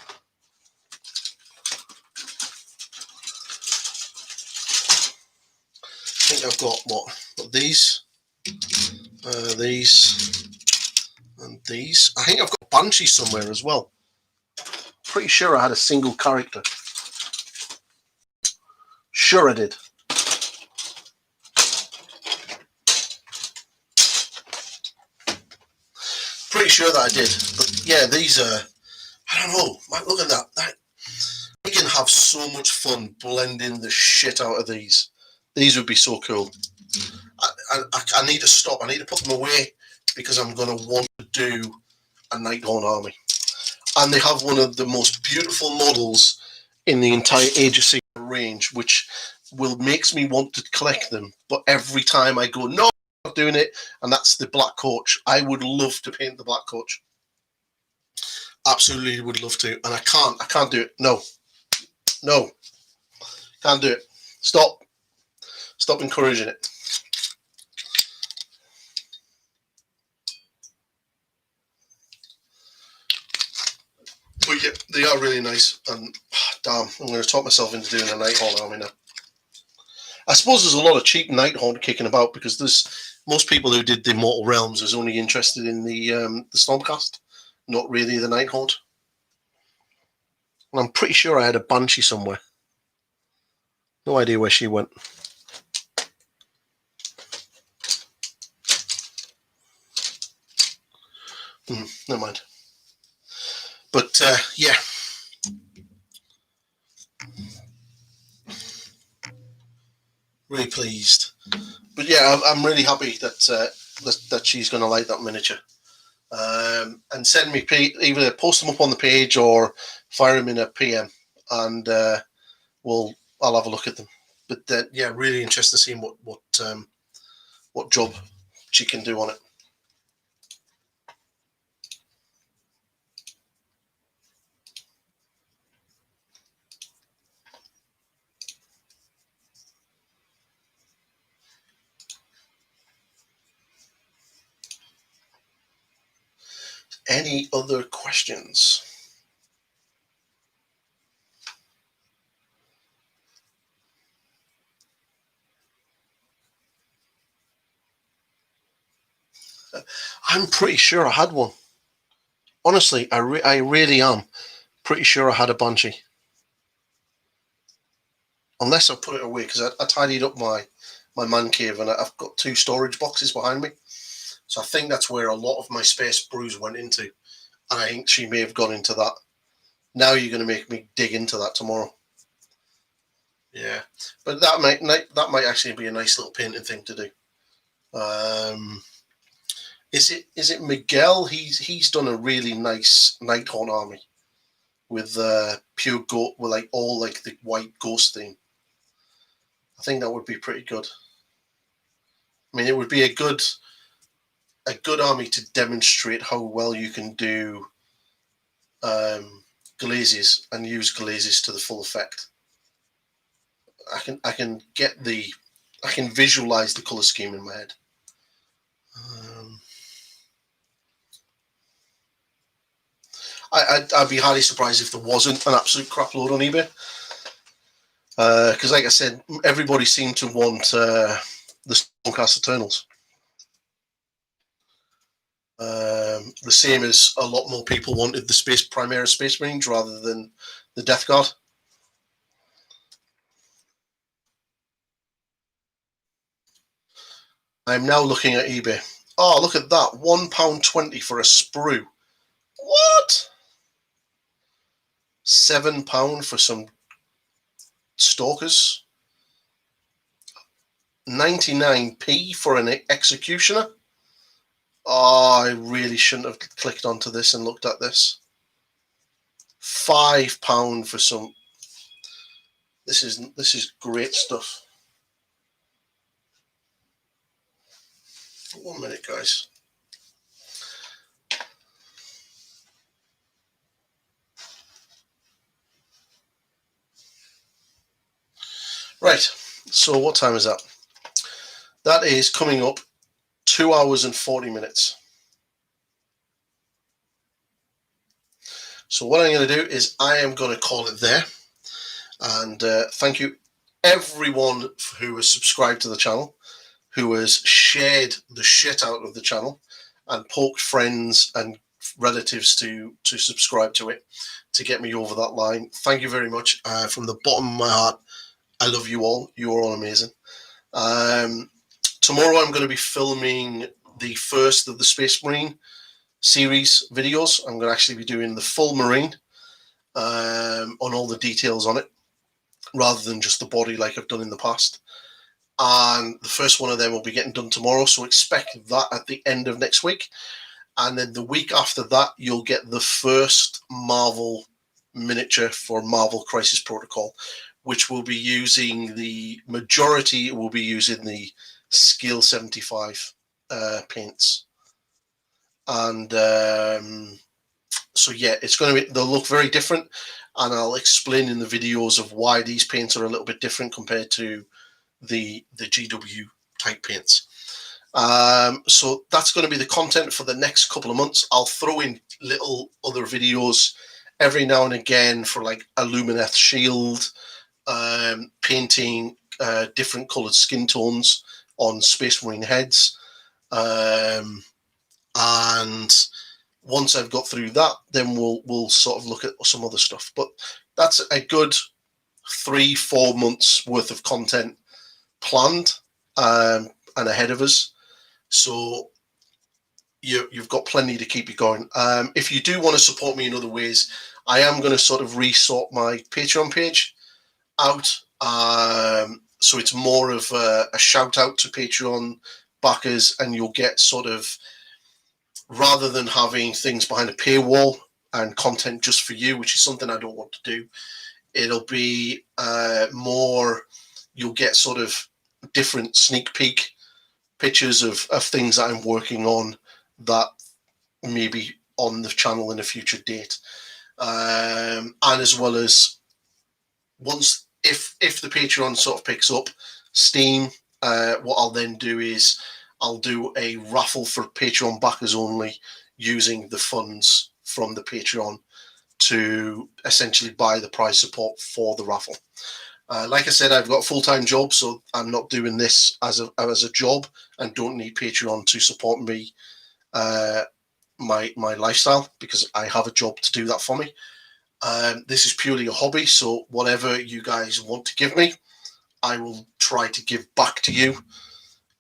think I've got these, and these. I think I've got Banshee somewhere as well. Pretty sure I had a single character. Sure I did. Pretty sure that I did. But yeah, these are, I don't know, man, look at that. We can have so much fun blending the shit out of these. These would be so cool. I need to stop. I need to put them away because I'm going to want to do a Nighthaunt army. And they have one of the most beautiful models in the entire Age of Sigmar range, which makes me want to collect them. But every time I go, no, I'm not doing it, and that's the Black Coach. I would love to paint the Black Coach. Absolutely would love to, and I can't do it. No, can't do it. Stop encouraging it. But yeah, they are really nice, and damn, I'm going to talk myself into doing a Nighthaunt army now. I suppose there's a lot of cheap Nighthaunt kicking about because there's most people who did the Mortal Realms was only interested in the Stormcast, not really the Nighthaunt. And I'm pretty sure I had a Banshee somewhere. No idea where she went. Never mind. But yeah. Really pleased. But yeah, I'm really happy that that she's going to like that miniature. And send me either post them up on the page or fire them in a PM, and I'll have a look at them. But yeah, really interested to see what job she can do on it. Any other questions? I'm pretty sure I had one. Honestly, I really am pretty sure I had a Banshee. Unless I put it away, because I tidied up my man cave and I've got 2 storage boxes behind me. So I think that's where a lot of my Space Brews went into. And I think she may have gone into that. Now you're going to make me dig into that tomorrow. Yeah, but that might actually be a nice little painting thing to do. Is it Miguel? He's done a really nice Nighthaunt army with pure goat, with like all like the white ghost theme. I think that would be pretty good. I mean, it would be a good army to demonstrate how well you can do glazes and use glazes to the full effect. I can visualize the color scheme in my head. I'd be highly surprised if there wasn't an absolute crap load on eBay. Because, like I said, everybody seemed to want the Stormcast Eternals. The same as a lot more people wanted the Primaris Space Marines rather than the Death Guard. I'm now looking at eBay. Oh, look at that. £1.20 for a sprue. What? £7 for some Stalkers. 99p for an Executioner. Oh, I really shouldn't have clicked onto this and looked at this. £5 for some. This is great stuff. 1 minute, guys. Right, so what time is that? That is coming up 2 hours and 40 minutes. So what I'm going to do is I am going to call it there. And thank you everyone who has subscribed to the channel, who has shared the shit out of the channel and poked friends and relatives to subscribe to it to get me over that line. Thank you very much. From the bottom of my heart, I love you all. You are all amazing. Tomorrow I'm going to be filming the first of the Space Marine series videos. I'm going to actually be doing the full Marine on all the details on it, rather than just the body like I've done in the past. And the first one of them will be getting done tomorrow, so expect that at the end of next week. And then the week after that, you'll get the first Marvel miniature for Marvel Crisis Protocol, which will be using the majority, will be using the Scale 75 paints. And so yeah, it's going to be, they'll look very different, and I'll explain in the videos of why these paints are a little bit different compared to the GW type paints. So that's going to be the content for the next couple of months. I'll throw in little other videos every now and again for like a Lumineth shield, painting different colored skin tones on Space Marine heads. And once I've got through that, then we'll sort of look at some other stuff. But that's a good 3-4 months worth of content planned and ahead of us. So you've got plenty to keep you going. If you do want to support me in other ways, I am going to sort of resort my Patreon page out. So it's more of a shout out to Patreon backers, and you'll get sort of, rather than having things behind a paywall and content just for you, which is something I don't want to do, it'll be more, you'll get sort of different sneak peek pictures of things that I'm working on that may be on the channel in a future date. And as well as, once, if the Patreon sort of picks up steam, what I'll then do is I'll do a raffle for Patreon backers only, using the funds from the Patreon to essentially buy the prize support for the raffle. Like I said, I've got a full-time job, so I'm not doing this as a job, and don't need Patreon to support me, my lifestyle, because I have a job to do that for me. This is purely a hobby, so whatever you guys want to give me, I will try to give back to you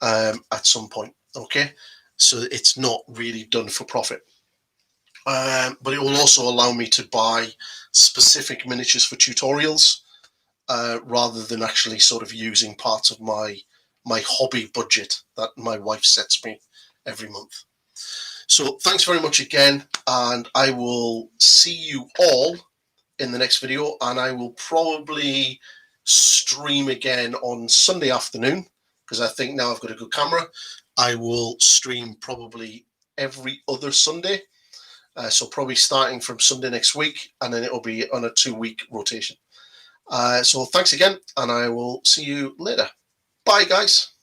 at some point. Okay, so it's not really done for profit. But it will also allow me to buy specific miniatures for tutorials, rather than actually sort of using parts of my hobby budget that my wife sets me every month. So thanks very much again, and I will see you all in the next video, and I will probably stream again on Sunday afternoon, because I think now I've got a good camera. I will stream probably every other Sunday. So probably starting from Sunday next week, and then it'll be on a 2-week rotation. So thanks again, and I will see you later. Bye, guys.